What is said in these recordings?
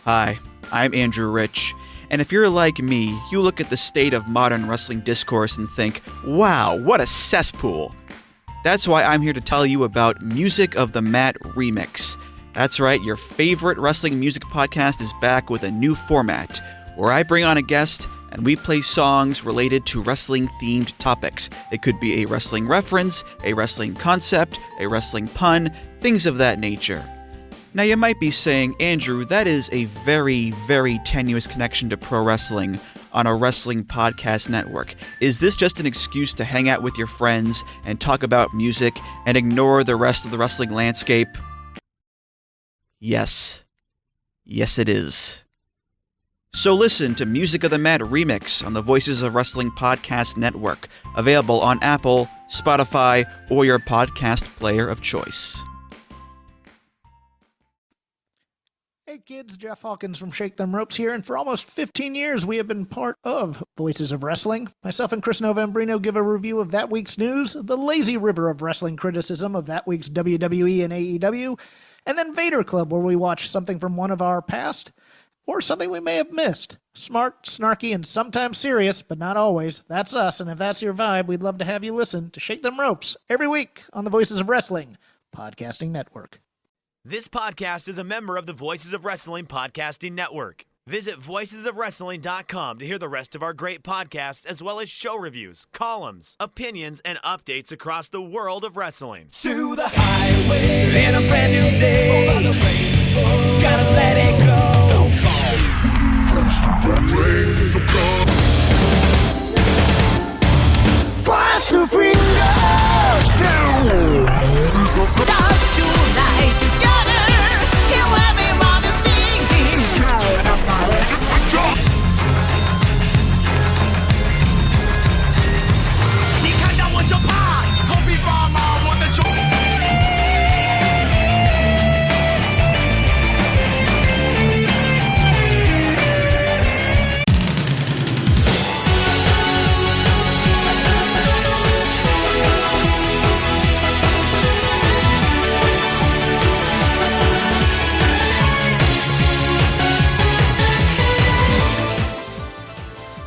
Hi, I'm Andrew Rich, and if you're like me, you look at the state of modern wrestling discourse and think, wow, what a cesspool. That's why I'm here to tell you about Music of the Mat Remix. That's right, your favorite wrestling music podcast is back with a new format, where I bring on a guest and we play songs related to wrestling-themed topics. It could be a wrestling reference, a wrestling concept, a wrestling pun, things of that nature. Now you might be saying, Andrew, that is a very, very tenuous connection to pro wrestling on a wrestling podcast network. Is this just an excuse to hang out with your friends and talk about music and ignore the rest of the wrestling landscape? Yes. Yes, it is. So listen to Music of the Mat Remix on the Voices of Wrestling Podcast Network, available on Apple, Spotify, or your podcast player of choice. Hey kids, Jeff Hawkins from Shake Them Ropes here, and for almost 15 years we have been part of Voices of Wrestling. Myself and Chris Novembrino give a review of that week's news, the lazy river of wrestling criticism of that week's WWE and AEW, and then Vader Club, where we watch something from one of our past, or something we may have missed. Smart, snarky, and sometimes serious, but not always. That's us, and if that's your vibe, we'd love to have you listen to Shake Them Ropes every week on the Voices of Wrestling Podcasting Network. This podcast is a member of the Voices of Wrestling Podcasting Network. Visit voicesofwrestling.com to hear the rest of our great podcasts, as well as show reviews, columns, opinions, and updates across the world of wrestling. To the highway in a brand new day. Over the rainbow, gotta let it go. So fast to freedom. Dance tonight together. Hear everybody singing.你看到我就怕，头皮发麻，我的手。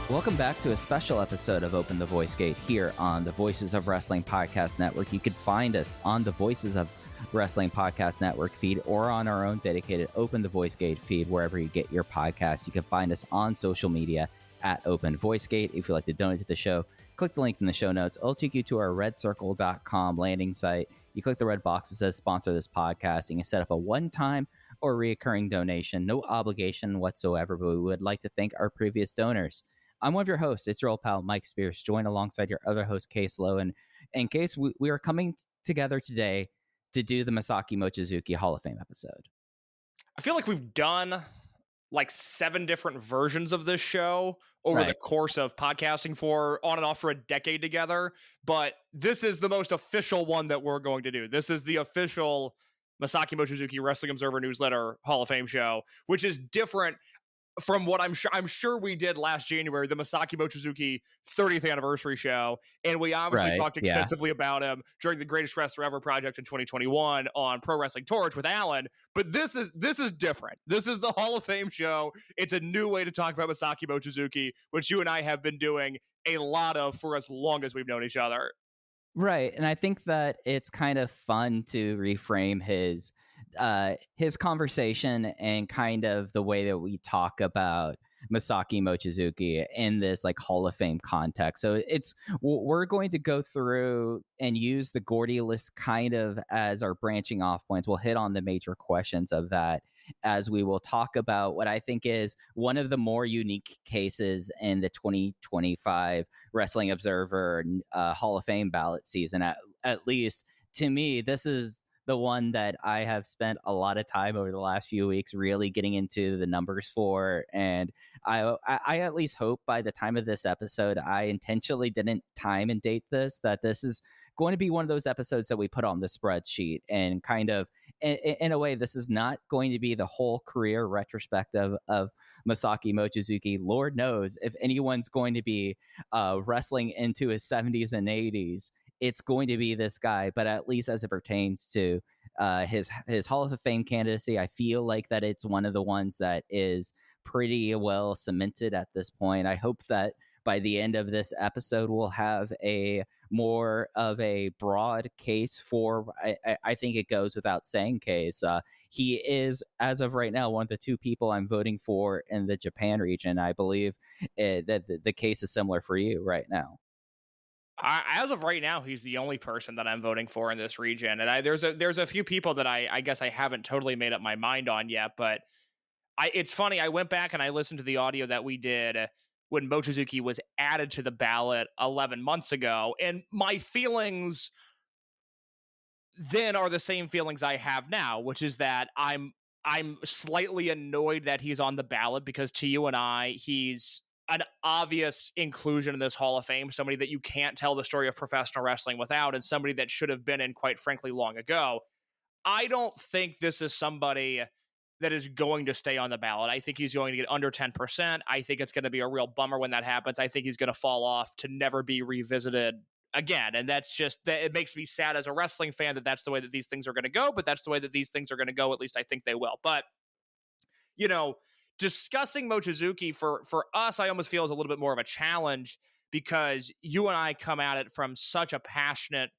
Welcome back to a special episode of Open the Voice Gate here on the Voices of Wrestling Podcast Network. You can find us on the Voices of Wrestling Podcast Network feed or on our own dedicated Open the Voice Gate feed wherever you get your podcasts. You can find us on social media at Open Voice Gate. If you'd like to donate to the show, click the link in the show notes. It'll take you to our redcircle.com landing site. You click the red box that says sponsor this podcast, and you can set up a one-time or reoccurring donation. No obligation whatsoever, but we would like to thank our previous donors. I'm one of your hosts. It's your old pal, Mike Spears, joined alongside your other host, Case Lowe. And in case we are coming together today to do the Masaaki Mochizuki Hall of Fame episode. I feel like we've done like 7 different versions of this show over the course of podcasting for on and off for a decade together. But this is the most official one that we're going to do. This is the official Masaaki Mochizuki Wrestling Observer Newsletter Hall of Fame show, which is different from what I'm sure we did last January, the Masaaki Mochizuki 30th anniversary show. And we obviously talked extensively about him during the Greatest Wrestler Ever project in 2021 on Pro Wrestling Torch with Alan. But this is different. This is the Hall of Fame show. It's a new way to talk about Masaaki Mochizuki, which you and I have been doing a lot of for as long as we've known each other. Right. And I think that it's kind of fun to reframe his conversation and kind of the way that we talk about Masaaki Mochizuki in this like Hall of Fame context. So we're going to go through and use the Gordy List kind of as our branching off points. We'll hit on the major questions of that as we will talk about what I think is one of the more unique cases in the 2025 Wrestling Observer Hall of Fame ballot season. At least to me, this is the one that I have spent a lot of time over the last few weeks really getting into the numbers for. And I at least hope by the time of this episode, I intentionally didn't time and date this, that this is going to be one of those episodes that we put on the spreadsheet and kind of, in a way, this is not going to be the whole career retrospective of Masaaki Mochizuki. Lord knows if anyone's going to be wrestling into his 70s and 80s, it's going to be this guy. But at least as it pertains to his Hall of Fame candidacy. I feel like that it's one of the ones that is pretty well cemented at this point. I hope that by the end of this episode, we'll have a more of a broad case for. I think it goes without saying, case. He is, as of right now, one of the two people I'm voting for in the Japan region. I believe that the case is similar for you right now. As of right now, he's the only person that I'm voting for in this region, and there's a few people that I guess I haven't totally made up my mind on yet. But it's funny. I went back and I listened to the audio that we did when Mochizuki was added to the ballot 11 months ago, and my feelings then are the same feelings I have now, which is that I'm slightly annoyed that he's on the ballot, because to you and I, he's an obvious inclusion in this Hall of Fame, somebody that you can't tell the story of professional wrestling without, and somebody that should have been in, quite frankly, long ago. I don't think this is somebody that is going to stay on the ballot. I think he's going to get under 10%. I think it's going to be a real bummer when that happens. I think he's going to fall off to never be revisited again. And that's just, it makes me sad as a wrestling fan that that's the way that these things are going to go, but that's the way that these things are going to go. At least I think they will. But, you know, discussing Mochizuki for us, I almost feel is a little bit more of a challenge, because you and I come at it from such a passionate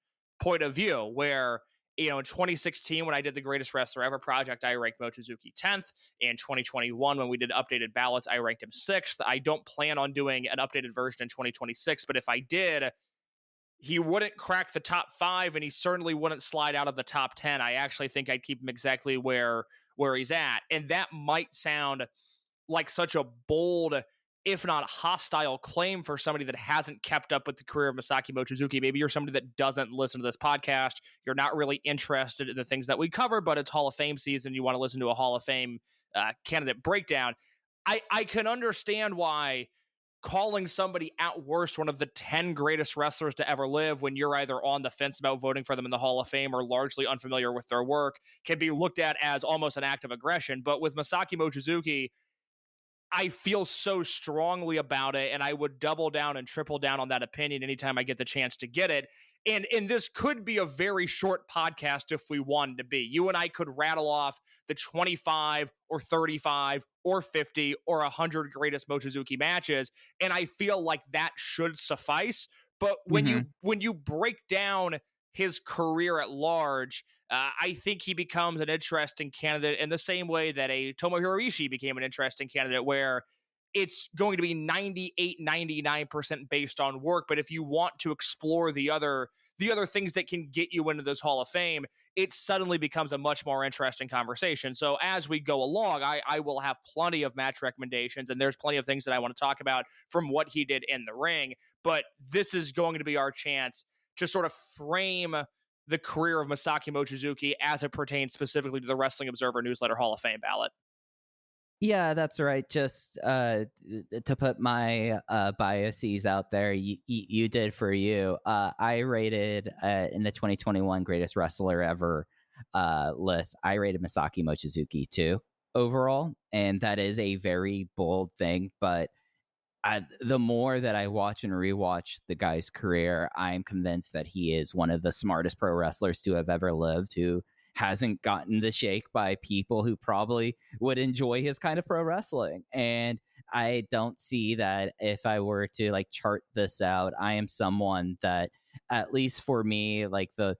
point of view where, you know, in 2016, when I did the Greatest Wrestler Ever project, I ranked Mochizuki 10th. In 2021, when we did updated ballots, I ranked him 6th. I don't plan on doing an updated version in 2026, but if I did, he wouldn't crack the top 5, and he certainly wouldn't slide out of the top 10. I actually think I'd keep him exactly where he's at. And that might sound like such a bold, if not hostile, claim for somebody that hasn't kept up with the career of Masaaki Mochizuki. Maybe you're somebody that doesn't listen to this podcast. You're not really interested in the things that we cover, but it's Hall of Fame season. You want to listen to a Hall of Fame candidate breakdown. I can understand why calling somebody at worst one of the 10 greatest wrestlers to ever live, when you're either on the fence about voting for them in the Hall of Fame or largely unfamiliar with their work, can be looked at as almost an act of aggression. But with Masaaki Mochizuki, I feel so strongly about it, and I would double down and triple down on that opinion anytime I get the chance to get it. And this could be a very short podcast if we wanted to be. You and I could rattle off the 25 or 35 or 50 or 100 greatest Mochizuki matches, and I feel like that should suffice. But when you break down his career at large, I think he becomes an interesting candidate in the same way that a Tomohiro Ishii became an interesting candidate, where it's going to be 98, 99% based on work. But if you want to explore the other things that can get you into this Hall of Fame, it suddenly becomes a much more interesting conversation. So as we go along, I will have plenty of match recommendations, and there's plenty of things that I want to talk about from what he did in the ring. But this is going to be our chance to sort of frame the career of Masaaki Mochizuki as it pertains specifically to the Wrestling Observer Newsletter Hall of Fame ballot. Yeah, that's right. Just to put my biases out there, you did for you. I rated in the 2021 Greatest Wrestler Ever list, I rated Masaaki Mochizuki 2 overall, and that is a very bold thing, but the more that I watch and rewatch the guy's career, I'm convinced that he is one of the smartest pro wrestlers to have ever lived, who hasn't gotten the shake by people who probably would enjoy his kind of pro wrestling. And I don't see that if I were to like chart this out, I am someone that, at least for me, like the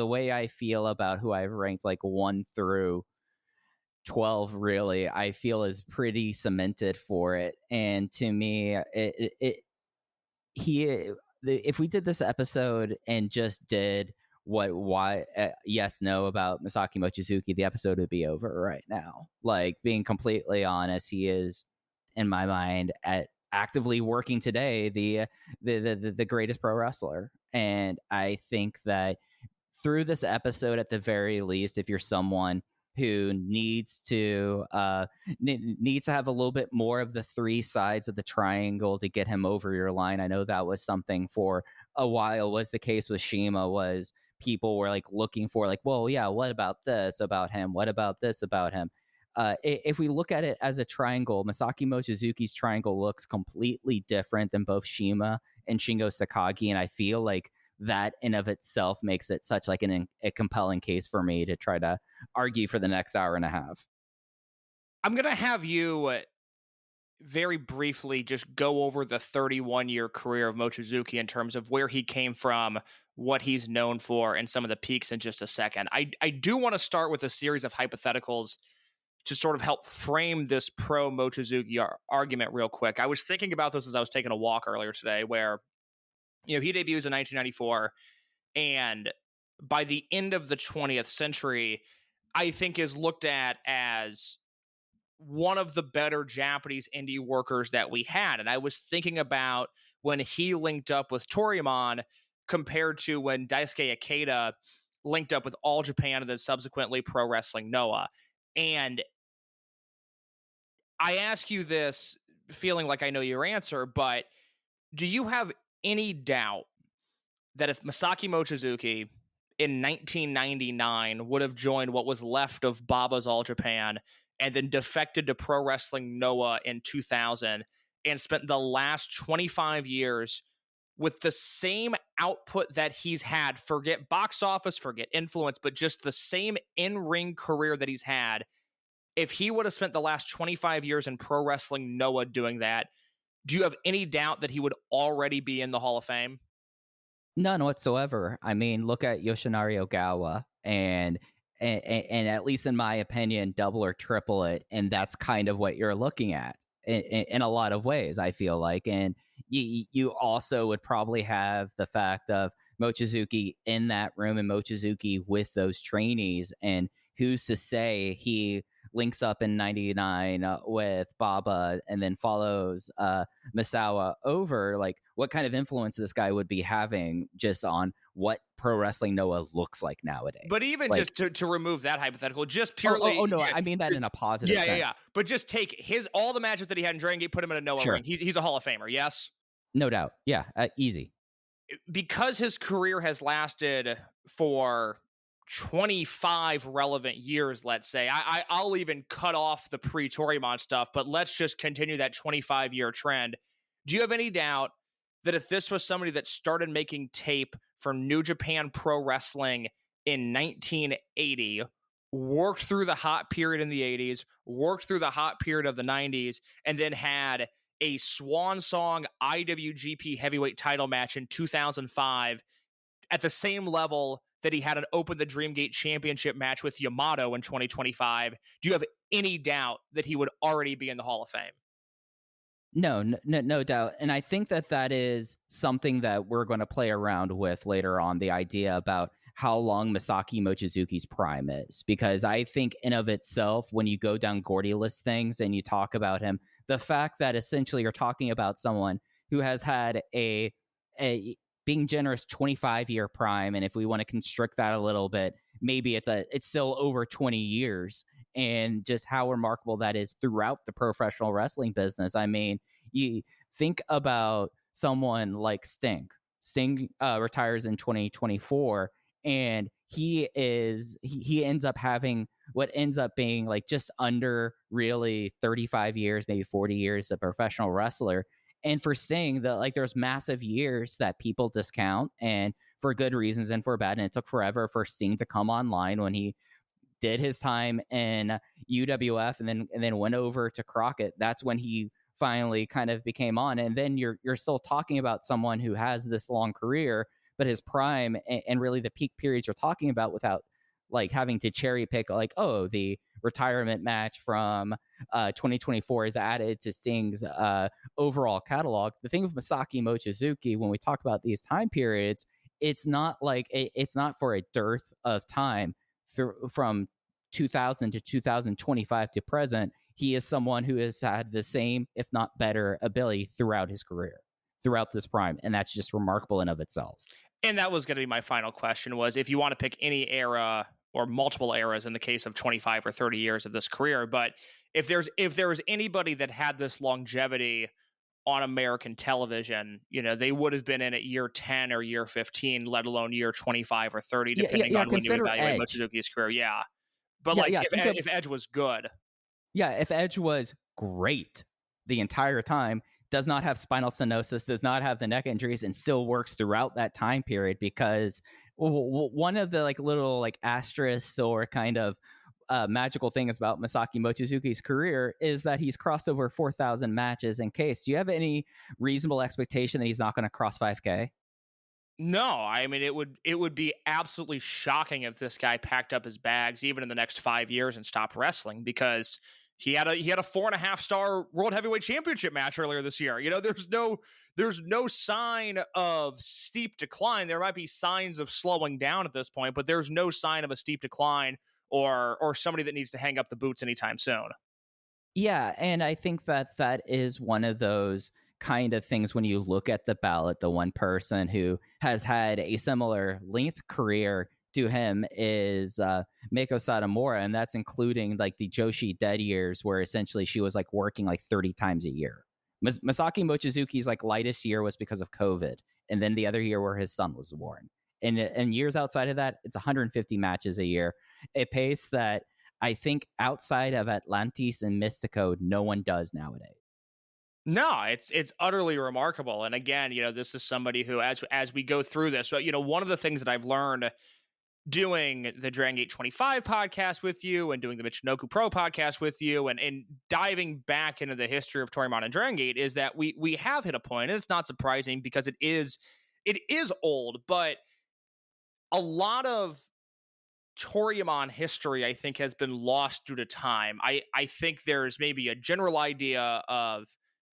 way I feel about who I've ranked like 1 through 12, really, I feel is pretty cemented for it. And to me, if we did this episode and just did yes, no about Masaaki Mochizuki, the episode would be over right now. Like, being completely honest, he is, in my mind, actively working today the greatest pro wrestler. And I think that through this episode, at the very least, if you're someone who needs to have a little bit more of the 3 sides of the triangle to get him over your line. I know that was something for a while was the case with Shima, was people were like looking for like, well, yeah, what about this about him? What about this about him? If we look at it as a triangle, Masaaki Mochizuki's triangle looks completely different than both Shima and Shingo Sakagi. And I feel like that in of itself makes it such like a compelling case for me to try to argue for the next hour and a half. I'm going to have you very briefly just go over the 31-year career of Mochizuki in terms of where he came from, what he's known for, and some of the peaks in just a second. I do want to start with a series of hypotheticals to sort of help frame this pro Mochizuki argument real quick. I was thinking about this as I was taking a walk earlier today, where, you know, he debuts in 1994, and by the end of the 20th century, I think is looked at as one of the better Japanese indie workers that we had. And I was thinking about when he linked up with Toryumon compared to when Daisuke Ikeda linked up with All Japan and then subsequently Pro Wrestling Noah. And I ask you this feeling like I know your answer, but do you have any doubt that if Masaaki Mochizuki in 1999 would have joined what was left of Baba's All Japan and then defected to Pro Wrestling Noah in 2000 and spent the last 25 years with the same output that he's had, forget box office, forget influence, but just the same in-ring career that he's had, if he would have spent the last 25 years in Pro Wrestling Noah doing that, do you have any doubt that he would already be in the Hall of Fame? None whatsoever. I mean, look at Yoshinari Ogawa and at least in my opinion, double or triple it. And that's kind of what you're looking at in a lot of ways, I feel like. And you also would probably have the fact of Mochizuki in that room and Mochizuki with those trainees. And who's to say he links up in 99 with Baba and then follows Misawa over? Like, what kind of influence this guy would be having just on what Pro Wrestling Noah looks like nowadays? But even like, just to remove that hypothetical, just purely... Oh no, I mean that in a positive sense. Yeah. But just take all the matches that he had in Dragongate, put him in a Noah ring. He's a Hall of Famer, yes? No doubt. Yeah, easy. Because his career has lasted for 25 relevant years, let's say. I'll even cut off the pre-Toryumon stuff, but let's just continue that 25-year trend. Do you have any doubt that if this was somebody that started making tape for New Japan Pro Wrestling in 1980, worked through the hot period in the 80s, worked through the hot period of the 90s, and then had a swan song IWGP heavyweight title match in 2005 at the same level that he had an Open the Dreamgate championship match with Yamato in 2025, do you have any doubt that he would already be in the Hall of Fame? No doubt. And I think that is something that we're going to play around with later on, the idea about how long Masaaki Mochizuki's prime is. Because I think in of itself, when you go down Gordy List things and you talk about him, the fact that essentially you're talking about someone who has had a being generous 25-year prime, and if we want to constrict that a little bit, maybe it's still over 20 years, and just how remarkable that is throughout the professional wrestling business. I mean, you think about someone like Sting. Sting retires in 2024, and he ends up having what ends up being like just under really 35 years, maybe 40 years of professional wrestler. And for Sting, there's massive years that people discount, and for good reasons and for bad. And it took forever for Sting to come online when he did his time in UWF and then went over to Crockett. That's when he finally kind of became on. And then you're still talking about someone who has this long career, but his prime and really the peak periods you're talking about without like having to cherry pick, like, oh, the retirement match from 2024 is added to Sting's overall catalog. The thing with Masaaki Mochizuki, when we talk about these time periods, it's not like it's not for a dearth of time from 2000 to 2025 to present. He is someone who has had the same, if not better, ability throughout his career, throughout this prime, and that's just remarkable in of itself. And that was going to be my final question, was if you want to pick any era or multiple eras in the case of 25 or 30 years of this career, but if there was anybody that had this longevity on American television, you know, they would have been in at year 10 or year 15, let alone year 25 or 30, depending on when you evaluate Mochizuki's career. Yeah. But if Edge was good. Yeah, if Edge was great the entire time, does not have spinal stenosis, does not have the neck injuries, and still works throughout that time period. Because one of the like little like asterisks or kind of magical things about Masaaki Mochizuki's career is that he's crossed over 4,000 matches. In case, do you have any reasonable expectation that he's not going to cross 5K? No, I mean it would be absolutely shocking if this guy packed up his bags even in the next 5 years and stopped wrestling, because he had a 4.5-star World Heavyweight Championship match earlier this year. You know, there's no sign of steep decline. There might be signs of slowing down at this point, but there's no sign of a steep decline or somebody that needs to hang up the boots anytime soon. Yeah, and I think that is one of those kind of things when you look at the ballot. The one person who has had a similar length career to him is Meiko Satomura, and that's including like the Joshi dead years, where essentially she was like working like 30 times a year. Masaaki Mochizuki's like lightest year was because of COVID, and then the other year where his son was born. And years outside of that, it's 150 matches a year, a pace that I think outside of Atlantis and Mystico, no one does nowadays. No, it's utterly remarkable. And again, you know, this is somebody who, as we go through this, you know, one of the things that I've learned doing the Dragongate 25 podcast with you and doing the Michinoku Pro podcast with you and diving back into the history of Toryumon and Dragongate is that we have hit a point, and it's not surprising because it is old, but a lot of Toryumon history, I think, has been lost due to time. I think there's maybe a general idea of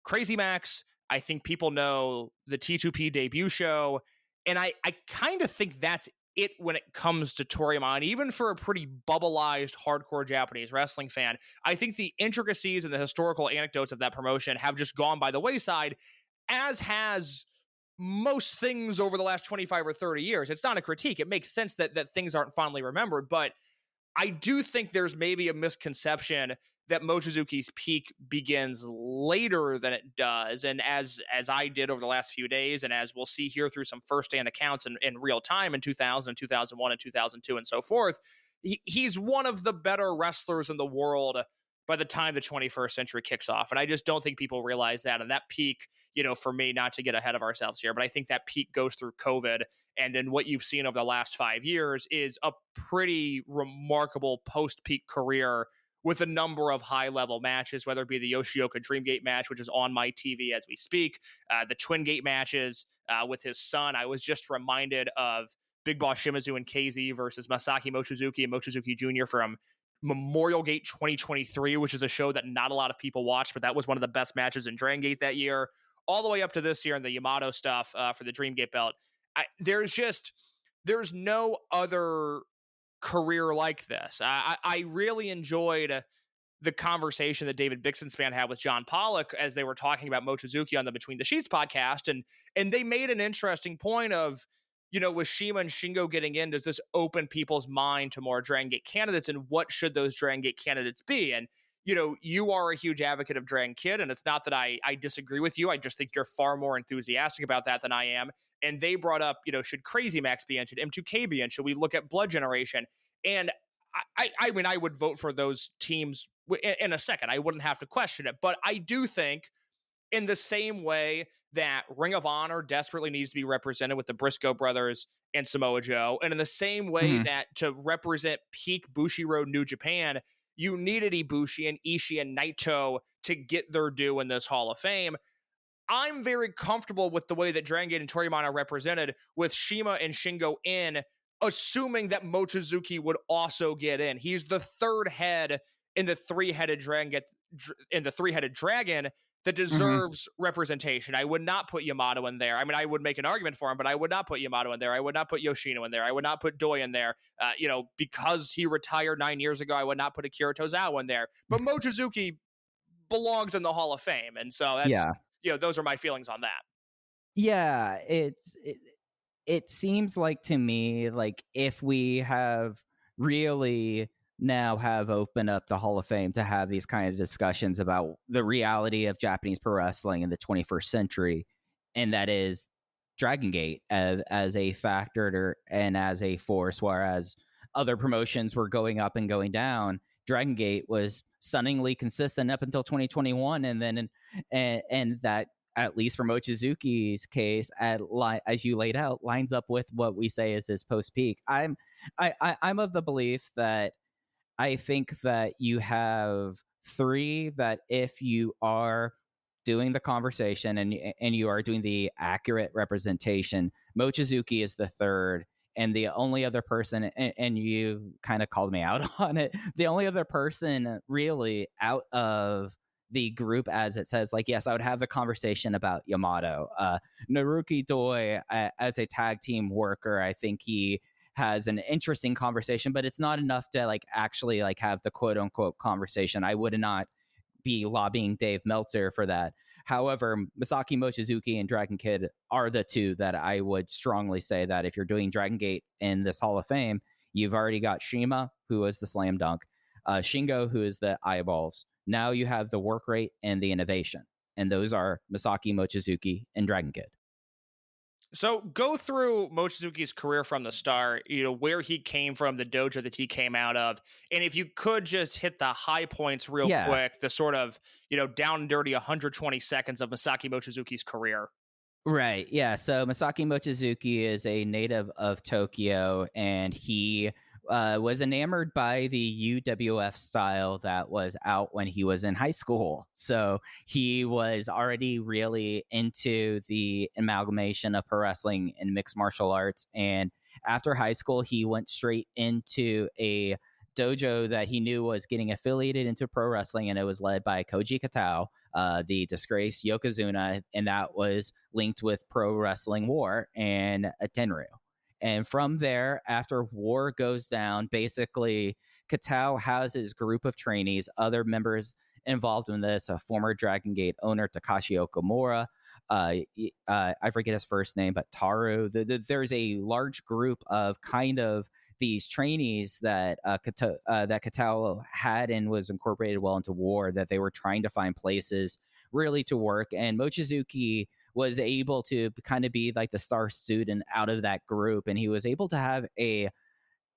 Crazy Max. I think people know the T2P debut show, and I kind of think that's it when it comes to Toryumon, even for a pretty bubbleized hardcore Japanese wrestling fan. I think the intricacies and the historical anecdotes of that promotion have just gone by the wayside, as has most things over the last 25 or 30 years. It's not a critique. It makes sense that things aren't fondly remembered, but I do think there's maybe a misconception that Mochizuki's peak begins later than it does. And as I did over the last few days, and as we'll see here through some first-hand accounts in real time in 2000, 2001, and 2002, and so forth, he's one of the better wrestlers in the world by the time the 21st century kicks off. And I just don't think people realize that. And that peak, you know, for me, not to get ahead of ourselves here, but I think that peak goes through COVID. And then what you've seen over the last 5 years is a pretty remarkable post-peak career with a number of high-level matches, whether it be the Yoshioka Dreamgate match, which is on my TV as we speak, the Twin Gate matches with his son. I was just reminded of Big Boss Shimizu and KZ versus Masaaki Mochizuki and Mochizuki Jr. from Memorial Gate 2023, which is a show that not a lot of people watched, but that was one of the best matches in Dragongate that year, all the way up to this year and the Yamato stuff for the Dreamgate belt. There's no other career like this. I really enjoyed the conversation that David Bixenspan had with John Pollock as they were talking about Mochizuki on the Between the Sheets podcast, and they made an interesting point of, you know, with Shima and Shingo getting in, does this open people's mind to more Dragongate candidates, and what should those Dragongate candidates be? And, you know, you are a huge advocate of Dragon Kid, and it's not that I disagree with you. I just think you're far more enthusiastic about that than I am. And they brought up, you know, should Crazy Max be in? Should M2K be in? Should we look at Blood Generation? And I mean, I would vote for those teams in a second. I wouldn't have to question it. But I do think, in the same way that Ring of Honor desperately needs to be represented with the Briscoe brothers and Samoa Joe, and in the same way that to represent peak Bushiroad New Japan, you needed Ibushi and Ishii and Naito to get their due in this Hall of Fame. I'm very comfortable with the way that Dragongate and Toryumon are represented, with Shima and Shingo in, assuming that Mochizuki would also get in. He's the third head in the three-headed dragon that deserves representation. I would not put Yamato in there. I mean, I would make an argument for him, but I would not put Yamato in there. I would not put Yoshino in there. I would not put Doi in there. You know, because he retired 9 years ago, I would not put Akira Tozawa in there. But Mochizuki belongs in the Hall of Fame. And so that's, you know, those are my feelings on that. Yeah, it seems like to me, like if we have really now have opened up the Hall of Fame to have these kind of discussions about the reality of Japanese pro wrestling in the 21st century, and that is Dragongate as a factor and as a force, whereas other promotions were going up and going down. Dragongate was stunningly consistent up until 2021, and then and that at least for Mochizuki's case, as you laid out, lines up with what we say is his post peak. I'm of the belief that I think that you have three that if you are doing the conversation and you are doing the accurate representation, Mochizuki is the third. And the only other person, and you kind of called me out on it, the only other person really out of the group, as it says, like, yes, I would have the conversation about Yamato. Naruki Doi, as a tag team worker, I think he has an interesting conversation, but it's not enough to like actually like have the quote unquote conversation. I would not be lobbying Dave Meltzer for that. However, Masaaki Mochizuki and Dragon Kid are the two that I would strongly say that if you're doing Dragongate in this Hall of Fame, you've already got Shima, who is the slam dunk, Shingo, who is the eyeballs. Now you have the work rate and the innovation. And those are Masaaki Mochizuki and Dragon Kid. So go through Mochizuki's career from the start, where he came from, the dojo that he came out of. And if you could just hit the high points real quick, the sort of, down and dirty 120 seconds of Masaaki Mochizuki's career. Right. Yeah. So Masaaki Mochizuki is a native of Tokyo, and he was enamored by the UWF style that was out when he was in high school. So he was already really into the amalgamation of pro wrestling and mixed martial arts. And after high school, he went straight into a dojo that he knew was getting affiliated into pro wrestling, and it was led by Koji Katao, the disgraced Yokozuna, and that was linked with Pro Wrestling War and Tenryu. And from there, after War goes down, basically Katao has his group of trainees, other members involved in this, a former Dragongate owner, Takashi Okamura, I forget his first name, but Taru. There's a large group of kind of these trainees that Katao had and was incorporated well into War, that they were trying to find places really to work. And Mochizuki was able to kind of be like the star student out of that group. And he was able to have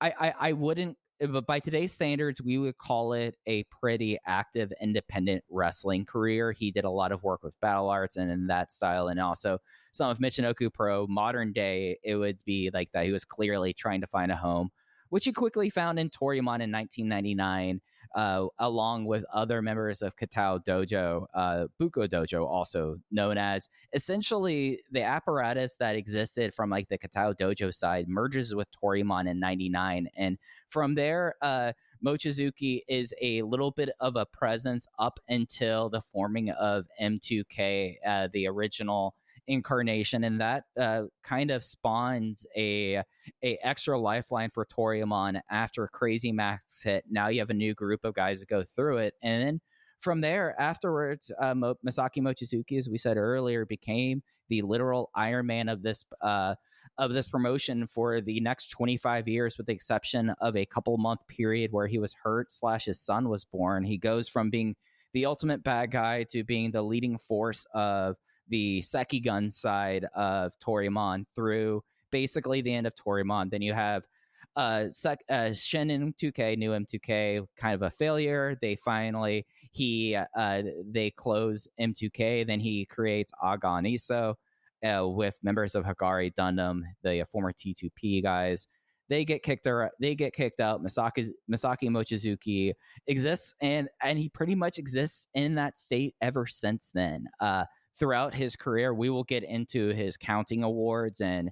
I wouldn't, but by today's standards, we would call it a pretty active independent wrestling career. He did a lot of work with battle arts and in that style, and also some of Michinoku Pro. Modern day, it would be like that. He was clearly trying to find a home, which he quickly found in Toryumon in 1999, along with other members of Katao Dojo, Buko Dojo, also known as. Essentially, the apparatus that existed from like the Katao Dojo side merges with Toryumon in 99, and from there, Mochizuki is a little bit of a presence up until the forming of M2K, the original incarnation, and that kind of spawns a extra lifeline for Toryumon after Crazy Max hit. Now you have a new group of guys that go through it, and then from there afterwards, Masaaki Mochizuki, as we said earlier, became the literal Iron Man of this promotion for the next 25 years, with the exception of a couple month period where he was hurt / his son was born. He goes from being the ultimate bad guy to being the leading force of the Sekigun side of Toryumon through basically the end of Toryumon. Then you have Shin M2K, new M2K, kind of a failure. They finally they close M2K. Then he creates Agon Iso with members of Hagari Dundam, the former T2P guys. They get kicked out. Masaaki Mochizuki exists, and he pretty much exists in that state ever since then. Throughout his career, we will get into his counting awards and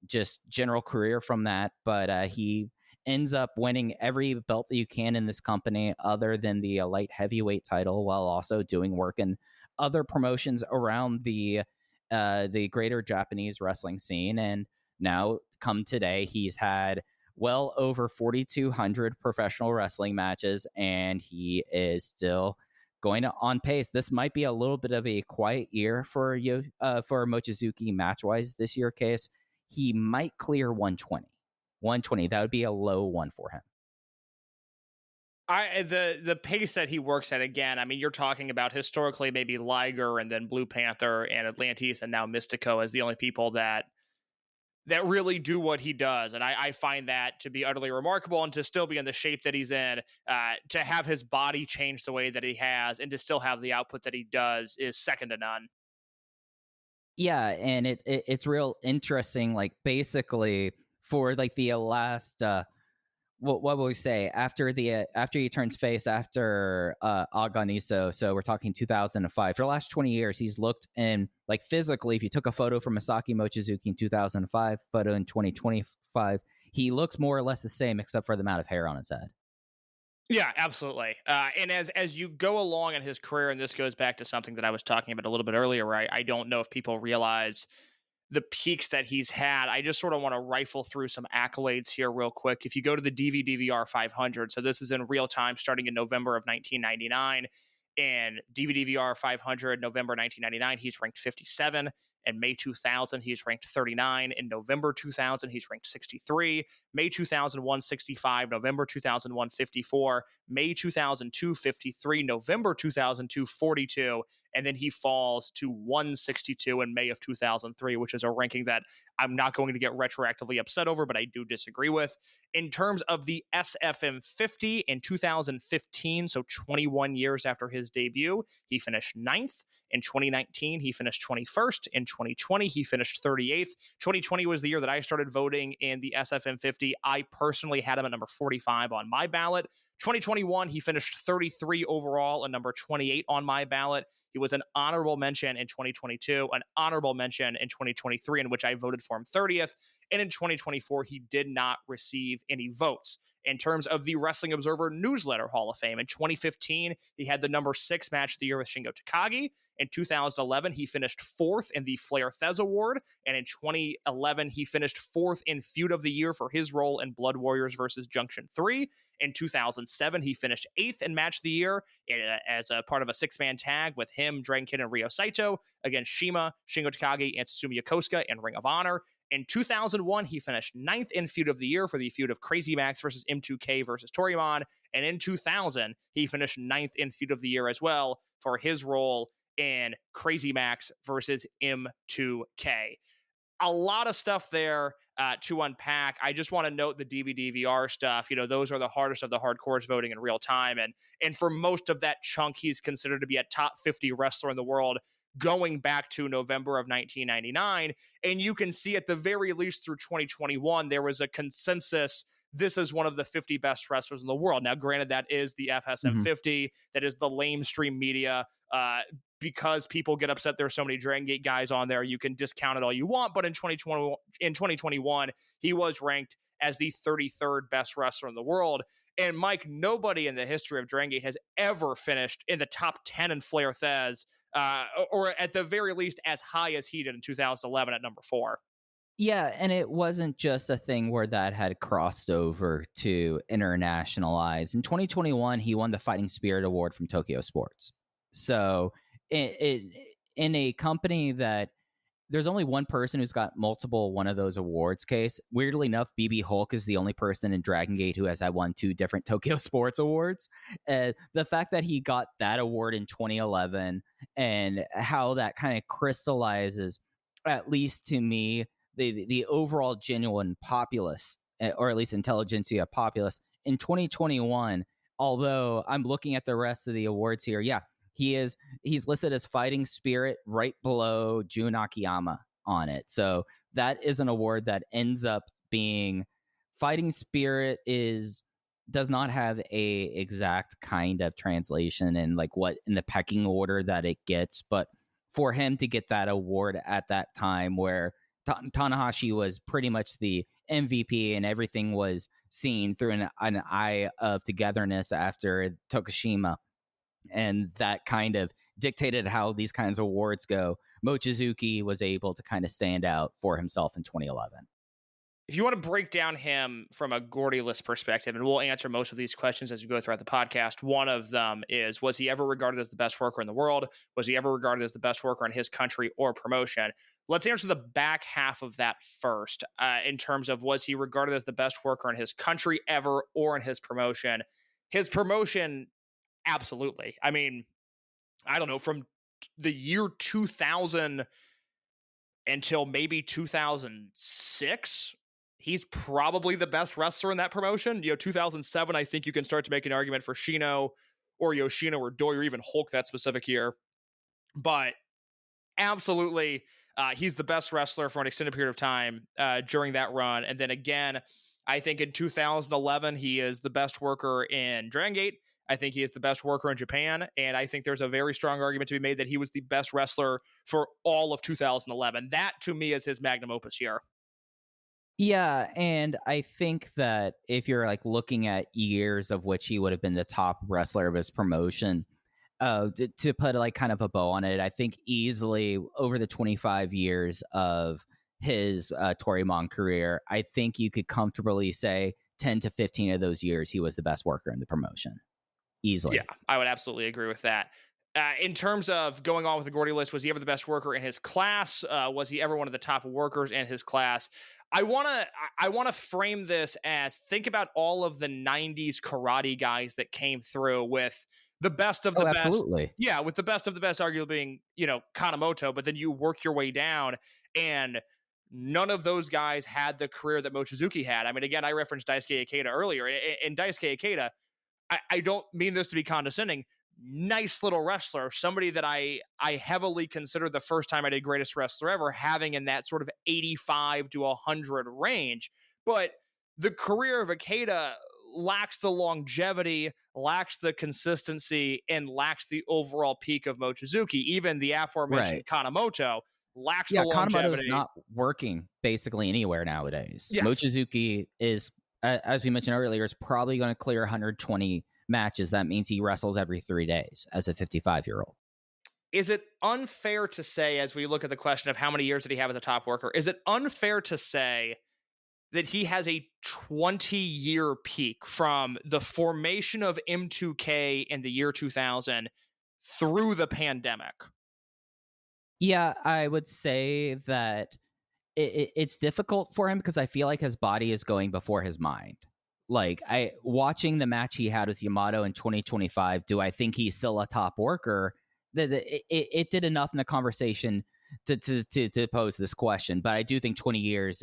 just general career from that, but he ends up winning every belt that you can in this company other than the light heavyweight title, while also doing work in other promotions around the greater Japanese wrestling scene. And now come today, he's had well over 4,200 professional wrestling matches, and he is still going on pace. This might be a little bit of a quiet year for Mochizuki match-wise this year, Case. He might clear 120. That would be a low one for him. The pace that he works at, again, I mean, you're talking about historically maybe Liger and then Blue Panther and Atlantis and now Mystico as the only people that that really do what he does. And I find that to be utterly remarkable, and to still be in the shape that he's in, to have his body change the way that he has and to still have the output that he does is second to none. Yeah, and it's real interesting. Like basically for like the last what will we say after he turns face after Aganiso, so we're talking 2005. For the last 20 years, he's looked, and like physically, if you took a photo from Masaaki Mochizuki in 2005, photo in 2025, he looks more or less the same except for the amount of hair on his head. Yeah, absolutely. And as you go along in his career, and this goes back to something that I was talking about a little bit earlier, where I don't know if people realize the peaks that he's had. I just sort of want to rifle through some accolades here real quick. If you go to the DVDVR 500, so this is in real time starting in November of 1999, and DVDVR 500, November 1999, he's ranked 57. In May 2000, he's ranked 39. In November 2000, he's ranked 63. May 2001, 65. November 2001, 54. May 2002, 53. November 2002, 42. And then he falls to 162 in May of 2003, which is a ranking that I'm not going to get retroactively upset over, but I do disagree with. In terms of the SFM 50 in 2015, so 21 years after his debut, he finished 9th. In 2019, he finished 21st. In 2020, he finished 38th. 2020 was the year that I started voting in the SFM 50. I personally had him at number 45 on my ballot. 2021, he finished 33 overall and number 28 on my ballot. He was an honorable mention in 2022, an honorable mention in 2023, in which I voted for him 30th. And in 2024, he did not receive any votes. In terms of the Wrestling Observer Newsletter Hall of Fame, in 2015, he had the number 6 match of the year with Shingo Takagi. In 2011, he finished 4th in the Flair Thez Award. And in 2011, he finished 4th in Feud of the Year for his role in Blood Warriors versus Junction 3. In 2007, he finished 8th in Match of the Year as a part of a 6-man tag with him, Dragongate, and Ryo Saito against Shima, Shingo Takagi, and Susumu Yokosuka in Ring of Honor. In 2001, he finished 9th in Feud of the Year for the feud of Crazy Max versus M2K versus Toryumon. And in 2000, he finished 9th in Feud of the Year as well for his role in Crazy Max versus M2K. A lot of stuff there to unpack. I just want to note the DVD-VR stuff. You know, those are the hardest of the hardcores voting in real time. And for most of that chunk, he's considered to be a top 50 wrestler in the world going back to November of 1999. And you can see at the very least through 2021, there was a consensus. This is one of the 50 best wrestlers in the world. Now, granted, that is the FSM 50. That is the lamestream media. Because people get upset there's so many Dragongate guys on there, you can discount it all you want. But in 2021, he was ranked as the 33rd best wrestler in the world. And Mike, nobody in the history of Dragongate has ever finished in the top 10 in Flair Thez, or at the very least as high as he did in 2011 at number 4. Yeah, and it wasn't just a thing where that had crossed over to internationalize. In 2021, he won the Fighting Spirit Award from Tokyo Sports. So in a company that there's only one person who's got multiple one of those awards case. Weirdly enough, BB Hulk is the only person in Dragongate who has won 2 different Tokyo Sports Awards. The fact that he got that award in 2011 and how that kind of crystallizes, at least to me, the overall genuine populace, or at least intelligentsia populace in 2021. Although I'm looking at the rest of the awards here, yeah, he's listed as Fighting Spirit right below Jun Akiyama on it. So that is an award that ends up being Fighting Spirit does not have a exact kind of translation in like what in the pecking order that it gets, but for him to get that award at that time where Tanahashi was pretty much the MVP and everything was seen through an eye of togetherness after Tokushima, and that kind of dictated how these kinds of awards go. Mochizuki was able to kind of stand out for himself in 2011. If you want to break down him from a Gordy List perspective, and we'll answer most of these questions as we go throughout the podcast, one of them is, was he ever regarded as the best worker in the world? Was he ever regarded as the best worker in his country or promotion? Let's answer the back half of that first, in terms of, was he regarded as the best worker in his country ever or in his promotion? His promotion, absolutely. I mean, I don't know, from the year 2000 until maybe 2006. He's probably the best wrestler in that promotion. 2007, I think you can start to make an argument for Shino or Yoshino or Doi or even Hulk that specific year. But absolutely, he's the best wrestler for an extended period of time during that run. And then again, I think in 2011, he is the best worker in Dragongate. I think he is the best worker in Japan. And I think there's a very strong argument to be made that he was the best wrestler for all of 2011. That, to me, is his magnum opus year. Yeah, and I think that if you're like looking at years of which he would have been the top wrestler of his promotion, to put like kind of a bow on it, I think easily over the 25 years of his Toryumon career, I think you could comfortably say 10 to 15 of those years he was the best worker in the promotion. Easily. Yeah, I would absolutely agree with that. In terms of going on with the Gordy List, was he ever the best worker in his class? Was he ever one of the top workers in his class? I wanna frame this as, think about all of the 90s karate guys that came through with the best of the best. Absolutely. Yeah, with the best of the best arguably being, Kanemoto, but then you work your way down, and none of those guys had the career that Mochizuki had. I mean, again, I referenced Daisuke Ikeda earlier. In Daisuke Ikeda, I don't mean this to be condescending. Nice little wrestler, somebody that I heavily consider the first time I did Greatest Wrestler Ever, having in that sort of 85 to 100 range. But the career of Ikeda lacks the longevity, lacks the consistency, and lacks the overall peak of Mochizuki. Even the aforementioned Kanemoto lacks the longevity. Kanemoto's not working basically anywhere nowadays. Yes. Mochizuki is, as we mentioned earlier, is probably going to clear 120 matches. That means he wrestles every 3 days as a 55-year-old. Is it unfair to say, as we look at the question of how many years did he have as a top worker, is it unfair to say that he has a 20-year peak from the formation of M2K in the year 2000 through the pandemic? Yeah, I would say that it's difficult for him because I feel like his body is going before his mind. Like, watching the match he had with Yamato in 2025, do I think he's still a top worker? It did enough in the conversation to pose this question. But I do think 20 years,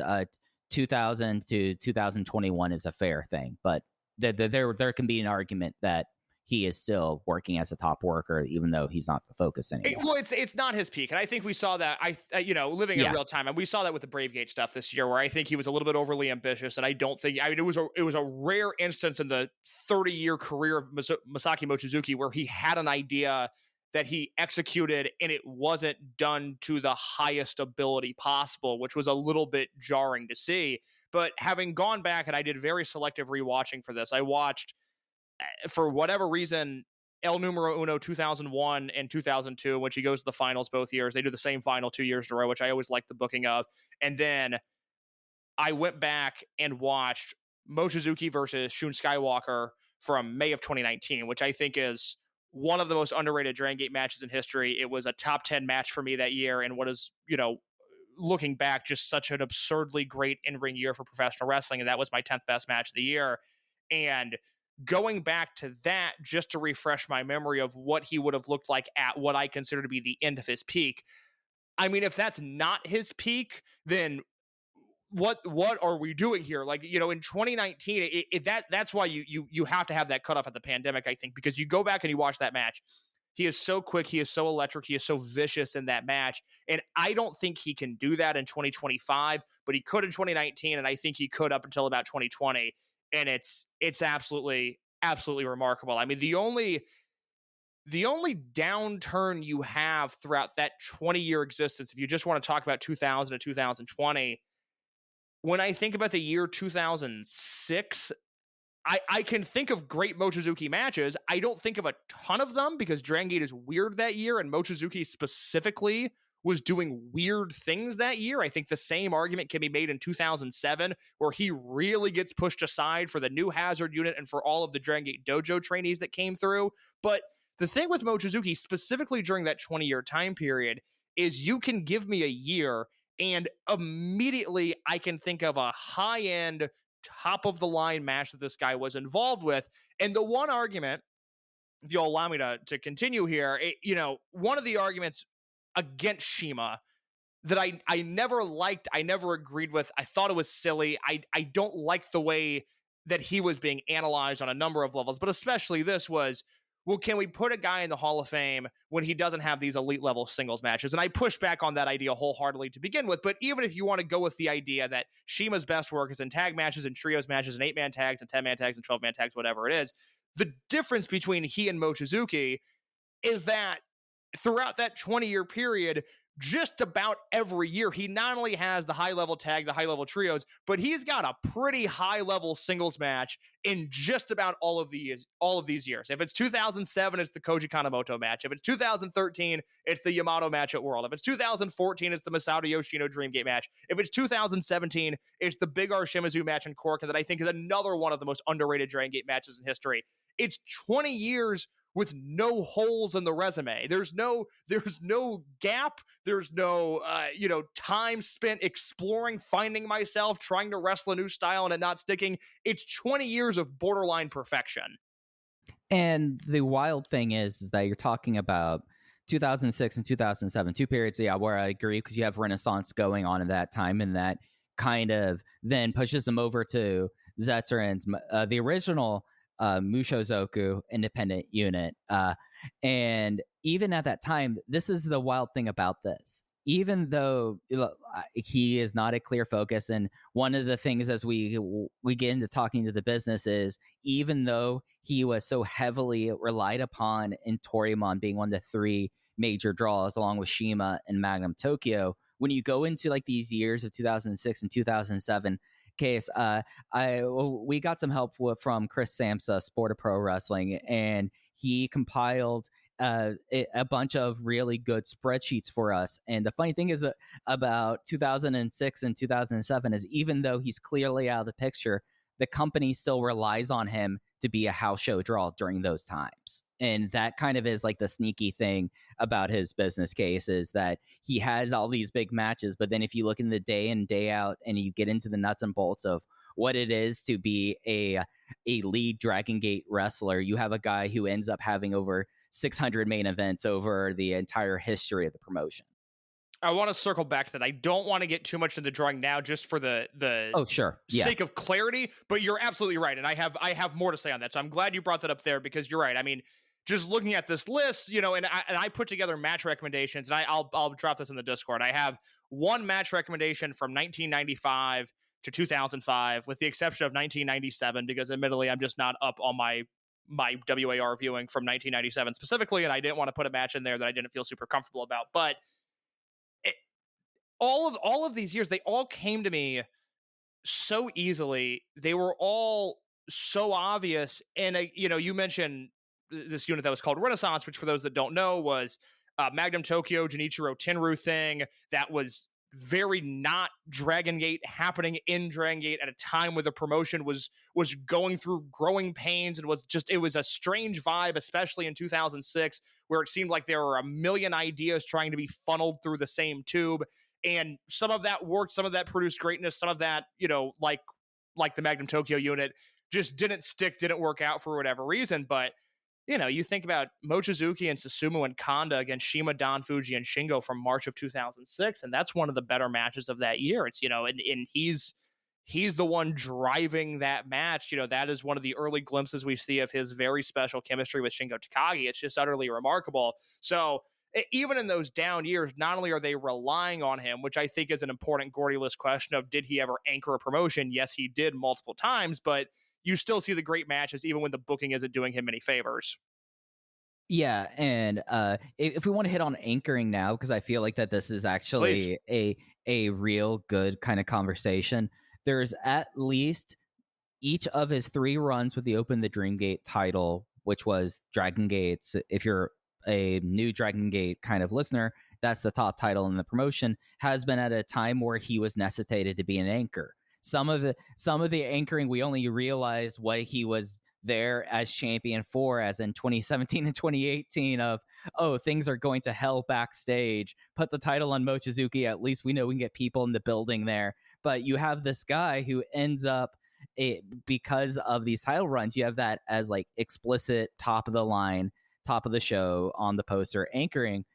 2000 to 2021 is a fair thing. But there can be an argument that he is still working as a top worker, even though he's not the focus anymore. Well, it's not his peak, and I think we saw that. Living in real time, and we saw that with the Bravegate stuff this year, where I think he was a little bit overly ambitious, and I don't think. I mean, it was a rare instance in the 30-year career of Masaaki Mochizuki where he had an idea that he executed, and it wasn't done to the highest ability possible, which was a little bit jarring to see. But having gone back, and I did very selective rewatching for this, I watched, for whatever reason, El Numero Uno 2001 and 2002, which he goes to the finals both years. They do the same final 2 years in a row, which I always liked the booking of. And then I went back and watched Mochizuki versus Shun Skywalker from May of 2019, which I think is one of the most underrated Dragongate matches in history. It was a top 10 match for me that year, and what is, looking back, just such an absurdly great in-ring year for professional wrestling, and that was my 10th best match of the year. And going back to that, just to refresh my memory of what he would have looked like at what I consider to be the end of his peak. I mean, if that's not his peak, then what are we doing here? Like, in 2019, that's why you have to have that cutoff at the pandemic, I think, because you go back and you watch that match. He is so quick. He is so electric. He is so vicious in that match. And I don't think he can do that in 2025, but he could in 2019. And I think he could up until about 2020. And it's absolutely, absolutely remarkable. I mean, the only downturn you have throughout that 20-year existence, if you just want to talk about 2000 to 2020, when I think about the year 2006, I can think of great Mochizuki matches. I don't think of a ton of them because Dragongate is weird that year, and Mochizuki specifically was doing weird things that year. I think the same argument can be made in 2007, where he really gets pushed aside for the new Hazard unit and for all of the Dragongate Dojo trainees that came through. But the thing with Mochizuki, specifically during that 20-year time period, is you can give me a year and immediately I can think of a high-end, top-of-the-line match that this guy was involved with. And the one argument, if you'll allow me to continue here, one of the arguments against Shima that I never liked, I never agreed with. I thought it was silly. I don't like the way that he was being analyzed on a number of levels, but especially this was, well, can we put a guy in the Hall of Fame when he doesn't have these elite level singles matches? And I push back on that idea wholeheartedly to begin with. But even if you want to go with the idea that Shima's best work is in tag matches and trios matches and 8-man tags and 10-man tags and 12-man tags, whatever it is, the difference between he and Mochizuki is that throughout that 20-year period, just about every year, he not only has the high-level tag, the high-level trios, but he's got a pretty high-level singles match in just about all of these years. If it's 2007, it's the Koji Kanemoto match. If it's 2013, it's the Yamato match at World. If it's 2014, it's the Masato Yoshino Dreamgate match. If it's 2017, it's the Big R Shimizu match in Cork, that I think is another one of the most underrated Dragon Gate matches in history. It's 20 years with no holes in the resume. There's no gap. There's no time spent exploring, finding myself, trying to wrestle a new style and it not sticking. It's 20 years of borderline perfection. And the wild thing is that you're talking about 2006 and 2007, two periods, where I agree, because you have Renaissance going on in that time, and that kind of then pushes them over to Zetsurin's, the original Mushozoku independent unit. And even at that time, this is the wild thing about this. Even though he is not a clear focus, and one of the things as we get into talking to the business is, even though he was so heavily relied upon in Toryumon being one of the three major draws along with Shima and Magnum Tokyo, when you go into like these years of 2006 and 2007 case, we got some help from Chris Samsa, Sport of Pro Wrestling, and he compiled a bunch of really good spreadsheets for us. And the funny thing is about 2006 and 2007 is, even though he's clearly out of the picture, the company still relies on him to be a house show draw during those times. And that kind of is like the sneaky thing about his business case, is that he has all these big matches, but then if you look in the day in, day out, and you get into the nuts and bolts of what it is to be a lead Dragon Gate wrestler, you have a guy who ends up having over 600 main events over the entire history of the promotion. I want to circle back to that. I don't want to get too much into the drawing now, just for the sake of clarity, but you're absolutely right. And I have more to say on that. So I'm glad you brought that up there, because you're right. I mean, just looking at this list, and I put together match recommendations, and I'll drop this in the Discord. I have one match recommendation from 1995 to 2005, with the exception of 1997, because admittedly, I'm just not up on my WAR viewing from 1997 specifically, and I didn't want to put a match in there that I didn't feel super comfortable about. But all of these years, they all came to me so easily. They were all so obvious. And you mentioned this unit that was called Renaissance, which for those that don't know was Magnum Tokyo, Genichiro Tenryu thing that was very not Dragon Gate, happening in Dragon Gate at a time where the promotion was going through growing pains, and it was a strange vibe, especially in 2006, where it seemed like there were a million ideas trying to be funneled through the same tube. And some of that worked, some of that produced greatness, some of that, like the Magnum Tokyo unit, just didn't stick, didn't work out for whatever reason. But you think about Mochizuki and Susumu and Kanda against Shima, Don Fuji, and Shingo from March of 2006, and that's one of the better matches of that year. It's and he's the one driving that match. That is one of the early glimpses we see of his very special chemistry with Shingo Takagi. It's just utterly remarkable. So even in those down years, not only are they relying on him, which I think is an important Gordy List question of, did he ever anchor a promotion? Yes, he did multiple times, but you still see the great matches even when the booking isn't doing him any favors. Yeah, and if we want to hit on anchoring now, because I feel like that this is actually a real good kind of conversation. There's at least each of his three runs with the Open the Dreamgate title, which was Dragon Gate's. If you're a new Dragon Gate kind of listener, that's the top title in the promotion, has been at a time where he was necessitated to be an anchor. Some of the anchoring, we only realized what he was there as champion for, as in 2017 and 2018 of, things are going to hell backstage, put the title on Mochizuki, at least we know we can get people in the building there. But you have this guy who ends up, because of these title runs, you have that as like explicit top of the line, top of the show on the poster anchoring.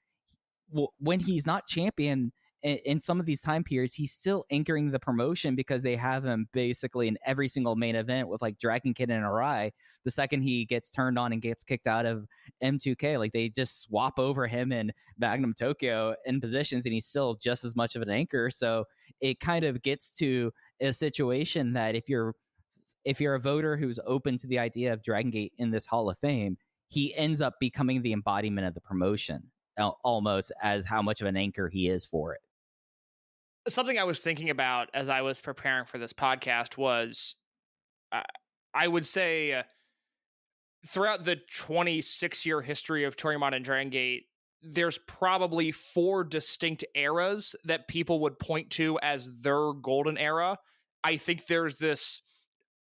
When he's not champion, in some of these time periods, he's still anchoring the promotion because they have him basically in every single main event with like Dragongate and Arai. The second he gets turned on and gets kicked out of M2K, like they just swap over him and Magnum Tokyo in positions, and he's still just as much of an anchor. So it kind of gets to a situation that if you're a voter who's open to the idea of Dragongate in this Hall of Fame, he ends up becoming the embodiment of the promotion, almost as how much of an anchor he is for it. Something I was thinking about as I was preparing for this podcast was, I would say, throughout the 26-year history of Toryumon and Dragongate, there's probably 4 distinct eras that people would point to as their golden era. I think there's this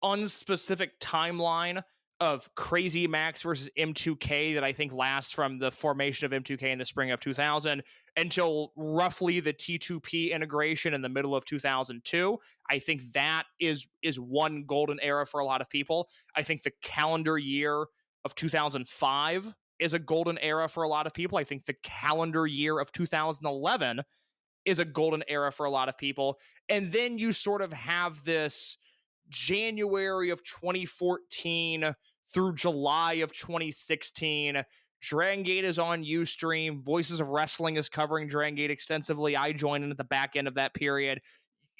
unspecific timeline of Crazy Max versus M2K that I think lasts from the formation of M2K in the spring of 2000 until roughly the T2P integration in the middle of 2002. I think that is one golden era for a lot of people. I think the calendar year of 2005 is a golden era for a lot of people. I think the calendar year of 2011 is a golden era for a lot of people. And then you sort of have this January of 2014 through July of 2016. Dragongate is on Ustream. Voices of Wrestling is covering Dragongate extensively. I joined in at the back end of that period.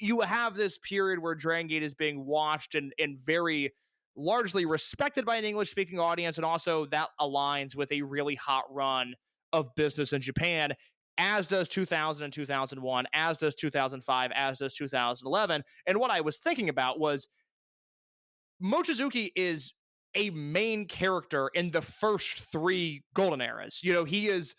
You have this period where Dragongate is being watched and very largely respected by an English-speaking audience, and also that aligns with a really hot run of business in Japan, as does 2000 and 2001, as does 2005, as does 2011. And what I was thinking about was Mochizuki is a main character in the first 3 golden eras. You know, he is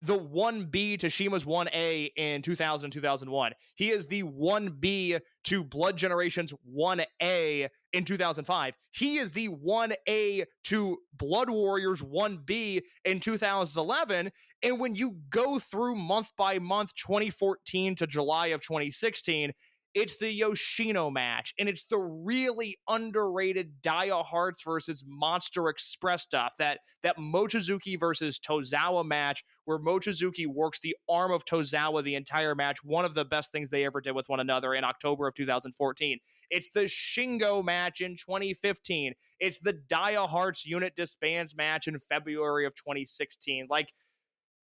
the 1B to Shima's 1A in 2000, 2001. He is the 1B to Blood Generation's 1A in 2005. He is the 1A to Blood Warriors 1B in 2011. And when you go through month by month, 2014 to July of 2016, it's the Yoshino match, and it's the really underrated Dia Hearts versus Monster Express stuff, that Mochizuki versus Tozawa match, where Mochizuki works the arm of Tozawa the entire match, one of the best things they ever did with one another in October of 2014. It's the Shingo match in 2015. It's the Dia Hearts unit disbands match in February of 2016. Like,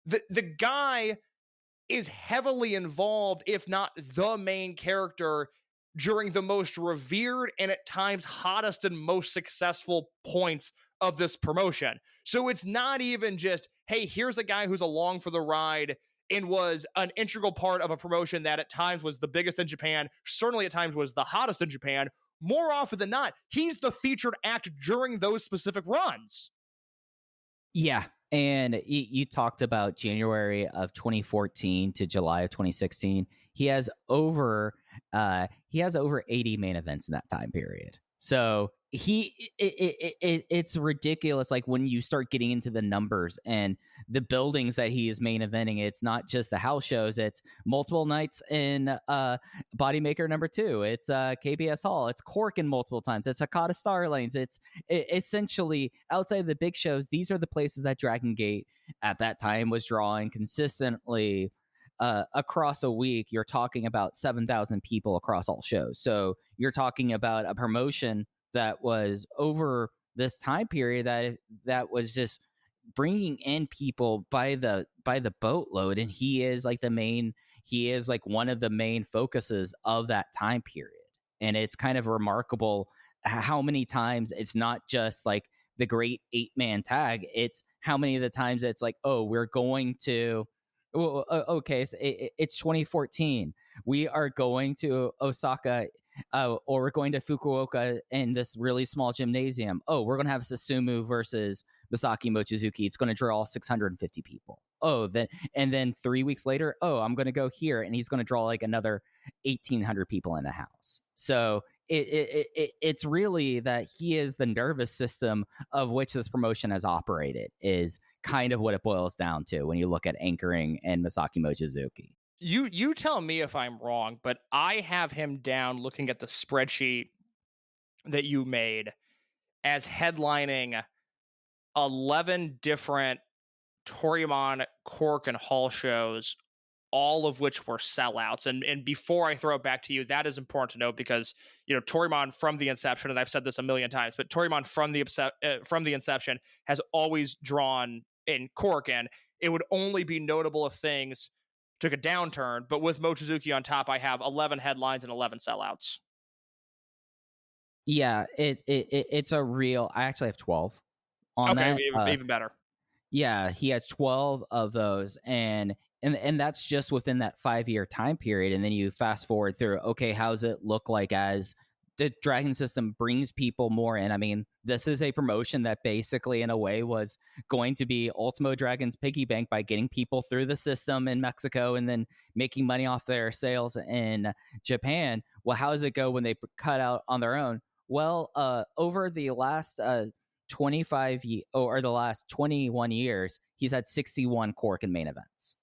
the guy is heavily involved, if not the main character, during the most revered and at times hottest and most successful points of this promotion. So it's not even just, hey, here's a guy who's along for the ride and was an integral part of a promotion that at times was the biggest in Japan, certainly at times was the hottest in Japan. More often than not, he's the featured act during those specific runs. Yeah. And you talked about January of 2014 to July of 2016. He has over 80 main events in that time period. So it's ridiculous. Like when you start getting into the numbers and the buildings that he is main eventing, it's not just the house shows. It's multiple nights in Bodymaker #2. It's KBS Hall. It's Cork in multiple times. It's Hakata Star Lanes. It's essentially outside of the big shows. These are the places that Dragongate at that time was drawing consistently. Across a week, you're talking about 7,000 people across all shows. So you're talking about a promotion that was over this time period that was just bringing in people by the boatload, and he is like one of the main focuses of that time period. And it's kind of remarkable how many times it's not just like the great 8-man tag, it's how many of the times it's like, oh, we're going to okay, so it's 2014. We are going to Osaka, or we're going to Fukuoka in this really small gymnasium. Oh, we're going to have Susumu versus Masaaki Mochizuki. It's going to draw 650 people. Oh, then 3 weeks later, oh, I'm going to go here, and he's going to draw like another 1,800 people in the house. So it's really that he is the nervous system of which this promotion has operated, is kind of what it boils down to when you look at anchoring and Masaaki Mochizuki. You tell me if I'm wrong, but I have him down looking at the spreadsheet that you made as headlining 11 different Toryumon, Cork, and Hall shows all of which were sellouts. And before I throw it back to you, that is important to note because, Toryumon from the inception, and I've said this a million times, but Toryumon from the inception has always drawn in Korakuen. It would only be notable if things took a downturn, but with Mochizuki on top, I have 11 headlines and 11 sellouts. Yeah, it's a real. I actually have 12 on that. Even better. Yeah, he has 12 of those, and that's just within that 5-year time period. And then you fast forward through, okay, how's it look like as the Dragon system brings people more in? I mean, this is a promotion that basically, in a way, was going to be Ultimo Dragon's piggy bank by getting people through the system in Mexico and then making money off their sales in Japan. Well, how does it go when they cut out on their own? Well, over the last 21 years, he's had 61 Korakuen main events.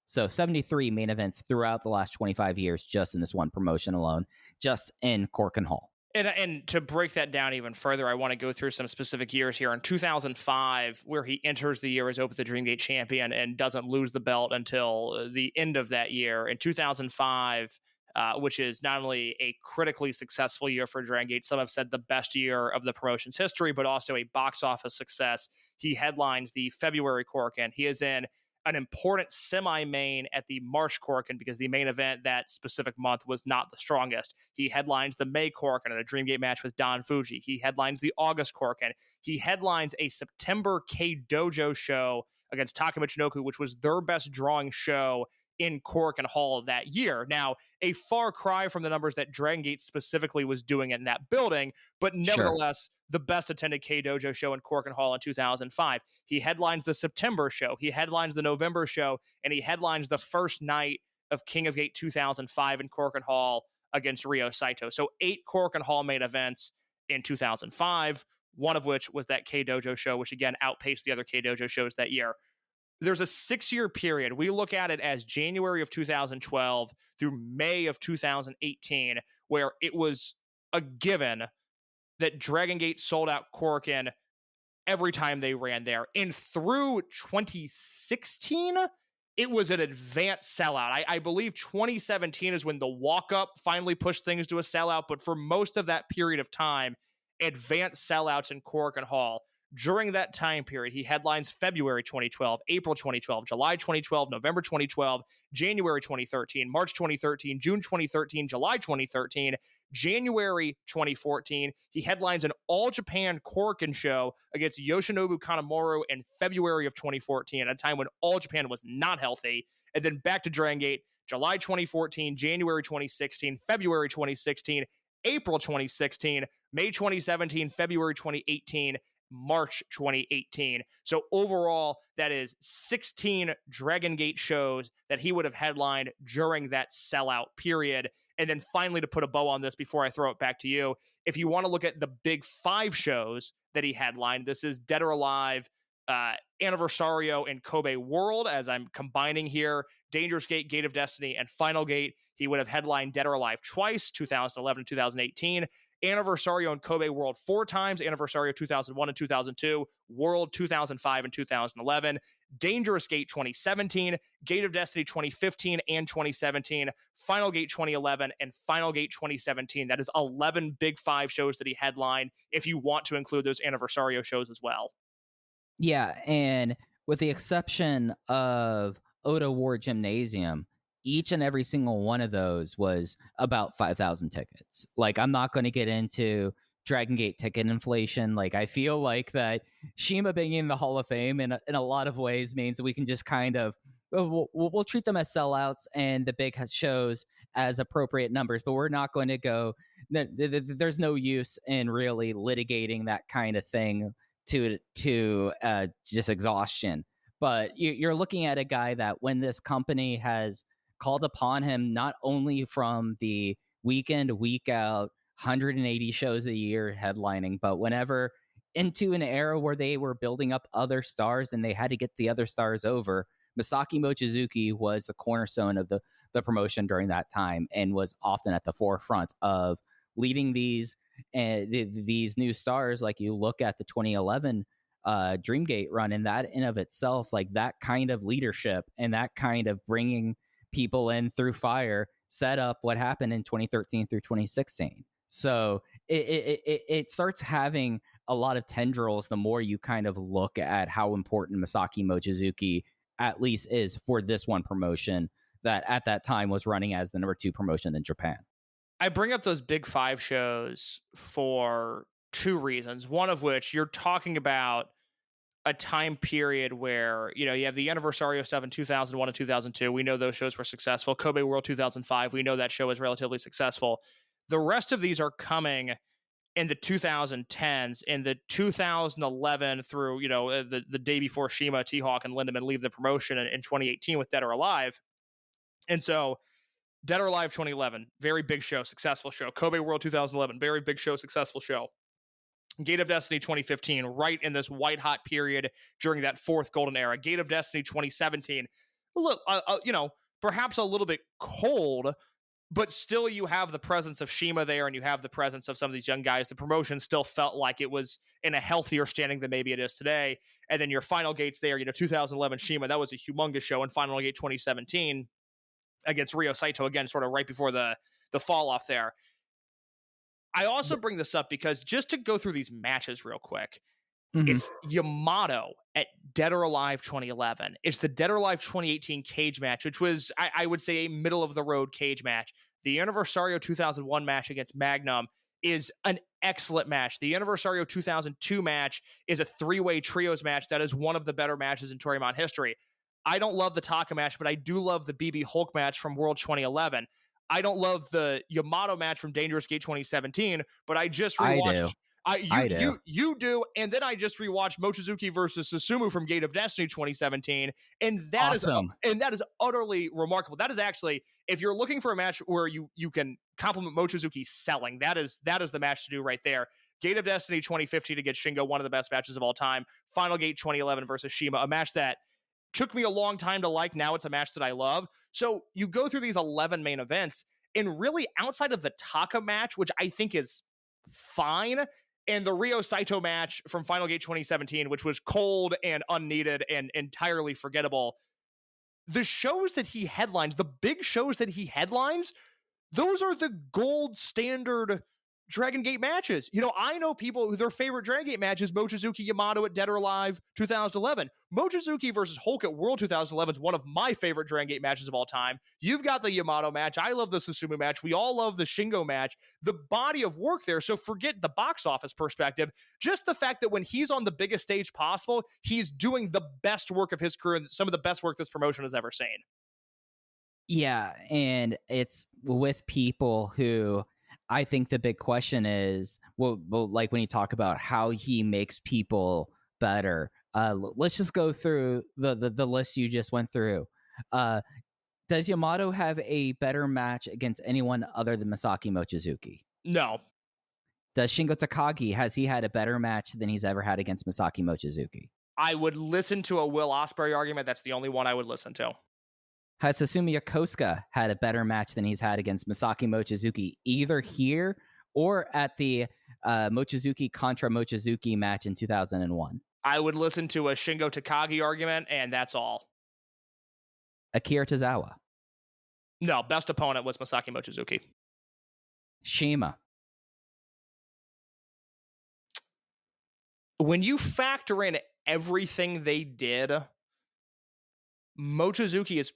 So 73 main events throughout the last 25 years, just in this one promotion alone, just in Korakuen Hall. And to break that down even further, I want to go through some specific years here. In 2005, where he enters the year as Open the Dreamgate champion and doesn't lose the belt until the end of that year. In 2005, which is not only a critically successful year for Dragongate, some have said the best year of the promotion's history, but also a box office success. He headlines the February Korakuen. He is in an important semi-main at the March Korakuen because the main event that specific month was not the strongest. He headlines the May Korakuen in a Dreamgate match with Don Fuji. He headlines the August Korakuen. He headlines a September K-Dojo show against Taka Michinoku, which was their best drawing show in Korakuen Hall that year. Now, a far cry from the numbers that Dragongate specifically was doing in that building, but nevertheless, the best attended K-Dojo show in Korakuen Hall in 2005. He headlines the September show, he headlines the November show, and he headlines the first night of King of Gate 2005 in Korakuen Hall against Ryo Saito. So 8 Korakuen Hall main events in 2005, one of which was that K-Dojo show, which again outpaced the other K-Dojo shows that year. There's a 6-year period. We look at it as January of 2012 through May of 2018, where it was a given that Dragongate sold out Korakuen every time they ran there. And through 2016, it was an advanced sellout. I believe 2017 is when the walk-up finally pushed things to a sellout, but for most of that period of time, advanced sellouts in Korakuen Hall. During that time period, he headlines February 2012, April 2012, July 2012, November 2012, January 2013, March 2013, June 2013, July 2013, January 2014. He headlines an all-Japan Korakuen show against Yoshinobu Kanemaru in February of 2014, at a time when All Japan was not healthy. And then back to Dragongate, July 2014, January 2016, February 2016, April 2016, May 2017, February 2018, March 2018. So overall, that is 16 Dragongate shows that he would have headlined during that sellout period. And then finally, to put a bow on this before I throw it back to you, if you want to look at the big 5 shows that he headlined, this is Dead or Alive, Anniversario, and Kobe World. As I'm combining here, Dangerous Gate, Gate of Destiny, and Final Gate. He would have headlined Dead or Alive twice, 2011 and 2018. Anniversario and Kobe World 4 times, Anniversario 2001 and 2002, World 2005 and 2011, Dangerous Gate 2017, Gate of Destiny 2015 and 2017, Final Gate 2011, and Final Gate 2017. That is 11 big 5 shows that he headlined, if you want to include those Anniversario shows as well. Yeah, and with the exception of Oda War Gymnasium, each and every single one of those was about 5,000 tickets. Like, I'm not going to get into Dragongate ticket inflation. Like, I feel like that Shima being in the Hall of Fame in a lot of ways means that we can just kind of, we'll treat them as sellouts and the big shows as appropriate numbers, but we're not going to go, there's no use in really litigating that kind of thing to just exhaustion. But you're looking at a guy that when this company has called upon him, not only from the week in, week out, 180 shows a year headlining, but whenever into an era where they were building up other stars and they had to get the other stars over, Masaaki Mochizuki was the cornerstone of the promotion during that time and was often at the forefront of leading these new stars. Like, you look at the 2011 Dreamgate run, and that in of itself, like that kind of leadership and that kind of bringing people in through fire set up what happened in 2013 through 2016. So it starts having a lot of tendrils the more you kind of look at how important Masaaki Mochizuki at least is for this one promotion that at that time was running as the number 2 promotion in Japan. I bring up those Big 5 shows for 2 reasons. One of which, you're talking about a time period where, you have the Anniversario stuff in 2001 and 2002. We know those shows were successful. Kobe World 2005. We know that show was relatively successful. The rest of these are coming in the 2010s, in the 2011 through, the day before Shima, T-Hawk, and Lindemann leave the promotion in 2018 with Dead or Alive. And so Dead or Alive 2011, very big show, successful show. Kobe World 2011, very big show, successful show. Gate of Destiny 2015, right in this white hot period during that 4th golden era. Gate of Destiny 2017, look, perhaps a little bit cold, but still you have the presence of Shima there, and you have the presence of some of these young guys. The promotion still felt like it was in a healthier standing than maybe it is today. And then your Final Gates there, 2011 Shima, that was a humongous show. And Final Gate 2017 against Ryo Saito, again, sort of right before the fall off there. I also bring this up because just to go through these matches real quick, it's Yamato at Dead or Alive 2011. It's the Dead or Alive 2018 cage match, which was, I would say, a middle-of-the-road cage match. The Anniversario 2001 match against Magnum is an excellent match. The Anniversario 2002 match is a 3-way trios match that is one of the better matches in Toryumon history. I don't love the Taka match, but I do love the BB Hulk match from World 2011. I don't love the Yamato match from Dangerous Gate 2017, but I just rewatched... I do. You do, and then I just rewatched Mochizuki versus Susumu from Gate of Destiny 2017, and that awesome. That is utterly remarkable. That is actually, if you're looking for a match where you can compliment Mochizuki's selling, that is the match to do right there. Gate of Destiny 2015 against Shingo, one of the best matches of all time. Final Gate 2011 versus Shima, a match that took me a long time to like. Now it's a match that I love. So you go through these 11 main events, and really outside of the Taka match, which I think is fine, and the Ryo Saito match from Final Gate 2017, which was cold and unneeded and entirely forgettable. The shows that he headlines, the big shows that he headlines, those are the gold standard Dragongate matches. I know people who their favorite Dragongate match is Mochizuki Yamato at Dead or Alive 2011. Mochizuki versus Hulk at World 2011 is one of my favorite Dragongate matches of all time. You've got the Yamato match. I love the Susumu match. We all love the Shingo match. The body of work there, so forget the box office perspective. Just the fact that when he's on the biggest stage possible, he's doing the best work of his career and some of the best work this promotion has ever seen. Yeah, and it's with people who... I think the big question is, well, like when you talk about how he makes people better, let's just go through the list you just went through. Does Yamato have a better match against anyone other than Masaaki Mochizuki? No. Does Shingo Takagi, has he had a better match than he's ever had against Masaaki Mochizuki? I would listen to a Will Ospreay argument. That's the only one I would listen to. Has Susumu Yokosuka had a better match than he's had against Masaaki Mochizuki, either here or at the Mochizuki contra Mochizuki match in 2001? I would listen to a Shingo Takagi argument, and that's all. Akira Tozawa? No, best opponent was Masaaki Mochizuki. Shima? When you factor in everything they did, Mochizuki is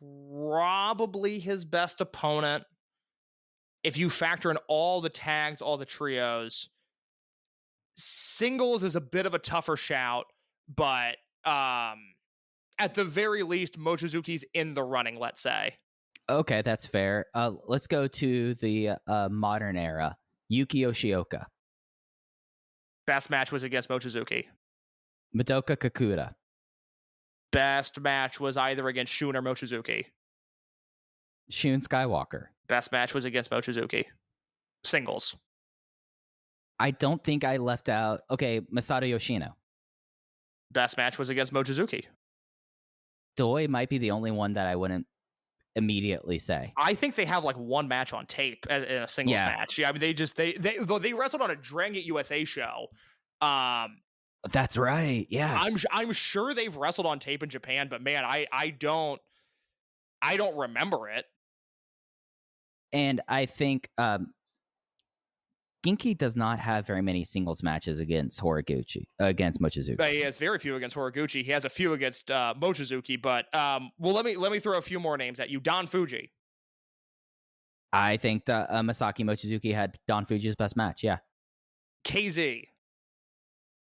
probably his best opponent. If you factor in all the tags, all the trios, singles is a bit of a tougher shout, but at the very least, Mochizuki's in the running, let's say. Okay, that's fair. Let's go to the modern era. Yuki Yoshioka. Best match was against Mochizuki. Madoka Kakuta. Best match was either against Shun or Mochizuki. Shun Skywalker. Best match was against Mochizuki. Singles. I don't think I left out... Okay, Masato Yoshino. Best match was against Mochizuki. Doi might be the only one that I wouldn't immediately say. I think they have like one match on tape in a singles match. Yeah, I mean, they wrestled on a Dragongate USA show. That's right. Yeah, I'm sure they've wrestled on tape in Japan, but man, I don't I don't remember it. And I think Genki does not have very many singles matches against Mochizuki. He has very few against Horiguchi. He has a few against Mochizuki. But let me throw a few more names at you. Don Fuji. I think that Masaaki Mochizuki had Don Fuji's best match. Yeah. KZ.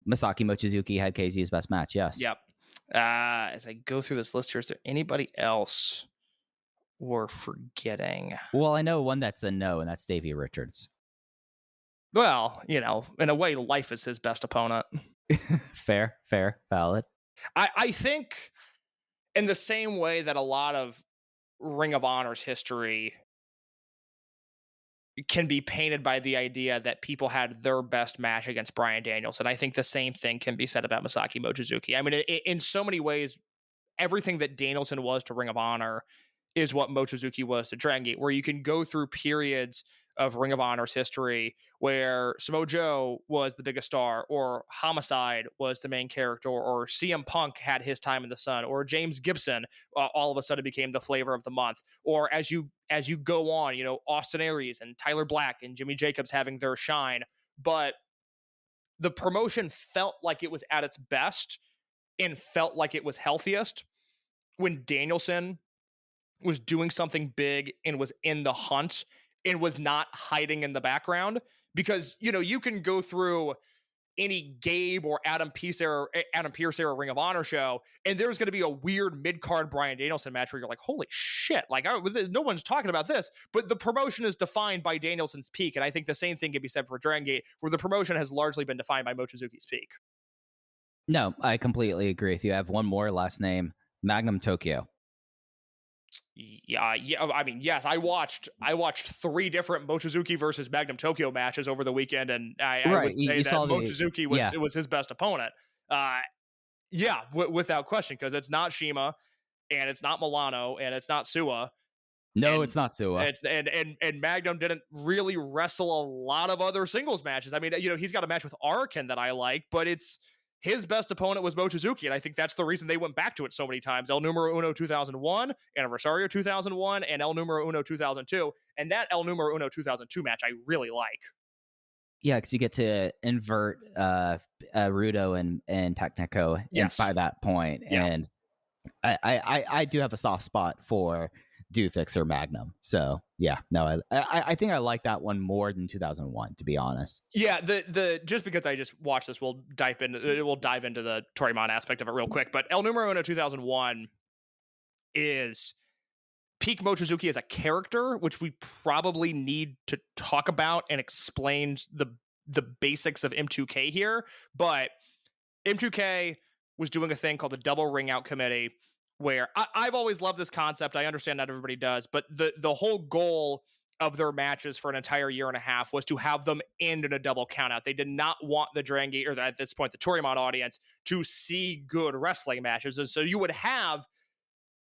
Masaaki Mochizuki had KZ's best match. Yes. Yep. As I go through this list here, is there anybody else we're forgetting? Well, I know one that's a no, and that's Davey Richards. Well, in a way, Life is his best opponent. Fair, valid. I think in the same way that a lot of Ring of Honor's history can be painted by the idea that people had their best match against Bryan Danielson, I think the same thing can be said about Masaaki Mochizuki. I mean, in so many ways, everything that Danielson was to Ring of Honor is what Mochizuki was to Dragongate, where you can go through periods of Ring of Honor's history where Samoa Joe was the biggest star, or Homicide was the main character, or CM Punk had his time in the sun, or James Gibson all of a sudden became the flavor of the month. Or as you go on, Austin Aries and Tyler Black and Jimmy Jacobs having their shine. But the promotion felt like it was at its best and felt like it was healthiest when Danielson was doing something big and was in the hunt and was not hiding in the background. Because, you can go through any Gabe or Adam Pearce era Ring of Honor show, and there's going to be a weird mid-card Bryan Danielson match where you're like, holy shit, no one's talking about this. But the promotion is defined by Danielson's peak, and I think the same thing can be said for Dragongate, where the promotion has largely been defined by Mochizuki's peak. No, I completely agree with you. I have one more last name, Magnum Tokyo. Yeah. I mean, yes, I watched 3 different Mochizuki versus Magnum Tokyo matches over the weekend, and I would say that Mochizuki was his best opponent. Without question, because it's not Shima, and it's not Milano, and it's not Suwa. No, it's not Suwa. And Magnum didn't really wrestle a lot of other singles matches. I mean, he's got a match with Arakan that I like, but his best opponent was Mochizuki, and I think that's the reason they went back to it so many times. El Numero Uno 2001, Anniversario 2001, and El Numero Uno 2002. And that El Numero Uno 2002 match I really like. Yeah, because you get to invert Rudo and Technico by that point. Yeah. And I do have a soft spot for Doofix or Magnum. So yeah, no, I think I like that one more than 2001, to be honest. Yeah, the just because I just watched this, we'll dive into the Torimon aspect of it real quick. But El Numero Uno 2001 is peak Mochizuki as a character, which we probably need to talk about and explain the basics of M2K here. But M2K was doing a thing called the Double Ring Out Committee, where I've always loved this concept. I understand not everybody does, but the whole goal of their matches for an entire year and a half was to have them end in a double countout. They did not want the Dragongate, or at this point, the Torimon audience, to see good wrestling matches. And so you would have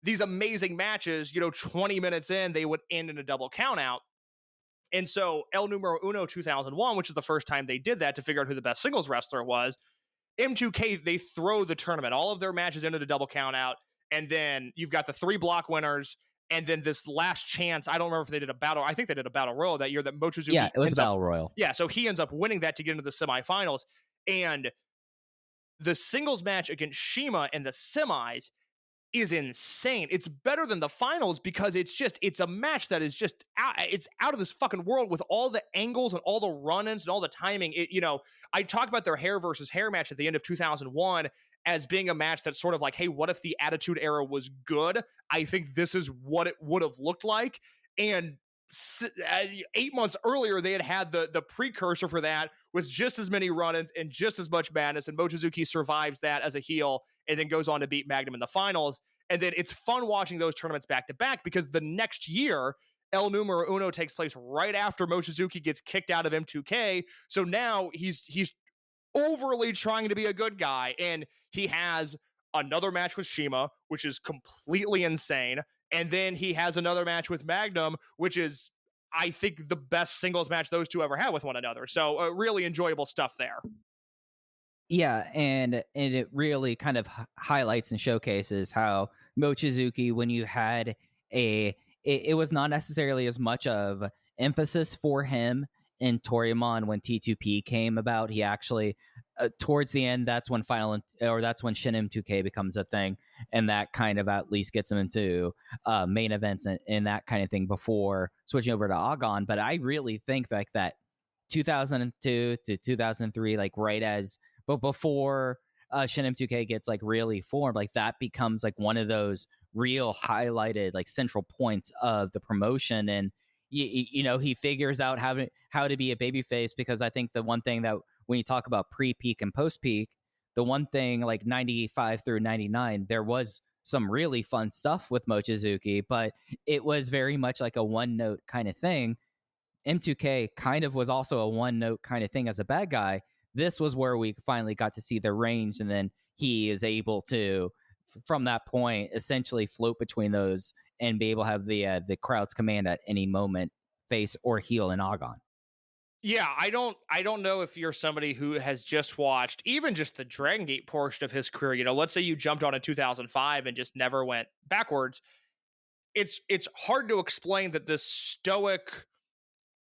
these amazing matches, 20 minutes in, they would end in a double countout. And so El Numero Uno 2001, which is the first time they did that to figure out who the best singles wrestler was, M2K, they throw the tournament, all of their matches into the double countout. And then you've got the 3 block winners, and then this last chance. I don't remember if they did a battle. I think they did a battle royal that year that Mochizuki. Yeah, it was a battle royal. Yeah, so he ends up winning that to get into the semifinals. And the singles match against Shima in the semis is insane. It's better than the finals because it's a match that is just out of this fucking world with all the angles and all the run-ins and all the timing. I talk about their hair versus hair match at the end of 2001 as being a match that's sort of like, hey, what if the Attitude Era was good? I think this is what it would have looked like. And 8 months earlier, they had the precursor for that with just as many run-ins and just as much madness, and Mochizuki survives that as a heel and then goes on to beat Magnum in the finals. And then it's fun watching those tournaments back-to-back because the next year, El Numero Uno takes place right after Mochizuki gets kicked out of M2K. So now he's overly trying to be a good guy, and he has another match with Shima, which is completely insane. And then he has another match with Magnum, which is, I think, the best singles match those two ever had with one another. So really enjoyable stuff there. Yeah, and it really kind of highlights and showcases how Mochizuki, when you had it was not necessarily as much of emphasis for him in Toryumon when T2P came about. He actually towards the end, that's when that's when Shin M2K becomes a thing, and that kind of at least gets him into main events and that kind of thing before switching over to Agon. But I really think like that 2002 to 2003, like but before Shin M2K gets like really formed, like that becomes like one of those real highlighted like central points of the promotion. And you know, he figures out how to be a babyface, because I think the one thing that when you talk about pre-peak and post-peak, the one thing like 95 through 99, there was some really fun stuff with Mochizuki, but it was very much like a one-note kind of thing. M2K kind of was also a one-note kind of thing as a bad guy. This was where we finally got to see the range, and then he is able to, from that point, essentially float between those and be able to have the crowd's command at any moment, face or heel in Agon. Yeah, I don't know if you're somebody who has just watched even just the Dragongate portion of his career. You know, let's say you jumped on in 2005 and just never went backwards. It's hard to explain that this stoic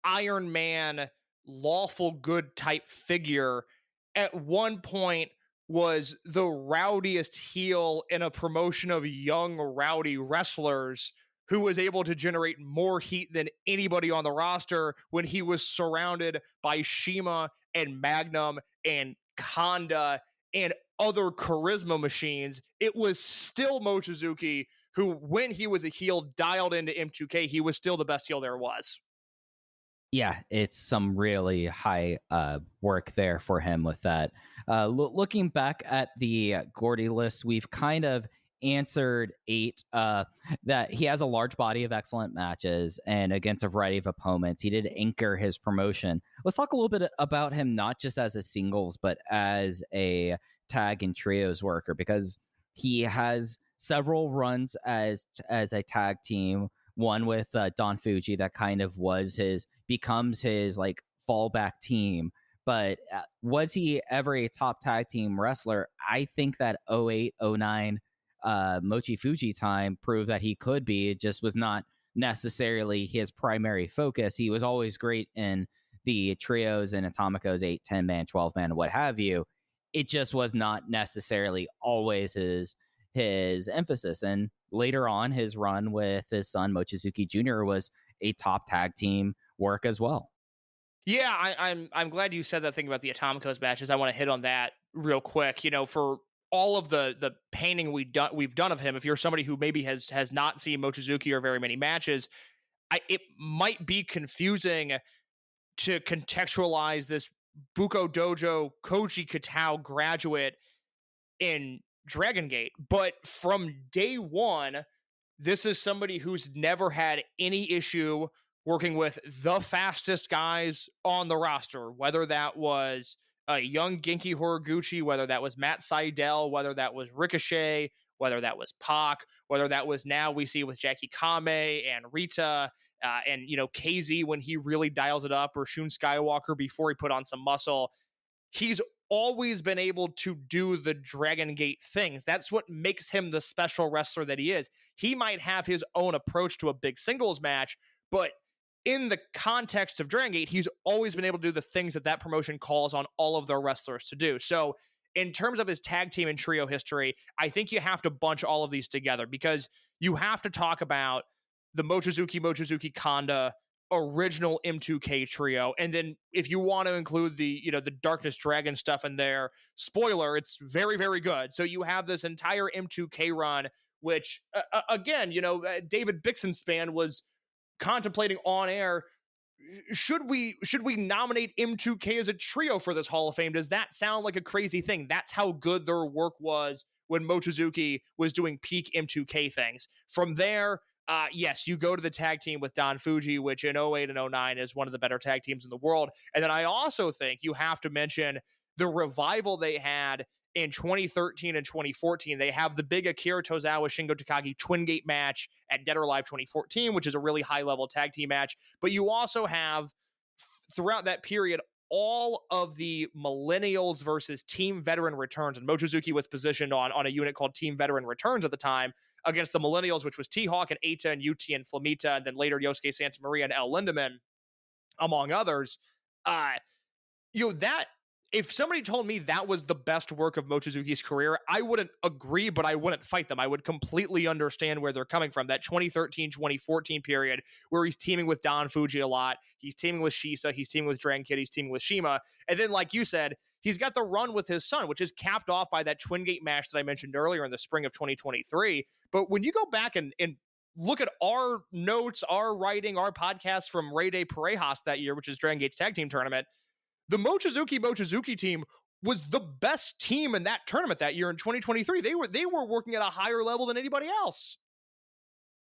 Iron Man, lawful good type figure at one point was the rowdiest heel in a promotion of young rowdy wrestlers, who was able to generate more heat than anybody on the roster when he was surrounded by Shima and Magnum and Kanda and other charisma machines. It was still Mochizuki who, when he was a heel dialed into M2K, he was still the best heel there was. Yeah, it's some really high work there for him with that. Looking back at the Gordy list, we've kind of answered 8 that he has a large body of excellent matches and against a variety of opponents. He did anchor his promotion. Let's talk a little bit about him, not just as a singles, but as a tag and trios worker, because he has several runs as a tag team. One with Don Fuji that kind of becomes his like fallback team. But was he ever a top tag team wrestler? I think that 08, 09 Mochi Fuji time proved that he could be. It just was not necessarily his primary focus. He was always great in the trios and Atomicos, 8, 10 man, 12 man, what have you. It just was not necessarily always his emphasis. And later on, his run with his son Mochizuki Jr. was a top tag team work as well. Yeah, I'm glad you said that thing about the Atomicos matches. I want to hit on that real quick. You know, for all of the painting we've done of him, if you're somebody who maybe has not seen Mochizuki or very many matches, it might be confusing to contextualize this Buko Dojo Koji Katao graduate in Dragongate. But from day one, this is somebody who's never had any issue working with the fastest guys on the roster, whether that was a young Genki Horiguchi, whether that was Matt Sydal, whether that was Ricochet, whether that was Pac, whether that was now we see with Jackie Kame and Rita, and, you know, KZ when he really dials it up, or Shun Skywalker before he put on some muscle. He's always been able to do the Dragongate things. That's what makes him the special wrestler that he is. He might have his own approach to a big singles match, but in the context of Dragongate, he's always been able to do the things that promotion calls on all of their wrestlers to do. So in terms of his tag team and trio history, I think you have to bunch all of these together, because you have to talk about the Mochizuki Kanda original M2K trio. And then if you want to include the Darkness Dragon stuff in there, spoiler, it's very, very good. So you have this entire M2K run, which again, David Bixenspan was contemplating on air, should we nominate M2K as a trio for this Hall of Fame? Does that sound like a crazy thing? That's how good their work was when Mochizuki was doing peak M2K things. From there, yes, you go to the tag team with Don Fuji, which in 08 and 09 is one of the better tag teams in the world. And then I also think you have to mention the revival they had in 2013 and 2014. They have the big Akira Tozawa Shingo Takagi Twin Gate match at Dead or Alive 2014, which is a really high level tag team match. But you also have throughout that period all of the millennials versus team veteran returns, and Mochizuki was positioned on a unit called team veteran returns at the time against the millennials, which was T-Hawk and Eita and UT and Flamita, and then later Yosuke Santa Maria and El Lindemann, among others. That if somebody told me that was the best work of Mochizuki's career, I wouldn't agree, but I wouldn't fight them. I would completely understand where they're coming from. That 2013-2014 period where he's teaming with Don Fuji a lot. He's teaming with Shisa. He's teaming with Dragongate. He's teaming with Shima. And then, like you said, he's got the run with his son, which is capped off by that Twin Gate match that I mentioned earlier in the spring of 2023. But when you go back and look at our notes, our writing, our podcast from Rey de Parejas that year, which is Dragon Gate's tag team tournament, the Mochizuki team was the best team in that tournament that year in 2023. They were working at a higher level than anybody else.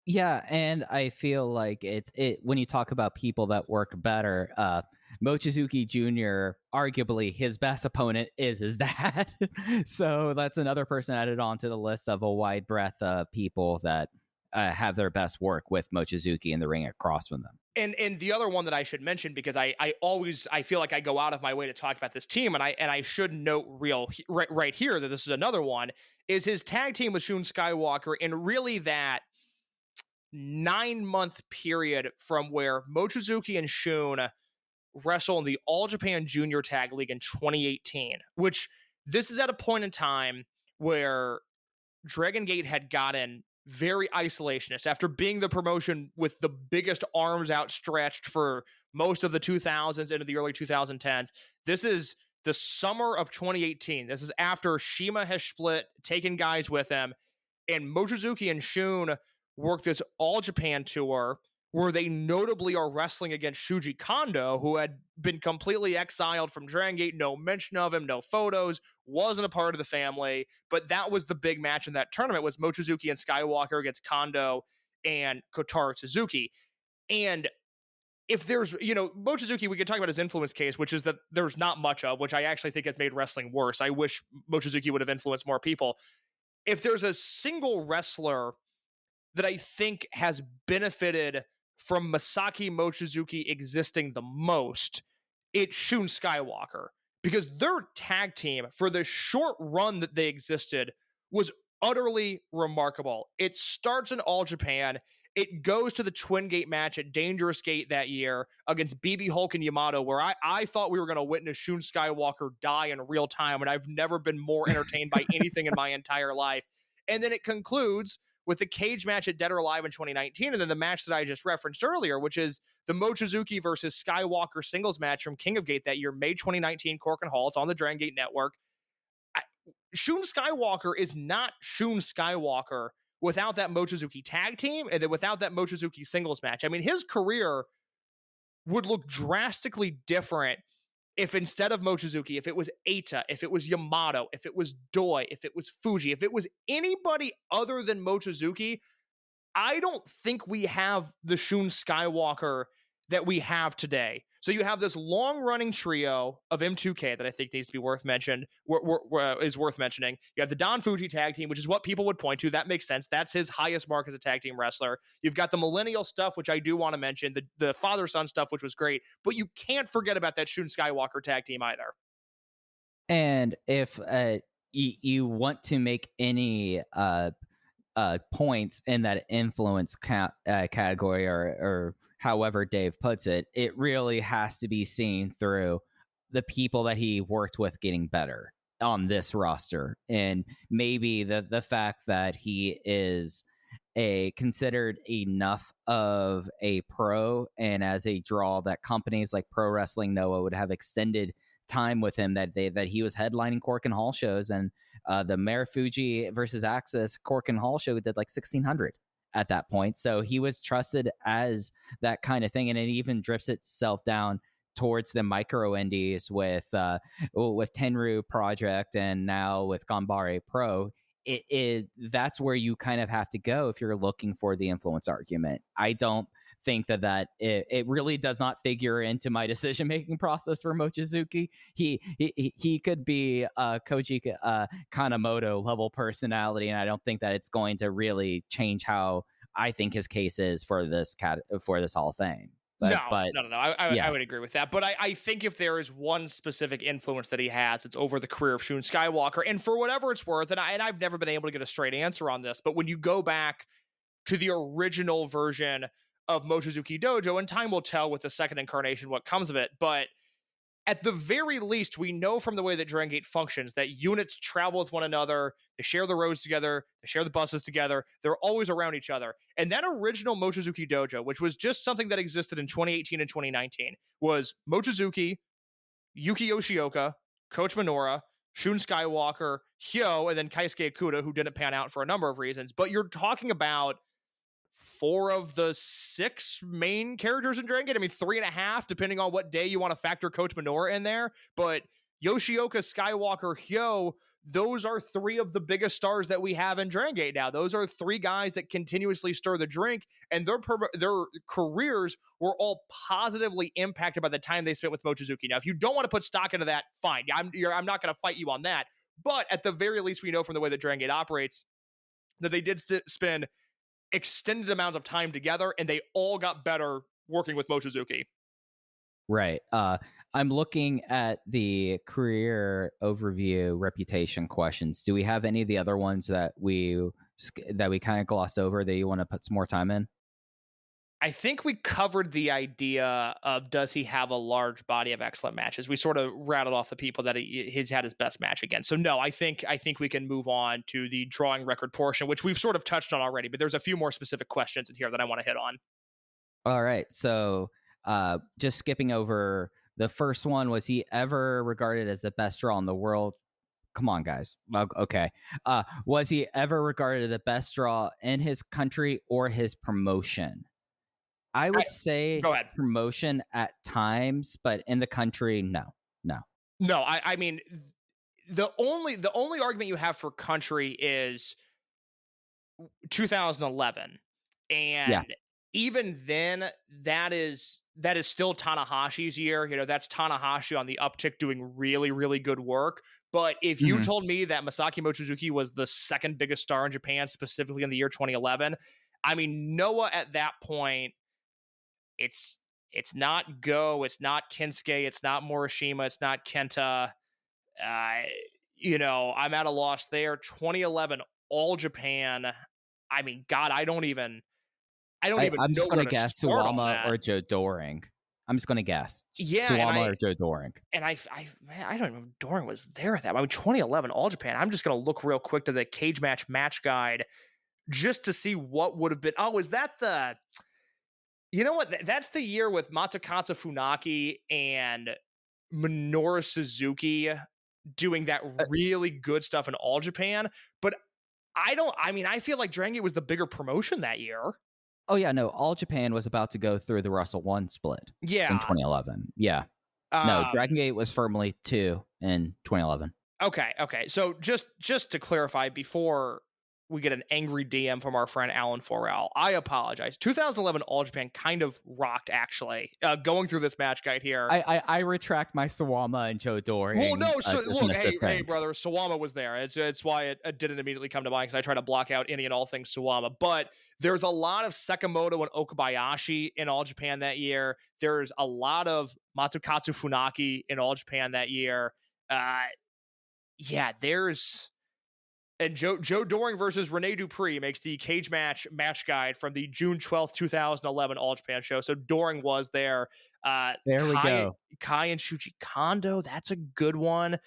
Yeah, and I feel like it when you talk about people that work better, Mochizuki Jr., arguably his best opponent is his dad. So that's another person added onto the list of a wide breadth of people that have their best work with Mochizuki in the ring across from them. And the other one that I should mention, because I feel like I go out of my way to talk about this team, and I should note right here that this is another one, is his tag team with Shun Skywalker, and really that 9-month period from where Mochizuki and Shun wrestle in the All Japan Junior Tag League in 2018, which this is at a point in time where Dragongate had gotten very isolationist after being the promotion with the biggest arms outstretched for most of the 2000s into the early 2010s. This is the summer of 2018. This is after Shima has split, taken guys with him, and Mochizuki and Shun work this All Japan tour where they notably are wrestling against Shuji Kondo, who had been completely exiled from Dragongate, no mention of him, no photos, wasn't a part of the family. But that was the big match in that tournament, was Mochizuki and Skywalker against Kondo and Kotaro Suzuki. And if there's, Mochizuki, we could talk about his influence case, which is that there's not much of, which I actually think has made wrestling worse. I wish Mochizuki would have influenced more people. If there's a single wrestler that I think has benefited from Masaaki Mochizuki existing the most, it's Shun Skywalker, because their tag team, for the short run that they existed, was utterly remarkable. It starts in All Japan. It goes to the Twin Gate match at Dangerous Gate that year against BB Hulk and Yamato, where I thought we were going to witness Shun Skywalker die in real time, and I've never been more entertained by anything in my entire life. And then it concludes with the cage match at Dead or Alive in 2019, and then the match that I just referenced earlier, which is the Mochizuki versus Skywalker singles match from King of Gate that year, May 2019, Cork and Hall. It's on the Dragon Gate Network. Shun Skywalker is not Shun Skywalker without that Mochizuki tag team and then without that Mochizuki singles match. I mean, his career would look drastically different if instead of Mochizuki, if it was Eita, if it was Yamato, if it was Doi, if it was Fuji, if it was anybody other than Mochizuki, I don't think we have the Shun Skywalker that we have today. So you have this long-running trio of M2K that I think needs to be worth mentioning. You have the Don Fuji tag team, which is what people would point to. That makes sense. That's his highest mark as a tag team wrestler. You've got the millennial stuff, which I do want to mention, the father-son stuff, which was great. But you can't forget about that Shun Skywalker tag team either. And if you want to make any points in that influence category or however Dave puts it, it really has to be seen through the people that he worked with getting better on this roster. And maybe the fact that he is considered enough of a pro and as a draw that companies like Pro Wrestling Noah would have extended time with him, that he was headlining Cork and Hall shows, and the Mayor Fuji versus Axis Cork and Hall show did like 1,600 at that point. So he was trusted as that kind of thing, and it even drips itself down towards the micro indies with Tenru Project and now with Ganbare Pro. That's where you kind of have to go if you're looking for the influence argument. I don't think that it really does not figure into my decision making process for Mochizuki. He could be Koji Kanemoto level personality, and I don't think that it's going to really change how I think his case is for this Hall of Fame. No. Yeah. I would agree with that. But I think if there is one specific influence that he has, it's over the career of Shun Skywalker. And for whatever it's worth, and I've never been able to get a straight answer on this, but when you go back to the original version of Mochizuki Dojo, and time will tell with the second incarnation what comes of it, but at the very least, we know from the way that Dragongate functions that units travel with one another, they share the roads together, they share the buses together, they're always around each other. And that original Mochizuki Dojo, which was just something that existed in 2018 and 2019, was Mochizuki, Yuki Yoshioka, Coach Minoura, Shun Skywalker, Hyo, and then Keisuke Ikuda, who didn't pan out for a number of reasons. But you're talking about 4 of the 6 main characters in Dragongate. I mean, 3.5, depending on what day you want to factor Coach Minoura in there. But Yoshioka, Skywalker, Hyo, those are 3 of the biggest stars that we have in Dragongate now. Those are 3 guys that continuously stir the drink, and their careers were all positively impacted by the time they spent with Mochizuki. Now, if you don't want to put stock into that, fine. I'm not going to fight you on that. But at the very least, we know from the way that Dragongate operates that they did spend extended amounts of time together, and they all got better working with Mochizuki. Right. I'm looking at the career overview reputation questions. Do we have any of the other ones that we kind of glossed over that you want to put some more time in? I think we covered the idea of, does he have a large body of excellent matches? We sort of rattled off the people that he's had his best match against. So no, I think we can move on to the drawing record portion, which we've sort of touched on already, but there's a few more specific questions in here that I want to hit on. All right. So just skipping over the first one, was he ever regarded as the best draw in the world? Come on, guys. Okay. Was he ever regarded as the best draw in his country or his promotion? I would say promotion at times, but in the country, no. I mean, the only argument you have for country is 2011, and even then, that is still Tanahashi's year. You know, that's Tanahashi on the uptick doing really, really good work. But if you told me that Masaaki Mochizuki was the second biggest star in Japan, specifically in the year 2011, I mean, Noah at that point, it's not Go, it's not Kinsuke, it's not Morishima, it's not Kenta. I'm at a loss there. 2011 All Japan. I mean, God, I don't even I'm just going to guess Suwama or Joe Doring. I'm just going to guess. Yeah, Suwama or Joe Doring. And I don't know if Doring was there at that. I mean, 2011 All Japan. I'm just going to look real quick to the cage match guide just to see what would have been. Oh, is that the... You know what? That's the year with Matsukatsu Funaki and Minoru Suzuki doing that really good stuff in All Japan. But I feel like Dragongate was the bigger promotion that year. Oh, yeah. No, All Japan was about to go through the Russell 1 split. Yeah. In 2011. Yeah. No, Dragongate was firmly 2 in 2011. Okay. So just to clarify, before we get an angry DM from our friend Alan Forel, I apologize. 2011 All Japan kind of rocked, actually. Going through this match guide here, I retract my Suwama and Joe Doring. Well, no, look, hey, brother, Suwama was there. It's why it didn't immediately come to mind, because I try to block out any and all things Suwama. But there's a lot of Sekimoto and Okabayashi in All Japan that year. There's a lot of Matsukatsu Funaki in All Japan that year. There's... And Joe Doring versus Rene Dupree makes the cage match guide from the June 12th, 2011 All Japan show. So Doring was there. There we go. Kai and Shuji Kondo, that's a good one.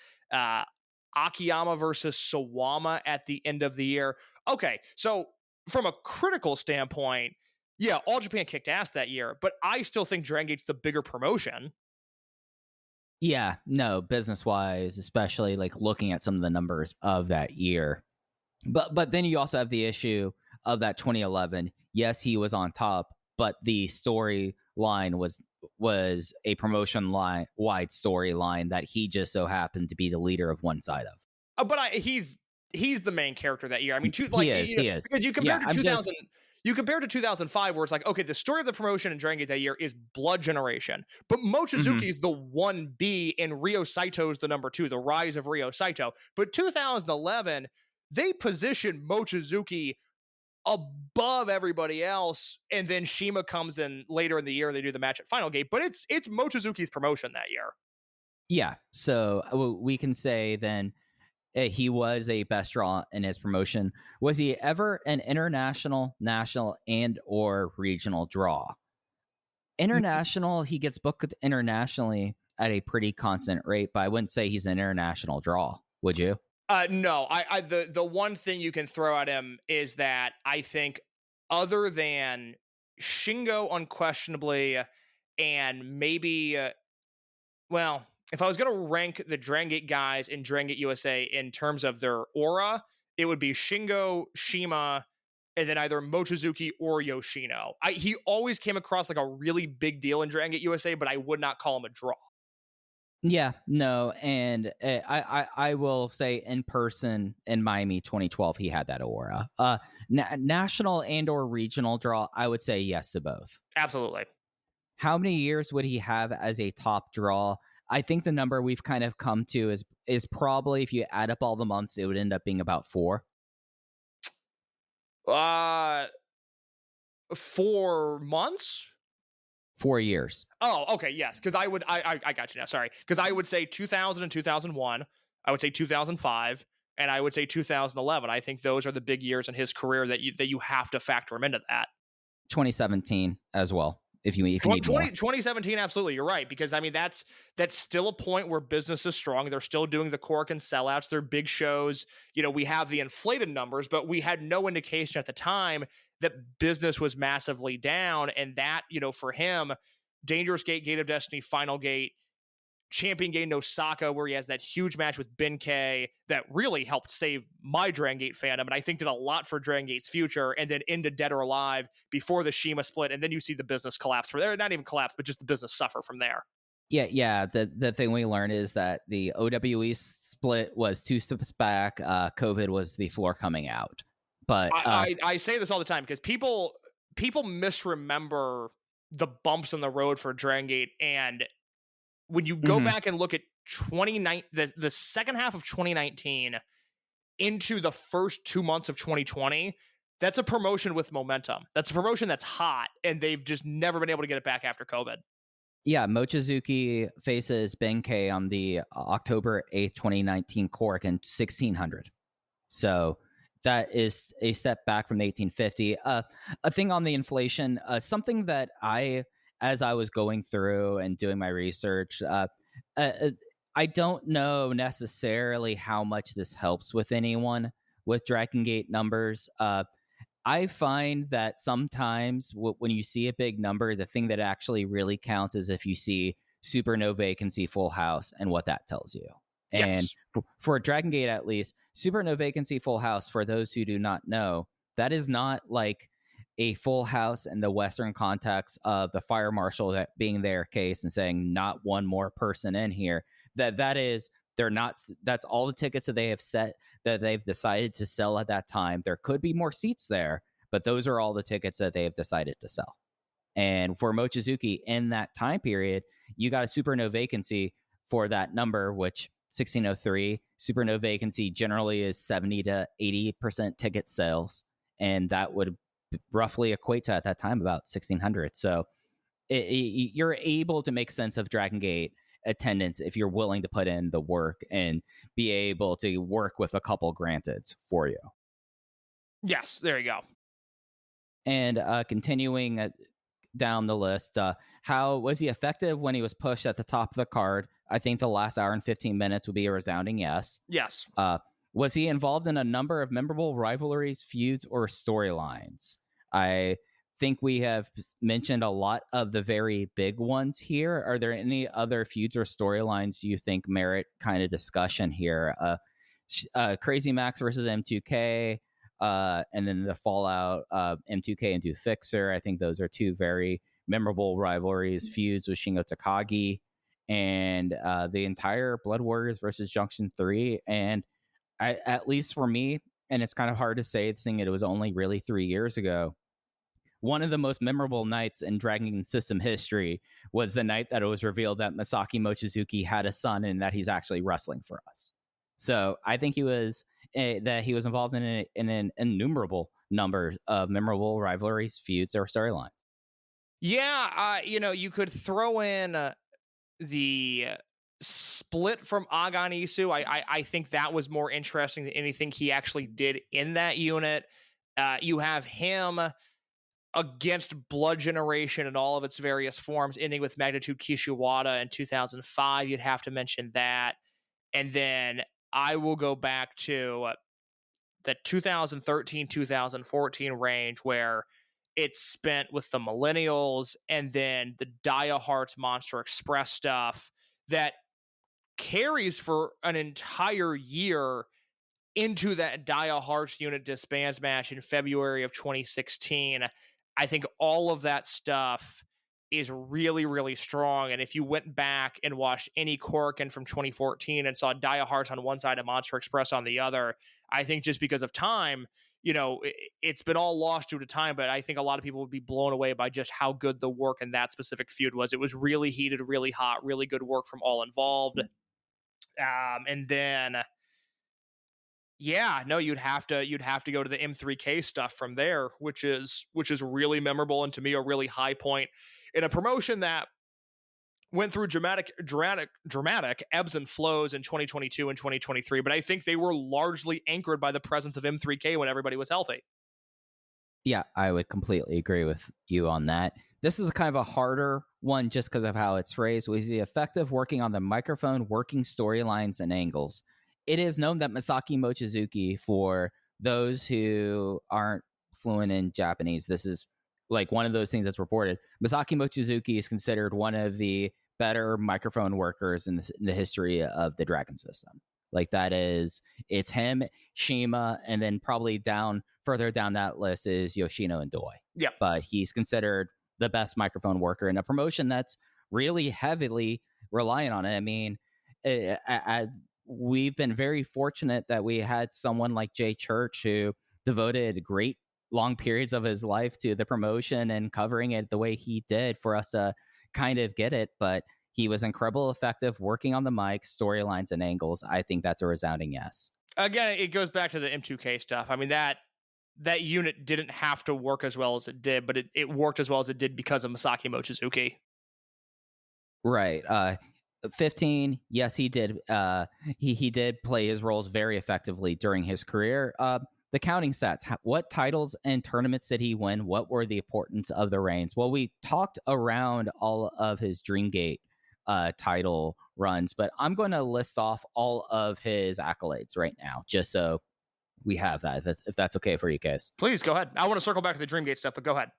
Akiyama versus Sawama at the end of the year. Okay, so from a critical standpoint, yeah, All Japan kicked ass that year, but I still think Dragongate's the bigger promotion. Yeah, no, business-wise, especially like looking at some of the numbers of that year. But then you also have the issue of that 2011. Yes, he was on top, but the storyline was a promotion-wide storyline that he just so happened to be the leader of one side of. But he's the main character that year. I mean, he is. Because you compare to 2000. You compare to 2005, where it's like, okay, the story of the promotion in Dragongate that year is Blood Generation, but Mochizuki's the 1B and Ryo Saito's the number 2, the rise of Ryo Saito. But 2011, they position Mochizuki above everybody else. And then Shima comes in later in the year. They do the match at Final Gate, but it's Mochizuki's promotion that year. Yeah. So we can say then he was a best draw in his promotion. Was he ever an international, national, and or regional draw? International, he gets booked internationally at a pretty constant rate, but I wouldn't say he's an international draw. Would you? No, the one thing you can throw at him is that I think other than Shingo unquestionably, and maybe, well, if I was going to rank the Dragongate guys in Dragongate USA in terms of their aura, it would be Shingo, Shima, and then either Mochizuki or Yoshino. He always came across like a really big deal in Dragongate USA, but I would not call him a draw. Yeah, no, and I will say in person in Miami 2012 he had that aura. National and or regional draw, I would say yes to both. Absolutely. How many years would he have as a top draw? I think the number we've kind of come to is probably, if you add up all the months, it would end up being about 4. 4 months? 4 years. Oh, okay, yes. Because I got you now. Sorry. Because I would say 2000 and 2001. I would say 2005, and I would say 2011. I think those are the big years in his career that you have to factor him into that. 2017 as well. If you need more. 2017, absolutely, you're right, because I mean that's still a point where business is strong. They're still doing the Cork and sellouts. They're big shows. We have the inflated numbers, but we had no indication at the time that business was massively down, and that for him, Dangerous Gate, Gate of Destiny, Final Gate, Champion Gate in Osaka, where he has that huge match with Benkei that really helped save my Dragongate fandom, and I think did a lot for Dragongate's future, and then into Dead or Alive before the Shima split, and then you see the business collapse from there. Not even collapse, but just the business suffer from there. Yeah. The thing we learned is that the OWE split was 2 steps back. COVID was the floor coming out. But I say this all the time because people misremember the bumps in the road for Dragongate, and when you go back and look at the second half of 2019 into the first 2 months of 2020, that's a promotion with momentum. That's a promotion that's hot, and they've just never been able to get it back after COVID. Yeah, Mochizuki faces Benkei on the October 8th, 2019 Cork in 1600. So that is a step back from the 1850. A thing on the inflation, something that as I was going through and doing my research, I don't know necessarily how much this helps with anyone with Dragongate numbers. I find that sometimes when you see a big number, the thing that actually really counts is if you see super no vacancy, full house, and what that tells you. Yes. And for Dragongate, at least, super no vacancy, full house, for those who do not know, that is not like a full house in the Western context of the fire marshal that being their case and saying not one more person in here. That is, they're not. That's all the tickets that they have set that they've decided to sell at that time. There could be more seats there, but those are all the tickets that they have decided to sell. And for Mochizuki in that time period, you got a super no vacancy for that number, which 1603 super no vacancy generally is 70 to 80% ticket sales, and that would roughly equate to at that time about 1600. So you're able to make sense of Dragongate attendance if you're willing to put in the work and be able to work with a couple granteds for you. Yes, there you go. And continuing down the list, how was he effective when he was pushed at the top of the card? I think the last hour and 15 minutes would be a resounding yes. Yes. Was he involved in a number of memorable rivalries, feuds, or storylines? I think we have mentioned a lot of the very big ones here. Are there any other feuds or storylines you think merit kind of discussion here? Crazy Max versus M2K, and then the fallout of M2K and Do Fixer. I think those are 2 very memorable rivalries, feuds with Shingo Takagi, and the entire Blood Warriors versus Junction 3. And at least for me, and it's kind of hard to say, seeing it was only really 3 years ago, one of the most memorable nights in Dragon System history was the night that it was revealed that Masaaki Mochizuki had a son and that he's actually wrestling for us. So I think he was involved in an innumerable number of memorable rivalries, feuds, or storylines. Yeah, you could throw in the split from Agan Isu. I think that was more interesting than anything he actually did in that unit. You have him against Blood Generation in all of its various forms, ending with Magnitude Kishiwada in 2005. You'd have to mention that. And then I will go back to the 2013-2014 range where it's spent with the Millennials and then the Dia Hearts Monster Express stuff that carries for an entire year into that Dia Hearts unit disbands match in February of 2016. I think all of that stuff is really, really strong. And if you went back and watched any Korakuen from 2014 and saw Dia Hearts on one side and Monster Express on the other, I think just because of time, it's been all lost due to time, but I think a lot of people would be blown away by just how good the work in that specific feud was. It was really heated, really hot, really good work from all involved. And then you'd have to go to the M3K stuff from there, which is really memorable and to me a really high point in a promotion that went through dramatic ebbs and flows in 2022 and 2023, but I think they were largely anchored by the presence of M3K when everybody was healthy. Yeah, I would completely agree with you on that. This is kind of a harder one just because of how it's phrased. Was the effective working on the microphone, working storylines and angles? It is known that Masaaki Mochizuki, for those who aren't fluent in Japanese, this is like one of those things that's reported. Masaaki Mochizuki is considered one of the better microphone workers in the history of the Dragon system. Like it's him, Shima, and then probably further down that list is Yoshino and Doi. Yeah. But he's considered the best microphone worker in a promotion that's really heavily reliant on it. I mean, we've been very fortunate that we had someone like Jay Church who devoted great long periods of his life to the promotion and covering it the way he did for us to kind of get it. But he was incredible effective working on the mic, storylines, and angles. I think that's a resounding yes. Again, it goes back to the M2K stuff. I mean, that unit didn't have to work as well as it did, but it worked as well as it did because of Masaaki Mochizuki. Right. 15, yes, he did. He did play his roles very effectively during his career. The counting stats, what titles and tournaments did he win? What were the importance of the reigns? Well, we talked around all of his Dreamgate title runs, but I'm going to list off all of his accolades right now, just so we have that, if that's okay for you guys. Please, go ahead. I want to circle back to the Dreamgate stuff, but go ahead.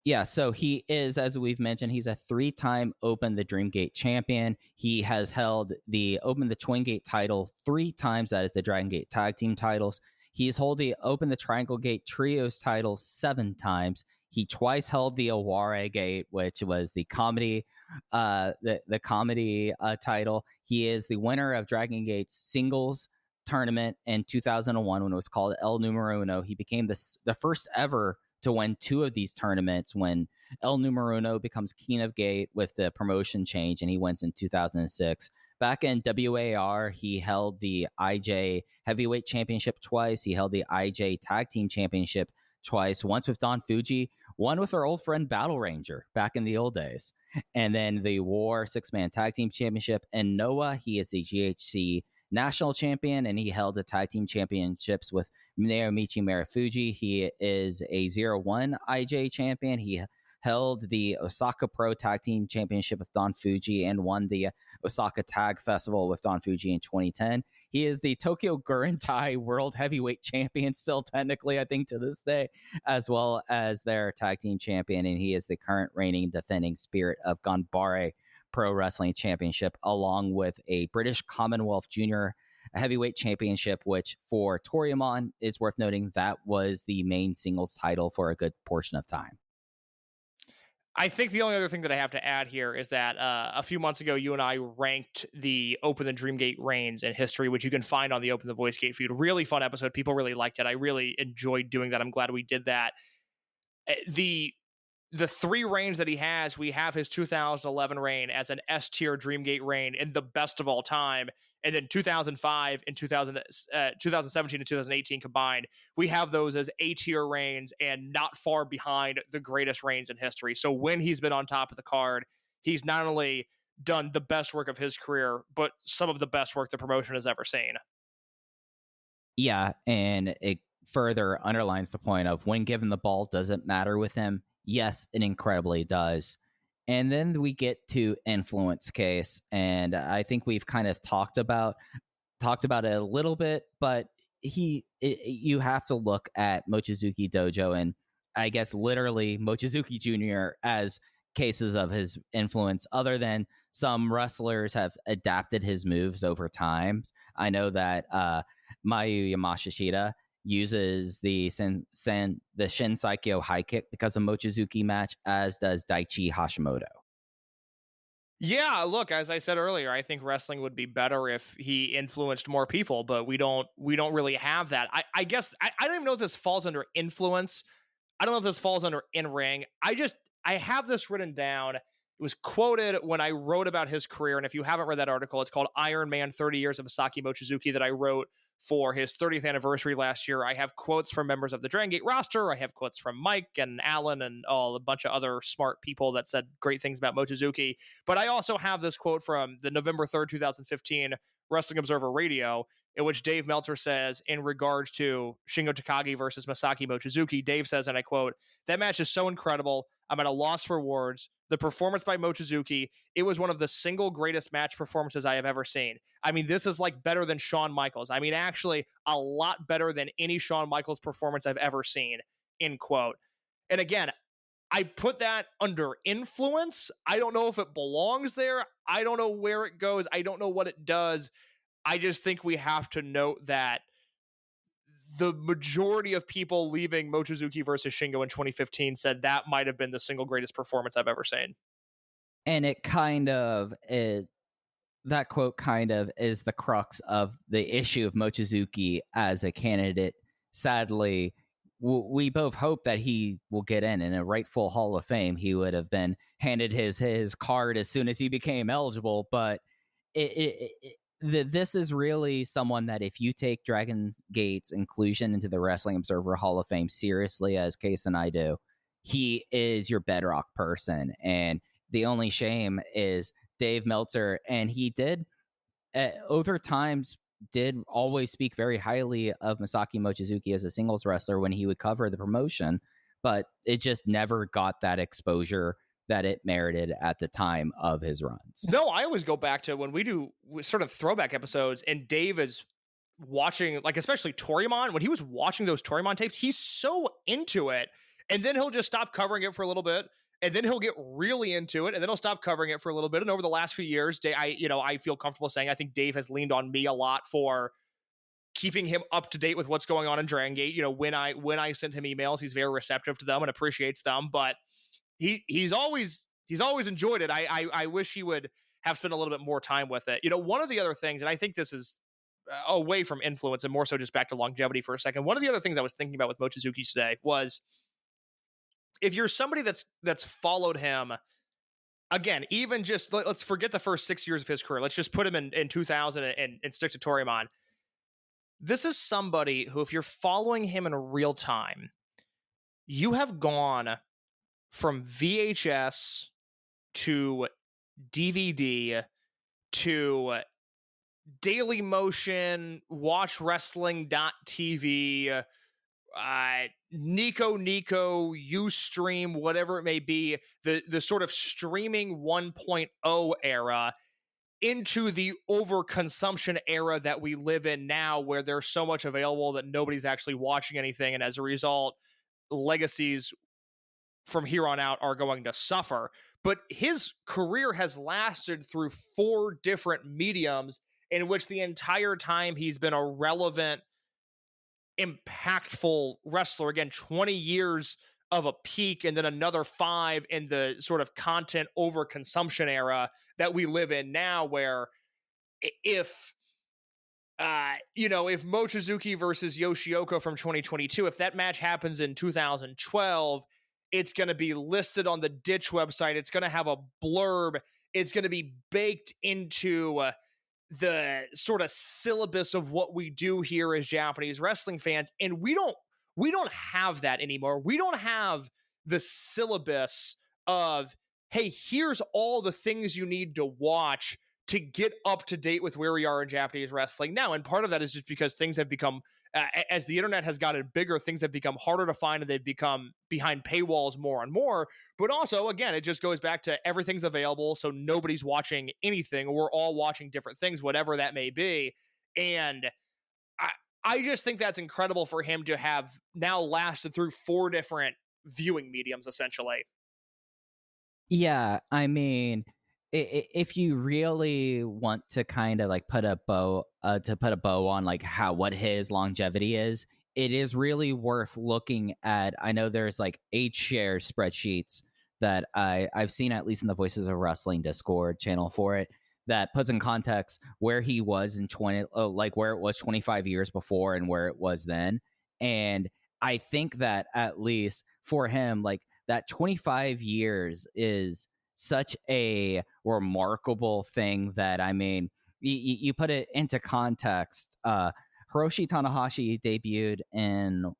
Yeah, so he is, as we've mentioned, he's a 3-time Open the Dreamgate champion. He has held the Open the Twingate title 3 times. That is the Dragongate tag team titles. He's held the Open the Triangle Gate Trios title 7 times. He twice held the Aware Gate, which was the comedy, the comedy title. He is the winner of Dragongate's singles tournament in 2001 when it was called El Numero Uno. He became the first ever to win 2 of these tournaments when El Numero Uno becomes King of Gate with the promotion change, and he wins in 2006. Back in WAR, he held the IJ Heavyweight Championship twice. He held the IJ Tag Team Championship twice, once with Don Fuji, one with our old friend Battle Ranger back in the old days. And then the War 6-Man Tag Team Championship. And Noah, he is the GHC National Champion, and he held the Tag Team Championships with Naomichi Marufuji. He is a 0-1 IJ champion. He held the Osaka Pro Tag Team Championship with Don Fuji and won the Osaka Tag Festival with Don Fuji in 2010. He is the Tokyo Gurentai World Heavyweight Champion, still technically, I think, to this day, as well as their Tag Team Champion, and he is the current reigning defending Spirit of Ganbare Pro Wrestling Championship, along with a British Commonwealth Junior Heavyweight Championship, which for Toryumon, it's worth noting that was the main singles title for a good portion of time. I think the only other thing that I have to add here is that a few months ago, you and I ranked the Open the Dreamgate reigns in history, which you can find on the Open the Voice Gate feed. Really fun episode. People really liked it. I really enjoyed doing that. I'm glad we did that. The the 3 reigns that he has, we have his 2011 reign as an S tier Dreamgate reign and the best of all time. And then 2005 and 2017 and 2018 combined, we have those as A tier reigns and not far behind the greatest reigns in history. So when he's been on top of the card, he's not only done the best work of his career, but some of the best work the promotion has ever seen. Yeah, and it further underlines the point of when given the ball, does it matter with him? Yes, it incredibly does. And then we get to influence case, and I think we've kind of talked about it a little bit, but you have to look at Mochizuki Dojo and I guess literally Mochizuki Jr. as cases of his influence, other than some wrestlers have adapted his moves over time. I know that Mayu Yamashita uses the Shin Saikyo high kick because of Mochizuki match, as does Daichi Hashimoto. Yeah, look, as I said earlier, I think wrestling would be better if he influenced more people, but we don't really have that. I guess I don't even know if this falls under influence. I don't know if this falls under in-ring. I have this written down. It was quoted when I wrote about his career, and if you haven't read that article, it's called Iron Man 30 Years of Masaaki Mochizuki that I wrote for his 30th anniversary last year. I have quotes from members of the Dragongate roster. I have quotes from Mike and Alan and a bunch of other smart people that said great things about Mochizuki. But I also have this quote from the November 3rd, 2015 Wrestling Observer Radio, in which Dave Meltzer says, in regards to Shingo Takagi versus Masaaki Mochizuki, Dave says, and I quote, "That match is so incredible. I'm at a loss for words. The performance by Mochizuki, it was one of the single greatest match performances I have ever seen. I mean, this is like better than Shawn Michaels. I mean, actually, a lot better than any Shawn Michaels performance I've ever seen," end quote. And again, I put that under influence. I don't know if it belongs there. I don't know where it goes. I don't know what it does. I just think we have to note that the majority of people leaving Mochizuki versus Shingo in 2015 said that might have been the single greatest performance I've ever seen. And that quote kind of is the crux of the issue of Mochizuki as a candidate. Sadly, we both hope that he will get in a rightful Hall of Fame. He would have been handed his card as soon as he became eligible, but this is really someone that if you take Dragongate's inclusion into the Wrestling Observer Hall of Fame seriously, as Case and I do, he is your bedrock person. And the only shame is Dave Meltzer, and he did over times did always speak very highly of Masaaki Mochizuki as a singles wrestler when he would cover the promotion, but it just never got that exposure that it merited at the time of his runs. No, I always go back to when we do sort of throwback episodes and Dave is watching, like especially Toryumon, when he was watching those Toryumon tapes, he's so into it. And then he'll just stop covering it for a little bit. And then he'll get really into it. And then he'll stop covering it for a little bit. And over the last few years, I feel comfortable saying I think Dave has leaned on me a lot for keeping him up to date with what's going on in Dragongate. You know, when I send him emails, he's very receptive to them and appreciates them. But he's always enjoyed it. I wish he would have spent a little bit more time with it. You know, one of the other things, and I think this is away from influence and more so just back to longevity for a second. One of the other things I was thinking about with Mochizuki today was, if you're somebody that's followed him, again, even just let's forget the first 6 years of his career. Let's just put him in 2000 and stick to Toryumon. This is somebody who, if you're following him in real time, you have gone from VHS to DVD to Daily Motion, WatchWrestling.tv, Nico, Ustream, whatever it may be, the sort of streaming 1.0 era into the overconsumption era that we live in now, where there's so much available that nobody's actually watching anything. And as a result, legacies from here on out are going to suffer. But his career has lasted through 4 different mediums in which the entire time he's been a relevant, impactful wrestler. Again, 20 years of a peak and then another 5 in the sort of content overconsumption era that we live in now, where if Mochizuki versus Yoshioka from 2022, if that match happens in 2012 It's going to be listed on the Ditch website. It's going to have a blurb. It's going to be baked into the sort of syllabus of what we do here as Japanese wrestling fans. And we don't have that anymore. We don't have the syllabus of, hey, here's all the things you need to watch to get up to date with where we are in Japanese wrestling now. And part of that is just because things have become, as the internet has gotten bigger, things have become harder to find and they've become behind paywalls more and more. But also, again, it just goes back to everything's available. So nobody's watching anything. We're all watching different things, whatever that may be. And I just think that's incredible for him to have now lasted through 4 different viewing mediums, essentially. Yeah, I mean, if you really want to kind of like put a bow on like what his longevity is, it is really worth looking at. I know there's like age share spreadsheets that I've seen, at least in the Voices of Wrestling Discord channel for it, that puts in context where he was in where it was 25 years before and where it was then. And I think that at least for him, like that 25 years is such a remarkable thing that, I mean, you put it into context. Hiroshi Tanahashi debuted in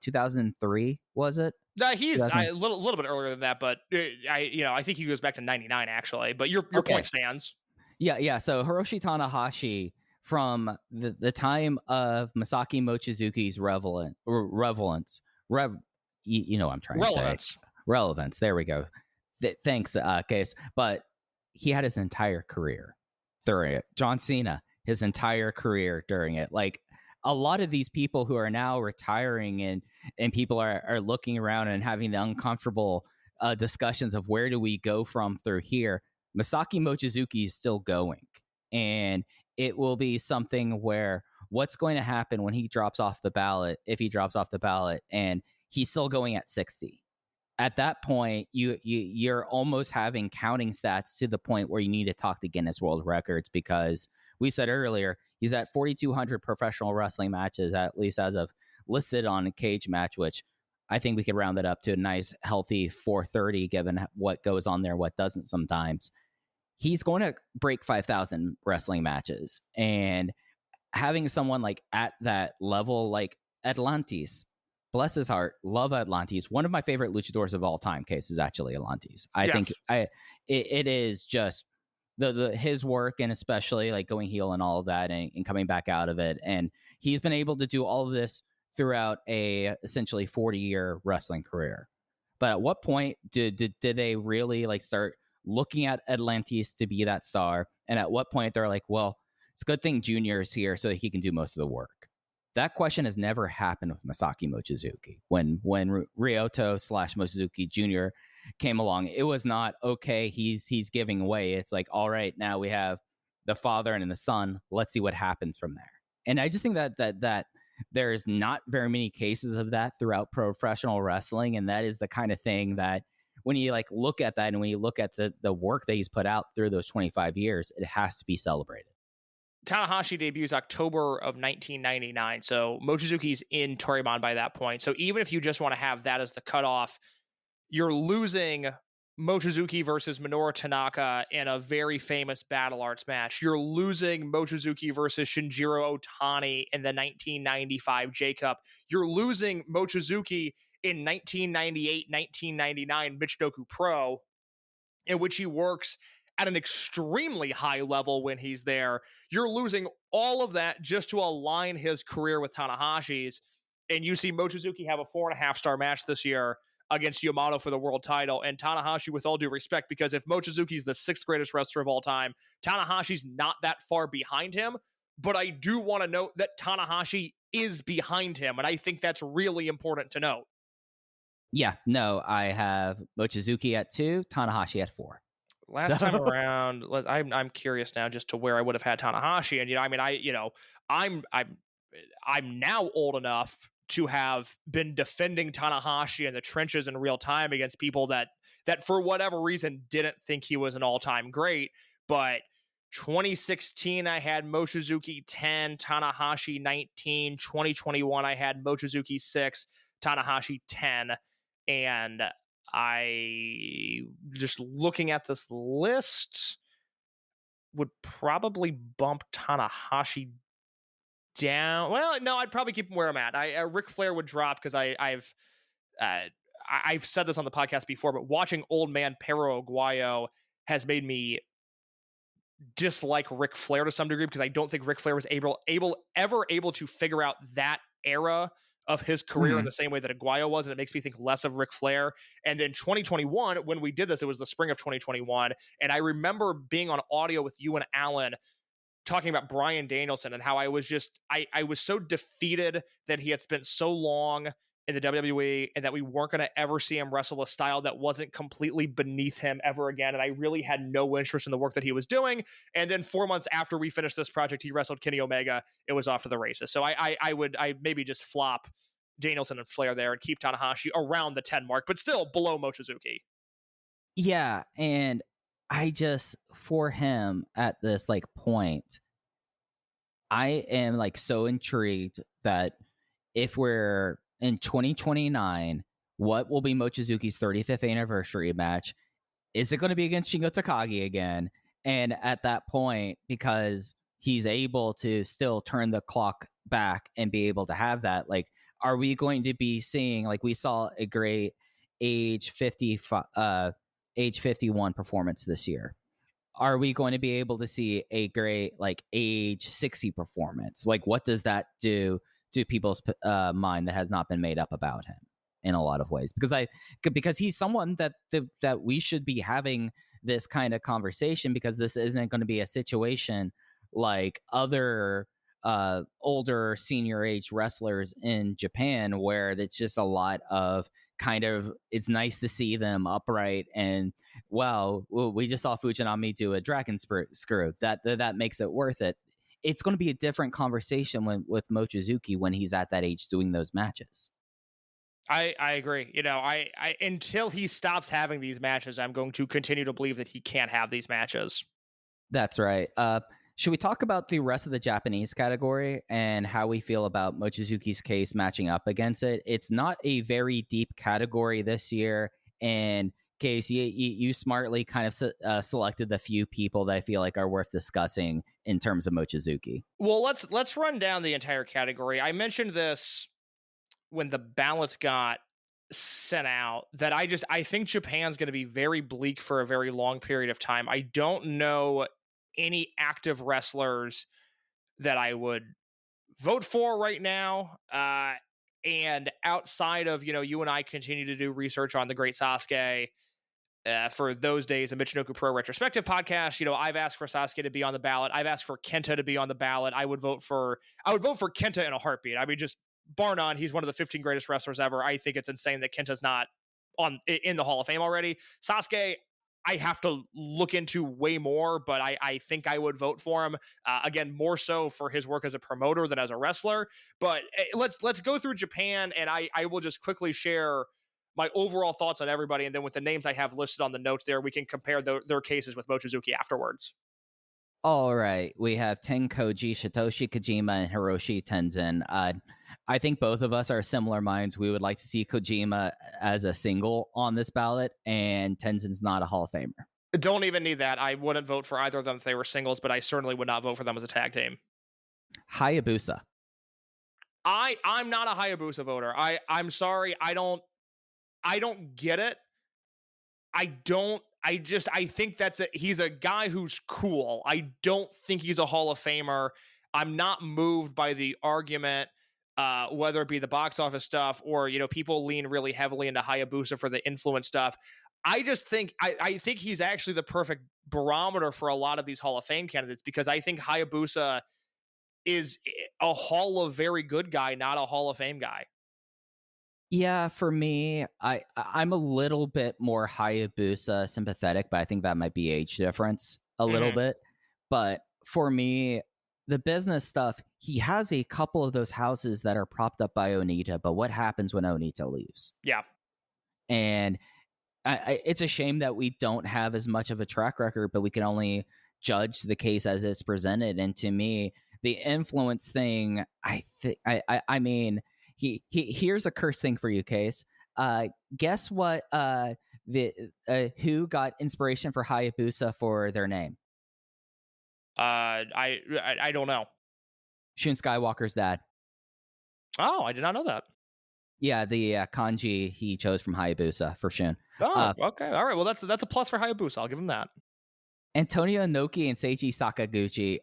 2003, was it? He's a little bit earlier than that, but I think he goes back to 99 actually. But your point stands. Yeah. So Hiroshi Tanahashi, from the time of Masaaki Mochizuki's relevance, you know what I'm trying to say. Relevance. There we go. Thanks, Case. But he had his entire career during it. John Cena, his entire career during it. Like a lot of these people who are now retiring and people are looking around and having the uncomfortable discussions of where do we go from through here. Masaaki Mochizuki is still going. And it will be something where what's going to happen when he drops off the ballot, if he drops off the ballot and he's still going at 60. At that point, you're almost having counting stats to the point where you need to talk to Guinness World Records, because we said earlier, he's at 4,200 professional wrestling matches, at least as of listed on a Cage Match, which I think we could round it up to a nice, healthy 430, given what goes on there, what doesn't sometimes. He's going to break 5,000 wrestling matches. And having someone like at that level, like Atlantis, bless his heart, love Atlantis. One of my favorite luchadors of all time, Case, is actually Atlantis. I think it is just his work, and especially like going heel and all of that and coming back out of it. And he's been able to do all of this throughout a essentially 40-year wrestling career. But at what point did they really like start looking at Atlantis to be that star? And at what point they're like, well, it's a good thing Junior is here so he can do most of the work. That question has never happened with Masaaki Mochizuki. When Ryoto / Mochizuki Jr. came along, it was not, okay, he's giving away. It's like, all right, now we have the father and the son. Let's see what happens from there. And I just think that there's not very many cases of that throughout professional wrestling. And that is the kind of thing that when you like look at that and when you look at the work that he's put out through those 25 years, it has to be celebrated. Tanahashi debuts October of 1999, so Mochizuki's in Toryumon by that point. So even if you just want to have that as the cutoff, you're losing Mochizuki versus Minoru Tanaka in a very famous Battle Arts match. You're losing Mochizuki versus Shinjiro Otani in the 1995 J-Cup. You're losing Mochizuki in 1998-1999 Michinoku Pro, in which he works at an extremely high level when he's there. You're losing all of that just to align his career with Tanahashi's. And you see Mochizuki have a 4.5-star match this year against Yamato for the world title. And Tanahashi, with all due respect, because if Mochizuki's the 6th greatest wrestler of all time, Tanahashi's not that far behind him. But I do want to note that Tanahashi is behind him. And I think that's really important to note. Yeah, no, I have Mochizuki at 2, Tanahashi at 4. Last time around, I'm curious now just to where I would have had Tanahashi, and I'm now old enough to have been defending Tanahashi in the trenches in real time against people that for whatever reason didn't think he was an all-time great. But 2016, I had Mochizuki 10, Tanahashi 19. 2021, I had Mochizuki 6, Tanahashi 10, and I just looking at this list would probably bump Tanahashi down. Well, no, I'd probably keep him where I'm at. Ric Flair would drop because I've said this on the podcast before, but watching Old Man Perro Aguayo has made me dislike Ric Flair to some degree, because I don't think Ric Flair was ever able to figure out that era of his career in the same way that Aguayo was, and it makes me think less of Ric Flair. And then 2021, when we did this, it was the spring of 2021, and I remember being on audio with you and Alan talking about Bryan Danielson and how I was so defeated that he had spent so long in the WWE and that we weren't going to ever see him wrestle a style that wasn't completely beneath him ever again. And I really had no interest in the work that he was doing. And then 4 months after we finished this project, he wrestled Kenny Omega. It was off to the races. So I maybe just flop Danielson and Flair there and keep Tanahashi around the 10 mark, but still below Mochizuki. Yeah. And for him at this like point, I am like so intrigued that if we're in 2029, what will be Mochizuki's 35th anniversary match? Is it going to be against Shingo Takagi again? And at that point, because he's able to still turn the clock back and be able to have that, like, are we going to be seeing, like, we saw a great age 51 performance this year. Are we going to be able to see a great like age 60 performance? Like, what does that do to people's mind that has not been made up about him in a lot of ways? Because he's someone that we should be having this kind of conversation, because this isn't going to be a situation like other older senior age wrestlers in Japan, where it's just a lot of kind of, it's nice to see them upright and, well, we just saw Fujinami do a dragon screw that makes it worth it. It's going to be a different conversation with Mochizuki when he's at that age doing those matches. I agree. You know, I until he stops having these matches, I'm going to continue to believe that he can't have these matches. That's right. Should we talk about the rest of the Japanese category and how we feel about Mochizuki's case matching up against it? It's not a very deep category this year, and Case, you smartly kind of selected the few people that I feel like are worth discussing in terms of Mochizuki. Well, let's run down the entire category. I mentioned this when the ballots got sent out, that I think Japan's going to be very bleak for a very long period of time. I don't know any active wrestlers that I would vote for right now. And outside of, you and I continue to do research on the Great Sasuke, for those days, a Michinoku Pro Retrospective podcast, I've asked for Sasuke to be on the ballot. I've asked for Kenta to be on the ballot. I would vote for Kenta in a heartbeat. I mean, just bar none, he's one of the 15 greatest wrestlers ever. I think it's insane that Kenta's not in the Hall of Fame already. Sasuke, I have to look into way more, but I think I would vote for him. Again, more so for his work as a promoter than as a wrestler. But let's go through Japan, and I will just quickly share my overall thoughts on everybody, and then with the names I have listed on the notes there, we can compare their cases with Mochizuki afterwards. All right. We have Tenkoji, Satoshi Kojima, and Hiroshi Tenzin. I think both of us are similar minds. We would like to see Kojima as a single on this ballot, and Tenzin's not a Hall of Famer. Don't even need that. I wouldn't vote for either of them if they were singles, but I certainly would not vote for them as a tag team. Hayabusa. I'm not a Hayabusa voter. I'm sorry. I don't get it. I think he's a guy who's cool. I don't think he's a Hall of Famer. I'm not moved by the argument, whether it be the box office stuff or, people lean really heavily into Hayabusa for the influence stuff. I just think, I think he's actually the perfect barometer for a lot of these Hall of Fame candidates, because I think Hayabusa is a Hall of Very Good guy, not a Hall of Fame guy. Yeah, for me, I'm a little bit more Hayabusa sympathetic, but I think that might be age difference a little bit. But for me, the business stuff, he has a couple of those houses that are propped up by Onita, but what happens when Onita leaves? Yeah. And it's a shame that we don't have as much of a track record, but we can only judge the case as it's presented. And to me, the influence thing, I mean, here's a curse thing for you, Case. Guess what? Who got inspiration for Hayabusa for their name? I don't know. Shun Skywalker's dad. Oh, I did not know that. Yeah, the kanji he chose from Hayabusa for Shun. Oh, okay, all right. Well, that's a plus for Hayabusa. I'll give him that. Antonio Inoki and Seiji Sakaguchi,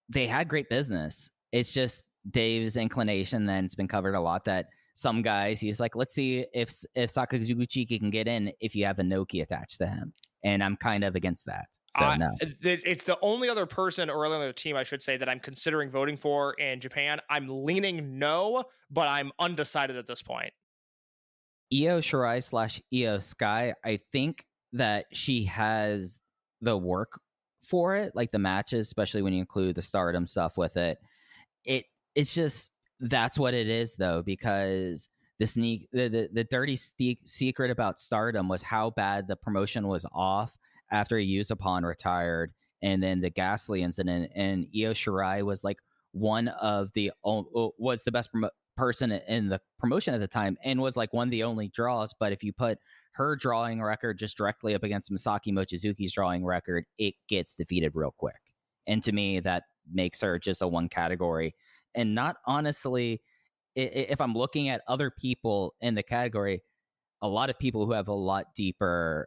they had great business. It's just Dave's inclination, then it's been covered a lot, that some guys, he's like, let's see if Sakaguchi can get in if you have Inoki attached to him. And I'm kind of against that. So no. It's the only other person or only other team, I should say, that I'm considering voting for in Japan. I'm leaning no, but I'm undecided at this point. Io Shirai / Io Sky, I think that she has the work for it, like the matches, especially when you include the Stardom stuff with it. It's just, that's what it is though, because the dirty secret about Stardom was how bad the promotion was off after Yusupon retired, and then the Ghastly incident, and Io Shirai was like was the best person in the promotion at the time, and was like one of the only draws. But if you put her drawing record just directly up against Masaaki Mochizuki's drawing record, it gets defeated real quick. And to me, that makes her just a one category. And not honestly, if I'm looking at other people in the category, a lot of people who have a lot deeper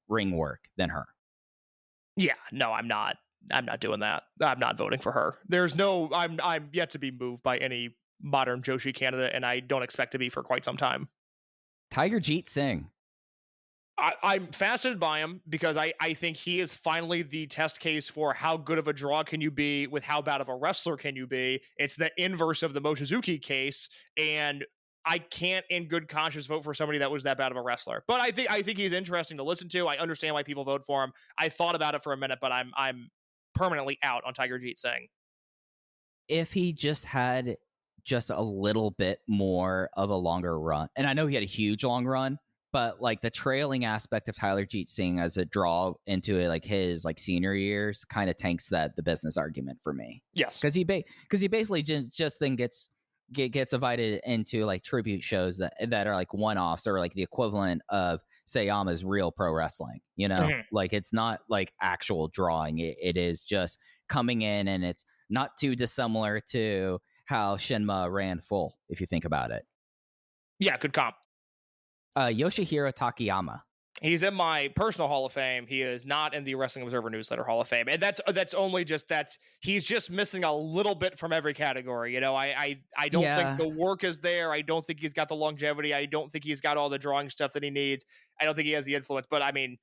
ring work than her. Yeah, no, I'm not doing that. I'm not voting for her. I'm yet to be moved by any modern Joshi candidate, and I don't expect to be for quite some time. Tiger Jeet Singh. I'm fascinated by him because I think he is finally the test case for how good of a draw can you be with how bad of a wrestler can you be. It's the inverse of the Mochizuki case, and I can't in good conscience vote for somebody that was that bad of a wrestler. But I think he's interesting to listen to. I understand why people vote for him. I thought about it for a minute, but I'm permanently out on Tiger Jeet Singh. If he just had just a little bit more of a longer run, and I know he had a huge long run, but like the trailing aspect of Tyler Jeet Singh as a draw into it, like his like senior years, kind of tanks the business argument for me. Yes, because he basically just then gets invited into like tribute shows that are like one-offs, or like the equivalent of Sayama's Real Pro Wrestling. You know, like it's not like actual drawing. It is just coming in, and it's not too dissimilar to how Shinma ran Full, if you think about it. Yeah, good comp. Yoshihiro Takayama. He's in my personal Hall of Fame. He is not in the Wrestling Observer Newsletter Hall of Fame. And that's only just he's just missing a little bit from every category. You know, I don't think the work is there. I don't think he's got the longevity. I don't think he's got all the drawing stuff that he needs. I don't think he has the influence. But I mean,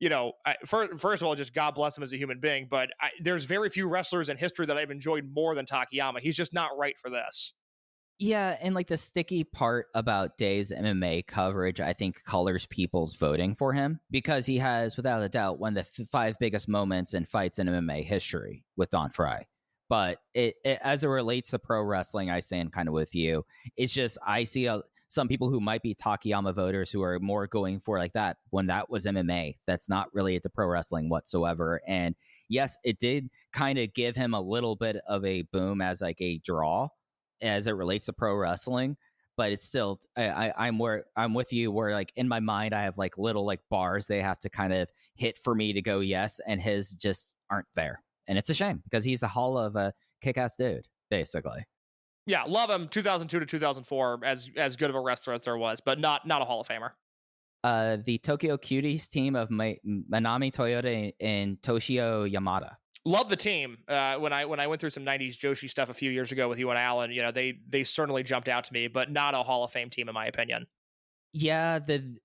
you know, first of all, just God bless him as a human being. But there's very few wrestlers in history that I've enjoyed more than Takayama. He's just not right for this. Yeah, and like the sticky part about Dave's MMA coverage, I think colors people's voting for him, because he has, without a doubt, one of the 5 biggest moments in fights in MMA history with Don Frye. But it as it relates to pro wrestling, I stand kind of with you. It's just I see some people who might be Takayama voters who are more going for like that when that was MMA. That's not related to pro wrestling whatsoever. And yes, it did kind of give him a little bit of a boom as like a draw as it relates to pro wrestling, but it's still I'm with you where like in my mind I have like little like bars they have to kind of hit for me to go yes, and his just aren't there, and it's a shame because he's a hall of a kick-ass dude basically. Yeah, love him 2002 to 2004 as good of a wrestler as there was, but not a Hall of Famer. The Tokyo Cuties team of Manami Toyota and Toshio Yamada. Love the team. When I went through some 90s Joshi stuff a few years ago with you and Alan, you know, they certainly jumped out to me, but not a Hall of Fame team in my opinion. Yeah,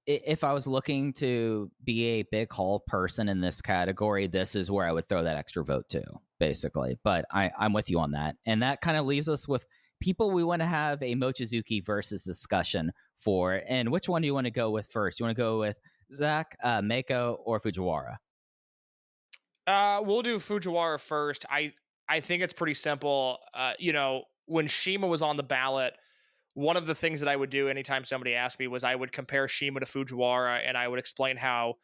if I was looking to be a big Hall person in this category, this is where I would throw that extra vote to, basically. But I'm with you on that. And that kind of leaves us with people we want to have a Mochizuki versus discussion for. And which one do you want to go with first? You want to go with Zach, Mako, or Fujiwara? We'll do Fujiwara first. I think it's pretty simple. You know, when CIMA was on the ballot, one of the things that I would do anytime somebody asked me was I would compare CIMA to Fujiwara, and I would explain how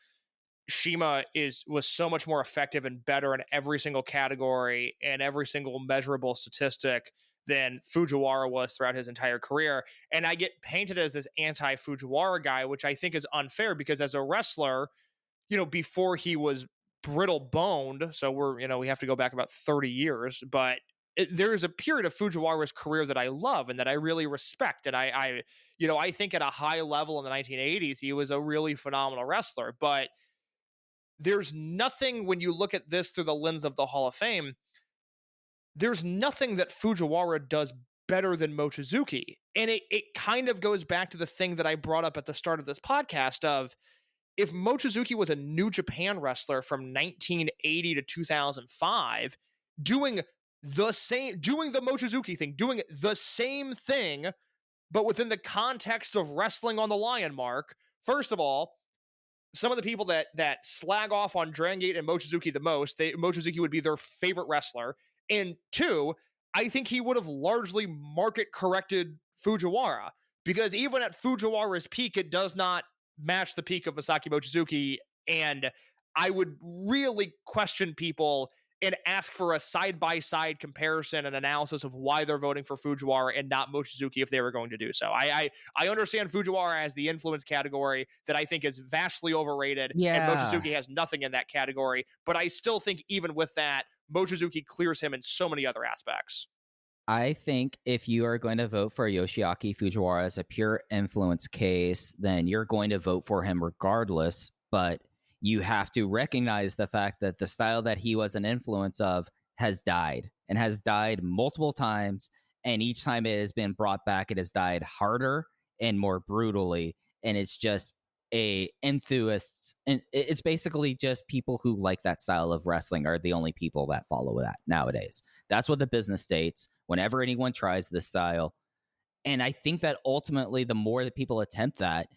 CIMA was so much more effective and better in every single category and every single measurable statistic than Fujiwara was throughout his entire career. And I get painted as this anti-Fujiwara guy, which I think is unfair because as a wrestler, before he was brittle boned, so we have to go back about 30 years, but there is a period of Fujiwara's career that I love and that I really respect. And I think at a high level in the 1980s, he was a really phenomenal wrestler, but there's nothing when you look at this through the lens of the Hall of Fame, there's nothing that Fujiwara does better than Mochizuki. And it kind of goes back to the thing that I brought up at the start of this podcast of, if Mochizuki was a New Japan wrestler from 1980 to 2005, doing the Mochizuki thing, doing the same thing, but within the context of wrestling on the Lion Mark, first of all, some of the people that slag off on Dragongate and Mochizuki the most, Mochizuki would be their favorite wrestler. And two, I think he would have largely market corrected Fujiwara, because even at Fujiwara's peak, it does not match the peak of Masaaki Mochizuki. And I would really question people and ask for a side-by-side comparison and analysis of why they're voting for Fujiwara and not Mochizuki if they were going to do so. I understand Fujiwara as the influence category that I think is vastly overrated, and Mochizuki has nothing in that category, but I still think even with that, Mochizuki clears him in so many other aspects. I think if you are going to vote for Yoshiaki Fujiwara as a pure influence case, then you're going to vote for him regardless, but you have to recognize the fact that the style that he was an influence of has died, and has died multiple times. And each time it has been brought back, it has died harder and more brutally. And it's just enthusiasts. And it's basically just people who like that style of wrestling are the only people that follow that nowadays. That's what the business states whenever anyone tries this style. And I think that ultimately, the more that people attempt that,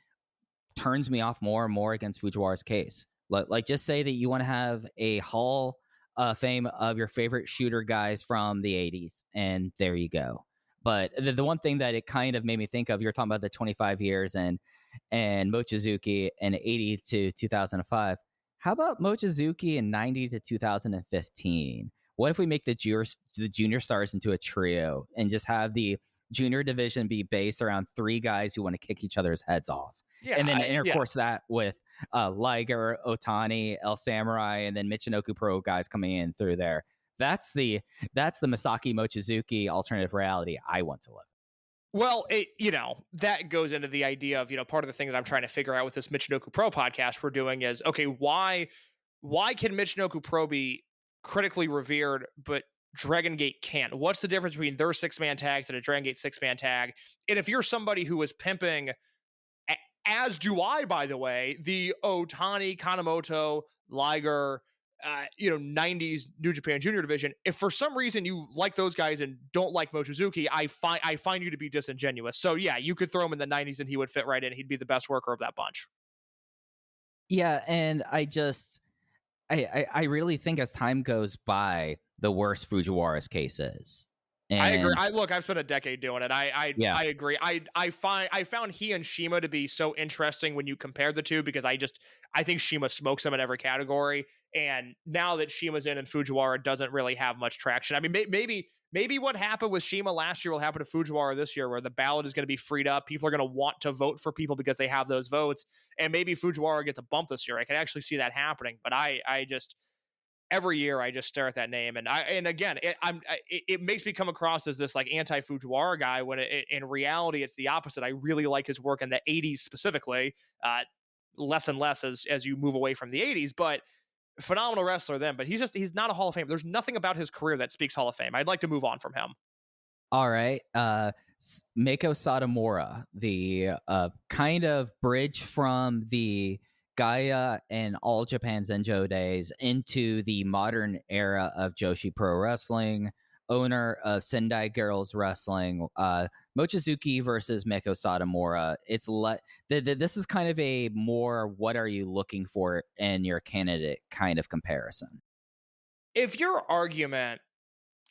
turns me off more and more against Fujiwara's case. Like, just say that you want to have a Hall of Fame of your favorite shooter guys from the 80s, and there you go. But the one thing that it kind of made me think of, you're talking about the 25 years and Mochizuki in 80 to 2005. How about Mochizuki in 90 to 2015? What if we make the junior stars into a trio and just have the junior division be based around three guys who want to kick each other's heads off? Yeah, and then intercourse that with Liger, Otani, El Samurai, and then Michinoku Pro guys coming in through there. That's the Masaaki Mochizuki alternative reality I want to live. Well, that goes into the idea of, part of the thing that I'm trying to figure out with this Michinoku Pro podcast we're doing is, okay, why can Michinoku Pro be critically revered, but Dragongate can't? What's the difference between their 6-man tags and a Dragongate 6-man tag? And if you're somebody who is pimping, as do I, by the way, the Otani, Kanemoto, Liger, 90s New Japan Junior Division, if for some reason you like those guys and don't like Mochizuki, I find you to be disingenuous. So yeah, you could throw him in the 90s and he would fit right in. He'd be the best worker of that bunch. Yeah, and I really think as time goes by, the worse Fujiwara's case is. And I agree. I've spent a decade doing it. I agree. I found he and Shima to be so interesting when you compare the two, because I think Shima smokes him in every category. And now that Shima's in and Fujiwara doesn't really have much traction. I mean, maybe what happened with Shima last year will happen to Fujiwara this year, where the ballot is going to be freed up. People are going to want to vote for people because they have those votes. And maybe Fujiwara gets a bump this year. I can actually see that happening. But every year I just stare at that name, and again, it makes me come across as this like anti-Fujiwara guy, when in reality it's the opposite. I really like his work in the 80s specifically, less and less as you move away from the 80s, but phenomenal wrestler then. But he's not a Hall of Fame. There's nothing about his career that speaks Hall of Fame. I'd like to move on from him. All right, Meiko Satomura, the kind of bridge from the Gaia and All Japan Zenjo days into the modern era of Joshi Pro Wrestling, owner of Sendai Girls Wrestling. Mochizuki versus Meiko Satomura. This is kind of a more what are you looking for in your candidate kind of comparison. If your argument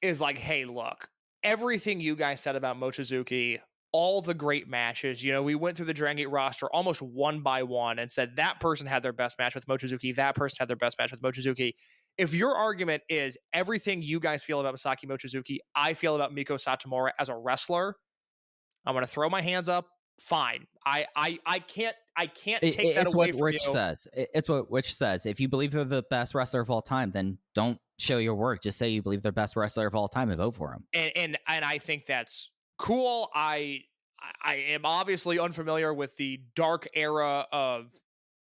is like, hey, look, everything you guys said about Mochizuki, all the great matches, we went through the Dragongate roster almost one by one and said that person had their best match with Mochizuki, that person had their best match with Mochizuki. if your argument is everything you guys feel about Masaaki Mochizuki, I feel about Miko Satomura as a wrestler, I'm going to throw my hands up. Fine. I can't take that away from you. It's what Witch says. If you believe they're the best wrestler of all time, then don't show your work. Just say you believe they're the best wrestler of all time and vote for him. And I think that's cool. I am obviously unfamiliar with the dark era of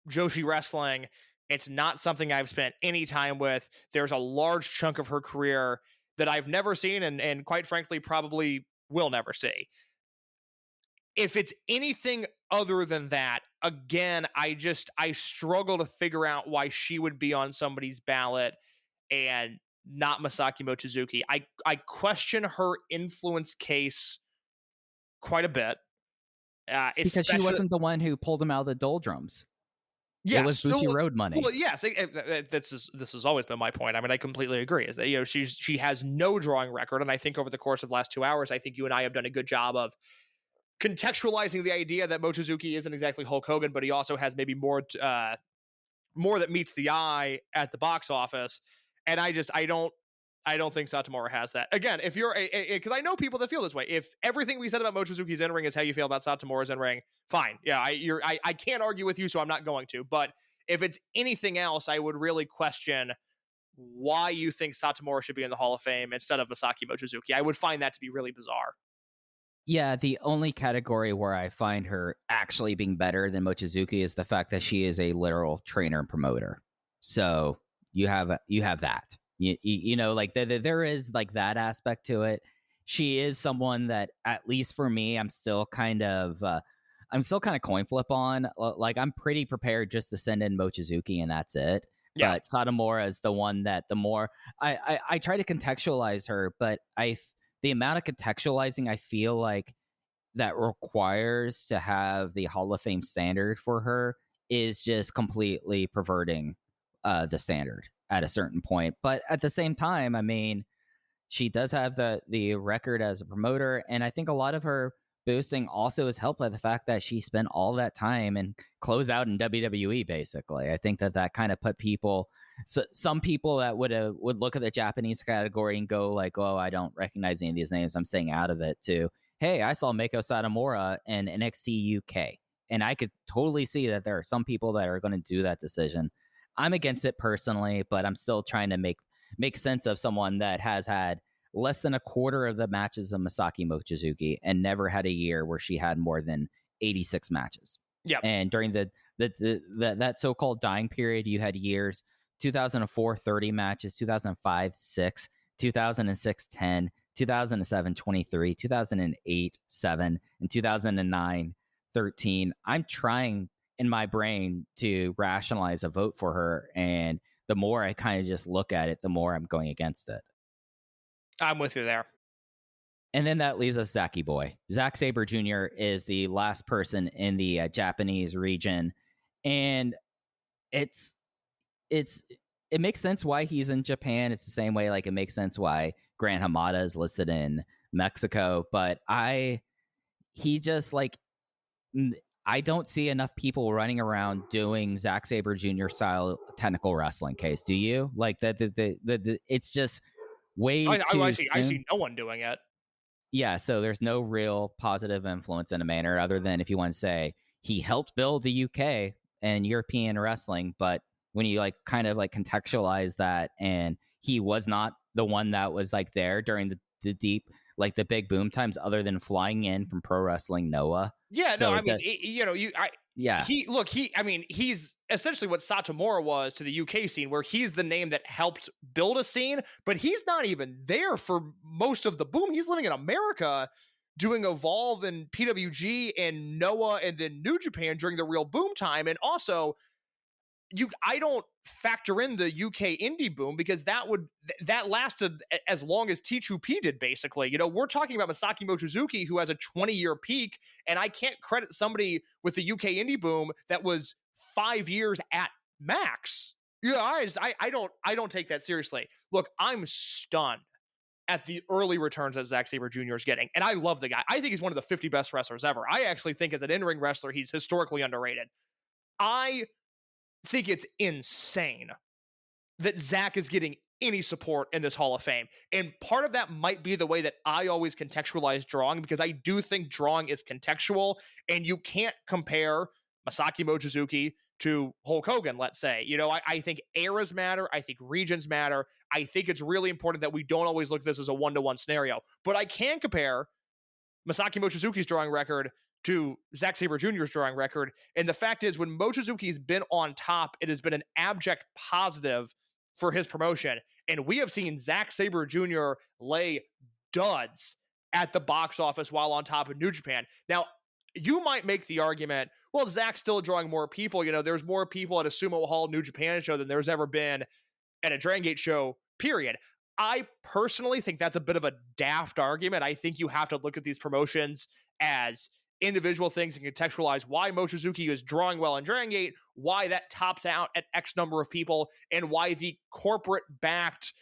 Joshi wrestling. It's not something I've spent any time with. There's a large chunk of her career that I've never seen and quite frankly probably will never see. If it's anything other than that, again, I struggle to figure out why she would be on somebody's ballot and not Masaaki Mochizuki. I question her influence case quite a bit. Because she wasn't the one who pulled him out of the doldrums. Yes, it was Bucci Road money. Well, yes, this has always been my point. I mean, I completely agree. Is that she has no drawing record, and I think over the course of the last 2 hours, I think you and I have done a good job of contextualizing the idea that Mochizuki isn't exactly Hulk Hogan, but he also has maybe more that meets the eye at the box office. And I don't think Satomura has that. Again, if you're because I know people that feel this way. If everything we said about Mochizuki's in-ring is how you feel about Satomura's in-ring, fine. Yeah, I can't argue with you, so I'm not going to. But if it's anything else, I would really question why you think Satomura should be in the Hall of Fame instead of Masaaki Mochizuki. I would find that to be really bizarre. Yeah, the only category where I find her actually being better than Mochizuki is the fact that she is a literal trainer and promoter. So you have that. You know, like there is like that aspect to it. She is someone that, at least for me, I'm still kind of coin flip on. Like, I'm pretty prepared just to send in Mochizuki and that's it. Yeah. But Satomura is the one that the more I try to contextualize her, but the amount of contextualizing I feel like that requires to have the Hall of Fame standard for her is just completely perverting the standard at a certain point. But at the same time, I mean, she does have the record as a promoter, and I think a lot of her boosting also is helped by the fact that she spent all that time and close out in WWE, basically. I think that kind of put people... So some people that would look at the Japanese category and go like, oh, I don't recognize any of these names, I'm staying out of it, to, hey, I saw Miko Satomura in NXT UK. And I could totally see that there are some people that are going to do that decision. I'm against it personally, but I'm still trying to make sense of someone that has had less than a quarter of the matches of Masaaki Mochizuki and never had a year where she had more than 86 matches. Yeah. And during that so-called dying period, you had years 2004 30 matches, 2005 6, 2006 10, 2007 23, 2008 7, and 2009 13. I'm trying in my brain to rationalize a vote for her, and the more I kind of just look at it, the more I'm going against it. I'm with you there. And then that leaves us Zaki Boy. Zack Sabre Jr. is the last person in the Japanese region, and it makes sense why he's in Japan. It's the same way, like, it makes sense why Grant Hamada is listed in Mexico. But I don't see enough people running around doing Zack Sabre Jr. style technical wrestling case. Do you? Like that? It's just way too I see no one doing it. Yeah, so there's no real positive influence in a manner other than if you want to say he helped build the UK and European wrestling, but when you like kind of like contextualize that, and he was not the one that was like there during the deep, like the big boom times, other than flying in from Pro Wrestling Noah. Yeah, so no, I mean, he's essentially what Satomura was to the UK scene, where he's the name that helped build a scene, but he's not even there for most of the boom. He's living in America doing Evolve and PWG and Noah and then New Japan during the real boom time. And also, I don't factor in the UK indie boom because that lasted as long as T2P did, basically. You know, we're talking about Masaaki Mochizuki, who has a 20-year peak, and I can't credit somebody with the UK indie boom that was 5 years at max. Yeah, I don't take that seriously. Look, I'm stunned at the early returns that Zack Sabre Jr. is getting, and I love the guy. I think he's one of the 50 best wrestlers ever. I actually think as an in-ring wrestler, he's historically underrated. I think it's insane that Zach is getting any support in this Hall of Fame. And part of that might be the way that I always contextualize drawing, because I do think drawing is contextual, and you can't compare Masaaki Mochizuki to Hulk Hogan, let's say. You know, I think eras matter. I think regions matter. I think it's really important that we don't always look at this as a one-to-one scenario. But I can compare Masaaki Mochizuki's drawing record to Zack Sabre Jr.'s drawing record. And the fact is, when Mochizuki's been on top, it has been an abject positive for his promotion. And we have seen Zack Sabre Jr. lay duds at the box office while on top of New Japan. Now, you might make the argument, well, Zach's still drawing more people. You know, there's more people at a Sumo Hall New Japan show than there's ever been at a Dragongate show, period. I personally think that's a bit of a daft argument. I think you have to look at these promotions as individual things and contextualize why Mochizuki is drawing well in Dragongate, why that tops out at X number of people, and why the corporate-backed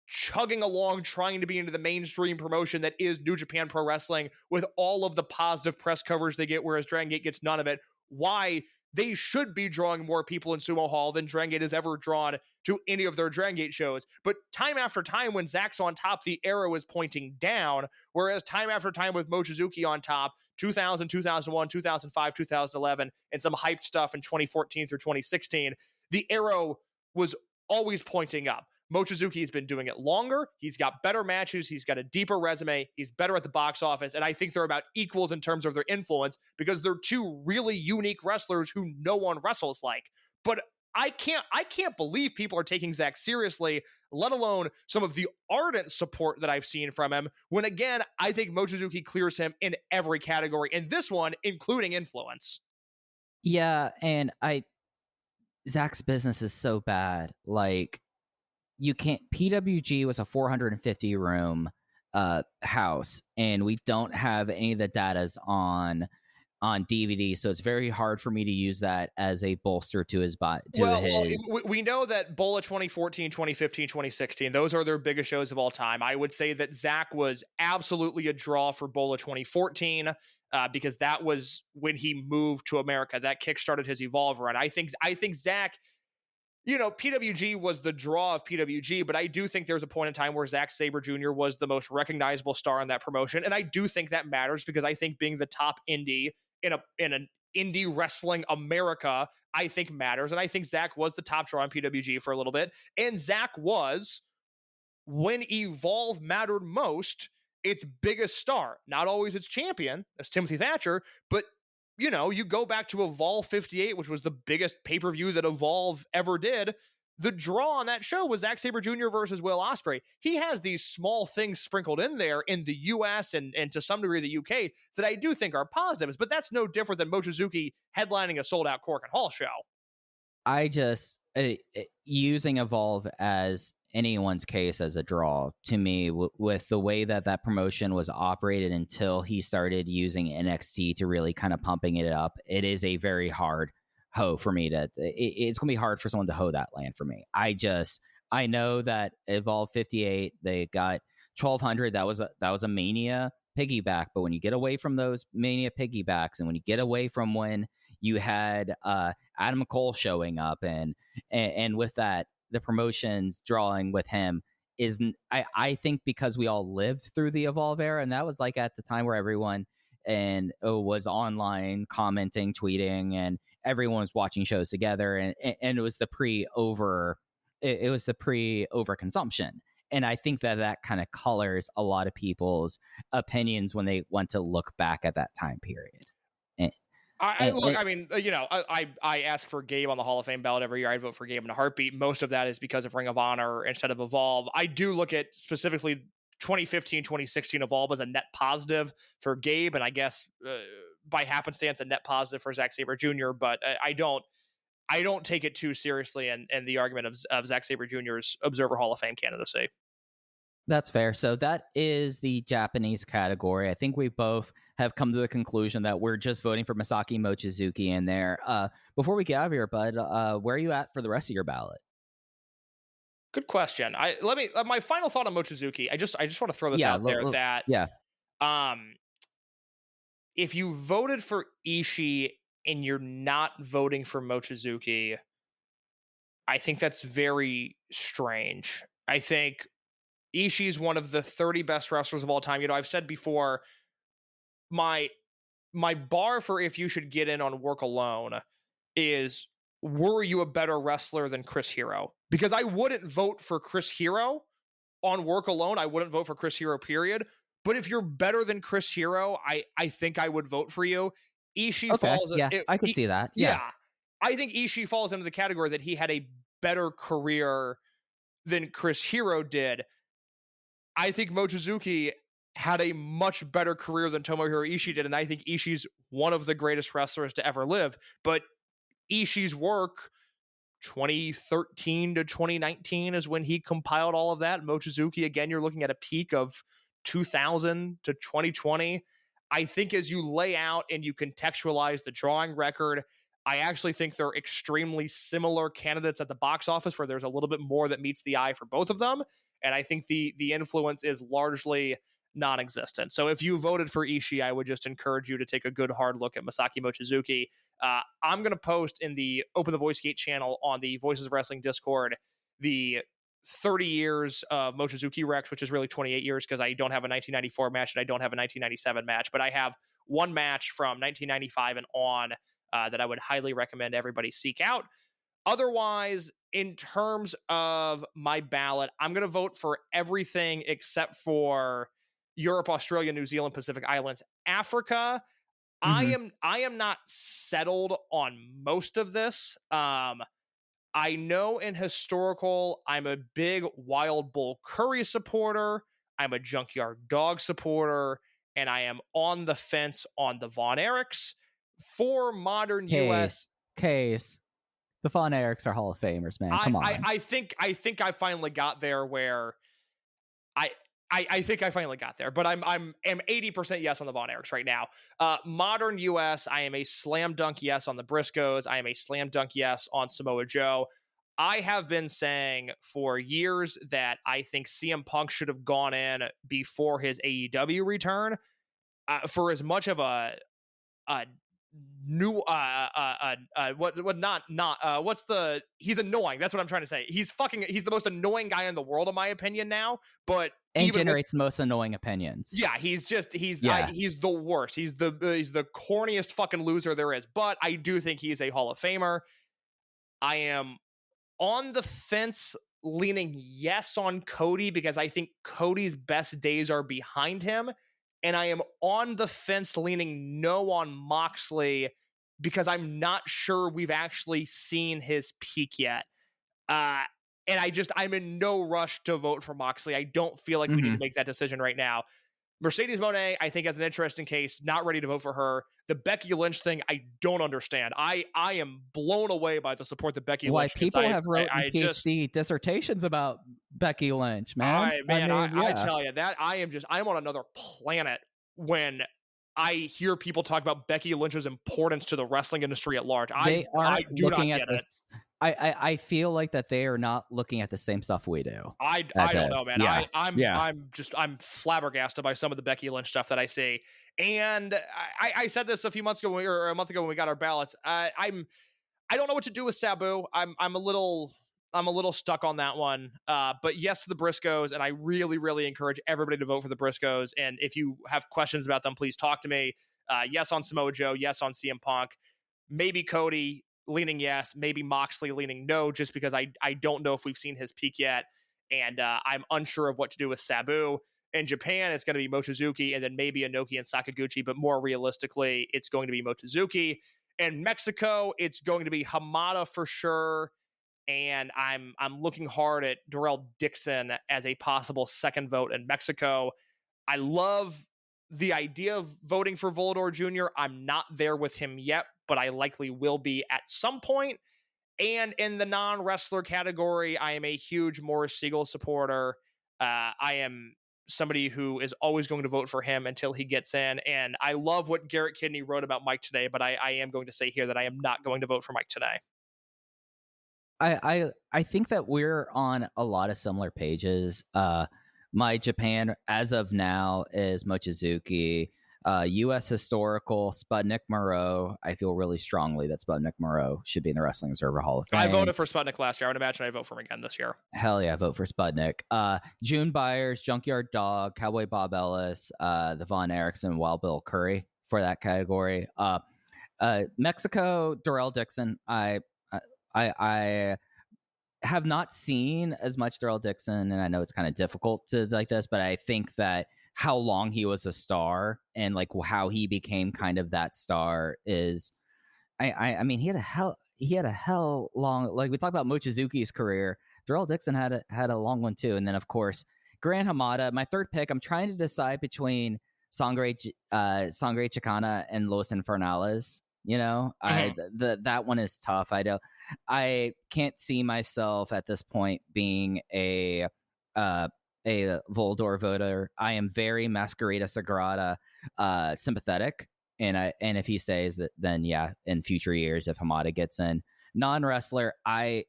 chugging along, trying to be into the mainstream promotion that is New Japan Pro Wrestling, with all of the positive press coverage they get, whereas Dragongate gets none of it, why they should be drawing more people in Sumo Hall than Dragongate has ever drawn to any of their Dragongate shows. But time after time, when Zach's on top, the arrow is pointing down, whereas time after time with Mochizuki on top, 2000, 2001, 2005, 2011, and some hyped stuff in 2014 through 2016, the arrow was always pointing up. Mochizuki's been doing it longer. He's got better matches. He's got a deeper resume. He's better at the box office. And I think they're about equals in terms of their influence, because they're two really unique wrestlers who no one wrestles like. But I can't believe people are taking Zach seriously, let alone some of the ardent support that I've seen from him, when again, I think Mochizuki clears him in every category, and this one, including influence. Yeah, and Zach's business is so bad. Like, you can't. PWG was a 450 room house, and we don't have any of the datas on DVD, so it's very hard for me to use that as a bolster to his bot. We know that Bola 2014, 2015, 2016, those are their biggest shows of all time. I would say that Zach was absolutely a draw for Bola 2014. Because that was when he moved to America. That kickstarted his Evolve run. I think Zach, you know, PWG was the draw of PWG, but I do think there's a point in time where Zack Sabre Jr. was the most recognizable star in that promotion, and I do think that matters, because I think being the top indie in an indie wrestling America, I think matters, and I think Zach was the top draw in PWG for a little bit, and Zach was, when Evolve mattered most, its biggest star. Not always its champion, as Timothy Thatcher, but you know, you go back to Evolve 58, which was the biggest pay-per-view that Evolve ever did. The draw on that show was Zack Sabre Jr. versus Will Ospreay. He has these small things sprinkled in there in the US and to some degree the UK that I do think are positives, but that's no different than Mochizuki headlining a sold-out Cork and Hall show. I just using Evolve as anyone's case as a draw to me, with the way that promotion was operated until he started using NXT to really kind of pumping it up, it is a very hard hoe for me it's gonna be hard for someone to hoe that land for me. I know that Evolve 58, they got 1200, that was a Mania piggyback, but when you get away from those Mania piggybacks, and when you get away from when you had Adam Cole showing up, and with that, the promotions drawing with him is, I think, because we all lived through the Evolve era, and that was like at the time where everyone was online commenting, tweeting, and everyone was watching shows together, and it was the pre-over consumption. And I think that kind of colors a lot of people's opinions when they want to look back at that time period. I ask for Gabe on the Hall of Fame ballot every year. I'd vote for Gabe in a heartbeat. Most of that is because of Ring of Honor instead of Evolve. I do look at specifically 2015, 2016 Evolve as a net positive for Gabe, and I guess by happenstance a net positive for Zack Sabre Jr., but I don't take it too seriously and the argument of Zack Sabre Jr.'s Observer Hall of Fame candidacy. That's fair. So that is the Japanese category. I think we both have come to the conclusion that we're just voting for Masaaki Mochizuki in there. Before we get out of here, bud, where are you at for the rest of your ballot? Good question. My final thought on Mochizuki. I just want to throw this out there that if you voted for Ishii and you're not voting for Mochizuki, I think that's very strange. I think Ishii's one of the 30 best wrestlers of all time. I've said before, my bar for if you should get in on Work Alone is, were you a better wrestler than Chris Hero? Because I wouldn't vote for Chris Hero on Work Alone. I wouldn't vote for Chris Hero, period. But if you're better than Chris Hero, I think I would vote for you. Ishii falls. Yeah, I could see that. Yeah. I think Ishii falls into the category that he had a better career than Chris Hero did. I think Mochizuki had a much better career than Tomohiro Ishii did, and I think Ishii's one of the greatest wrestlers to ever live. But Ishii's work, 2013 to 2019 is when he compiled all of that. Mochizuki, again, you're looking at a peak of 2000 to 2020. I think as you lay out and you contextualize the drawing record, I actually think they're extremely similar candidates at the box office, where there's a little bit more that meets the eye for both of them. And I think the influence is largely non-existent. So if you voted for Ishii, I would just encourage you to take a good hard look at Masaaki Mochizuki. I'm going to post in the Open the Voice Gate channel on the Voices of Wrestling Discord the 30 years of Mochizuki Rex, which is really 28 years because I don't have a 1994 match and I don't have a 1997 match, but I have one match from 1995 and on that I would highly recommend everybody seek out. Otherwise, in terms of my ballot, I'm going to vote for everything except for Europe, Australia, New Zealand, Pacific Islands, Africa. I am not settled on most of this. I know in historical, I'm a big Wild Bull Curry supporter. I'm a Junkyard Dog supporter, and I am on the fence on the Von Erichs. For modern US case. The Von Erichs are Hall of Famers, man. Come on. I think I finally got there where I think I finally got there, but I'm 80% yes on the Von Erichs right now. Modern US, I am a slam dunk yes on the Briscoes. I am a slam dunk yes on Samoa Joe. I have been saying for years that I think CM Punk should have gone in before his AEW return. For as much of a new he's annoying. That's what I'm trying to say. He's the most annoying guy in the world in my opinion now, but and generates the most annoying opinions. Yeah, he's the worst. He's the corniest fucking loser there is, but I do think he's a Hall of Famer. I am on the fence leaning yes on Cody because I think Cody's best days are behind him. And I am on the fence leaning no on Moxley because I'm not sure we've actually seen his peak yet. And I'm in no rush to vote for Moxley. I don't feel like we need to make that decision right now. Mercedes Moné, I think, has an interesting case. Not ready to vote for her. The Becky Lynch thing, I don't understand. I am blown away by the support that Becky Lynch gets. People have written PhD dissertations about Becky Lynch, man. I tell you that I'm on another planet when I hear people talk about Becky Lynch's importance to the wrestling industry at large. I do not get it. I feel like that they are not looking at the same stuff we do. I don't know, man. Yeah. I'm flabbergasted by some of the Becky Lynch stuff that I see. And I said this a few months ago or a month ago when we got our ballots. I don't know what to do with Sabu. I'm a little stuck on that one. But yes to the Briscoes, and I really, really encourage everybody to vote for the Briscoes. And if you have questions about them, please talk to me. Yes on Samoa Joe, yes on CM Punk, maybe Cody leaning yes, maybe Moxley leaning no, just because I don't know if we've seen his peak yet. And I'm unsure of what to do with Sabu. In Japan, it's going to be Mochizuki and then maybe Inoki and Sakaguchi, but more realistically, it's going to be Mochizuki. In Mexico, it's going to be Hamada for sure. And I'm looking hard at Darrell Dixon as a possible second vote in Mexico. I love the idea of voting for Volador Jr. I'm not there with him yet, but I likely will be at some point. And in the non-wrestler category, I am a huge Morris Siegel supporter. I am somebody who is always going to vote for him until he gets in. And I love what Garrett Kidney wrote about Mike today, but I am going to say here that I am not going to vote for Mike today. I think that we're on a lot of similar pages. My Japan, as of now, is Mochizuki. U.S. historical, Sputnik Moreau. I feel really strongly that Sputnik Moreau should be in the Wrestling Observer Hall of Fame. I voted for Sputnik last year. I would imagine I'd vote for him again this year. Hell yeah, vote for Sputnik. June Byers, Junkyard Dog, Cowboy Bob Ellis, the Von Erickson, Wild Bill Curry for that category. Mexico, Darrell Dixon. I have not seen as much Darrell Dixon, and I know it's kind of difficult to like this, but I think that how long he was a star and like how he became kind of that star is, I mean, he had a hell long, like we talk about Mochizuki's career. Darrell Dixon had a long one too. And then of course, Gran Hamada, my third pick, I'm trying to decide between Sangre Chicana and Los Infernales. You know, that one is tough. I can't see myself at this point being a Voldor voter. I am very Masquerita Sagrada sympathetic, and if he says that, then yeah, in future years if Hamada gets in. Non-wrestler, I'm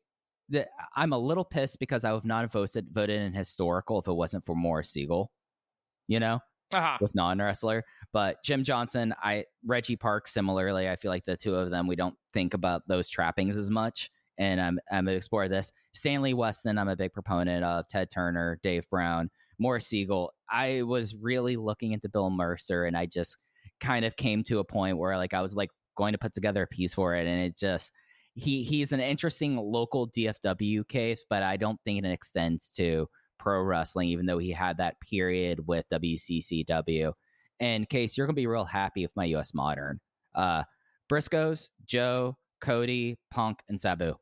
a little pissed because I would not have voted in historical if it wasn't for Morris Siegel, you know, with non-wrestler. But Jim Johnson, Reggie Parks, similarly, I feel like the two of them, we don't think about those trappings as much. And I'm going to explore this. Stanley Weston, I'm a big proponent of. Ted Turner, Dave Brown, Morris Siegel. I was really looking into Bill Mercer, and I just kind of came to a point where like I was like going to put together a piece for it, and it just he's an interesting local DFW case, but I don't think it extends to pro wrestling, even though he had that period with WCCW. And Case, you're going to be real happy with my US Modern. Briscoes, Joe, Cody, Punk, and Sabu.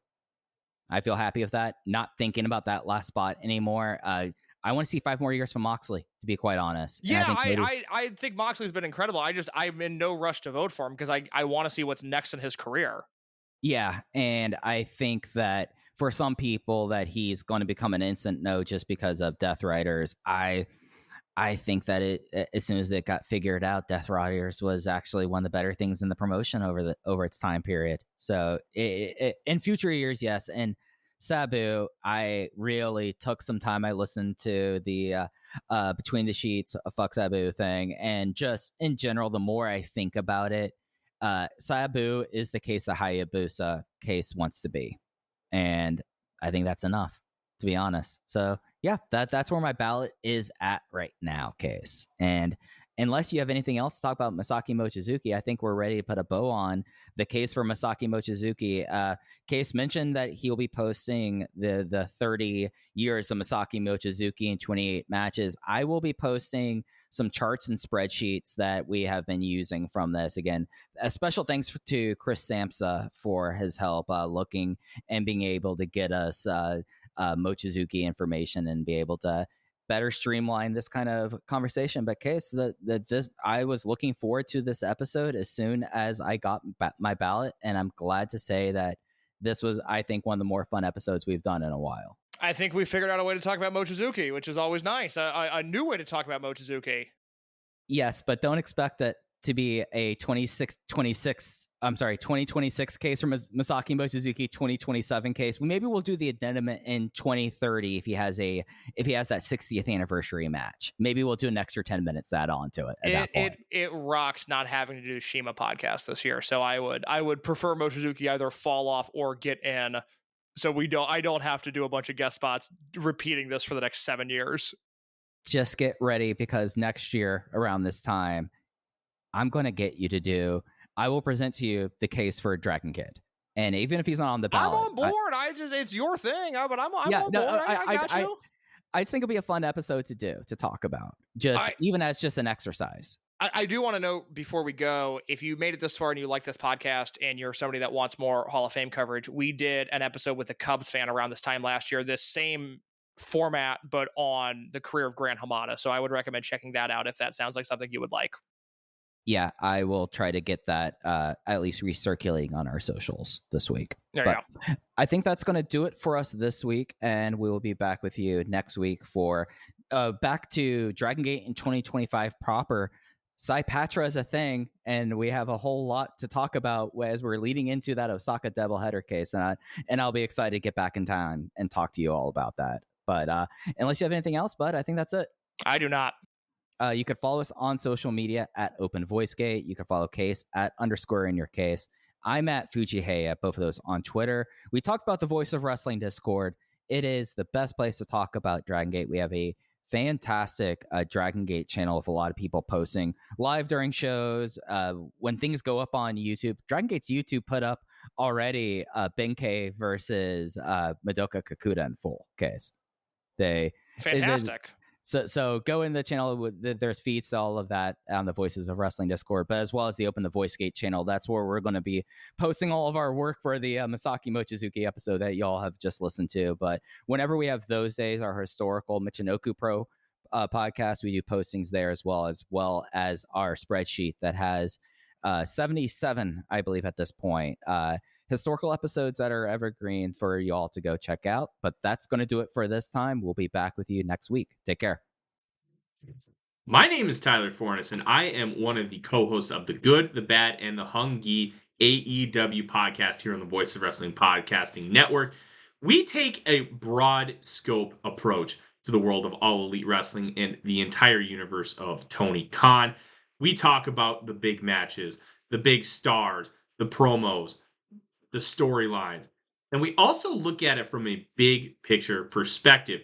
I feel happy with that. Not thinking about that last spot anymore. I want to see 5 more years from Moxley, to be quite honest. Yeah, I think Moxley's been incredible. I'm in no rush to vote for him because I want to see what's next in his career. Yeah, and I think that for some people that he's going to become an instant no just because of Death Riders. I think that as soon as it got figured out, Death Riders was actually one of the better things in the promotion over its time period. So in future years, yes. And Sabu, I really took some time. I listened to the Between the Sheets, a Fuck Sabu thing. And just in general, the more I think about it, Sabu is the case the Hayabusa case wants to be. And I think that's enough, to be honest. So yeah, that's where my ballot is at right now, Case. And unless you have anything else to talk about Masaaki Mochizuki, I think we're ready to put a bow on the case for Masaaki Mochizuki. Case mentioned that he'll be posting the 30 years of Masaaki Mochizuki in 28 matches. I will be posting some charts and spreadsheets that we have been using from this. Again, a special thanks to Chris Samsa for his help looking and being able to get us Mochizuki information and be able to better streamline this kind of conversation. But Case, I was looking forward to this episode as soon as I got my ballot, and I'm glad to say that this was, I think, one of the more fun episodes we've done in a while. I think we figured out a way to talk about Mochizuki, which is always nice. A new way to talk about Mochizuki. Yes, but don't expect it to be a 2026 case from Masaaki Mochizuki, 2027 case. Maybe we'll do the addendum in 2030 if he has that 60th anniversary match. Maybe we'll do an extra 10 minutes add on to it at that point. It rocks not having to do Shima podcast this year. So I would prefer Mochizuki either fall off or get in. So I don't have to do a bunch of guest spots repeating this for the next 7 years. Just get ready, because next year around this time, I'm going to get you to do, I will present to you the case for Dragongate. And even if he's not on the ballot, I'm on board. It's your thing, but I'm on board. I got you. I just think it'll be a fun episode to talk about, even as just an exercise. I do want to note before we go, if you made it this far and you like this podcast and you're somebody that wants more Hall of Fame coverage, we did an episode with a Cubs fan around this time last year, this same format, but on the career of Gran Hamada. So I would recommend checking that out if that sounds like something you would like. Yeah, I will try to get that at least recirculating on our socials this week. There you go. I think that's going to do it for us this week, and we will be back with you next week for back to Dragongate in 2025 proper. Saipatra is a thing, and we have a whole lot to talk about as we're leading into that Osaka doubleheader case, and I'll be excited to get back in time and talk to you all about that. But unless you have anything else, Bud, I think that's it. I do not. You could follow us on social media at Open VoiceGate. You can follow Case at _ in your case. I'm at Fujihei at both of those on Twitter. We talked about the Voice of Wrestling Discord. It is the best place to talk about Dragongate. We have a fantastic Dragongate channel with a lot of people posting live during shows. When things go up on YouTube, Dragongate's YouTube put up already Benkei versus Madoka Kakuta in full case. Fantastic. So go in the channel. There's feeds to all of that on the Voices of Wrestling Discord, but as well as the Open the Voice Gate channel. That's where we're going to be posting all of our work for the Masaaki Mochizuki episode that y'all have just listened to. But whenever we have those days, our historical Michinoku Pro podcast, we do postings there as well as our spreadsheet that has 77, I believe, at this point. Historical episodes that are evergreen for y'all to go check out. But that's going to do it for this time. We'll be back with you next week. Take care. My name is Tyler Fornes, and I am one of the co-hosts of the Good, the Bad, and the Hungy AEW podcast here on the Voice of Wrestling Podcasting Network. We take a broad scope approach to the world of All Elite Wrestling and the entire universe of Tony Khan. We talk about the big matches, the big stars, the promos, the storylines. And we also look at it from a big picture perspective.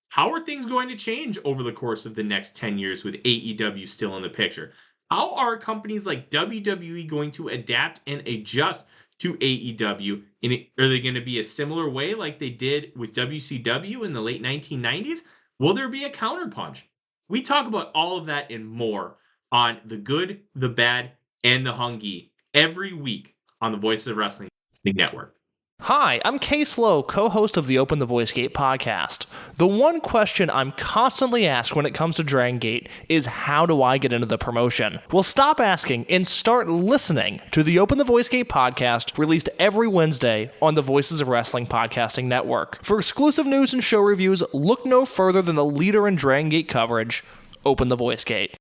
How are things going to change over the course of the next 10 years with AEW still in the picture? How are companies like WWE going to adapt and adjust to AEW? Are they going to be a similar way like they did with WCW in the late 1990s? Will there be a counterpunch? We talk about all of that and more on The Good, the Bad, and the Hungy every week on the Voice of Wrestling Network. Hi, I'm Case Lowe, co-host of the Open the Voice Gate podcast. The one question I'm constantly asked when it comes to Dragongate is, how do I get into the promotion? Well, stop asking and start listening to the Open the Voice Gate podcast, released every Wednesday on the Voices of Wrestling Podcasting Network. For exclusive news and show reviews, look no further than the leader in Dragongate coverage, Open the Voice Gate.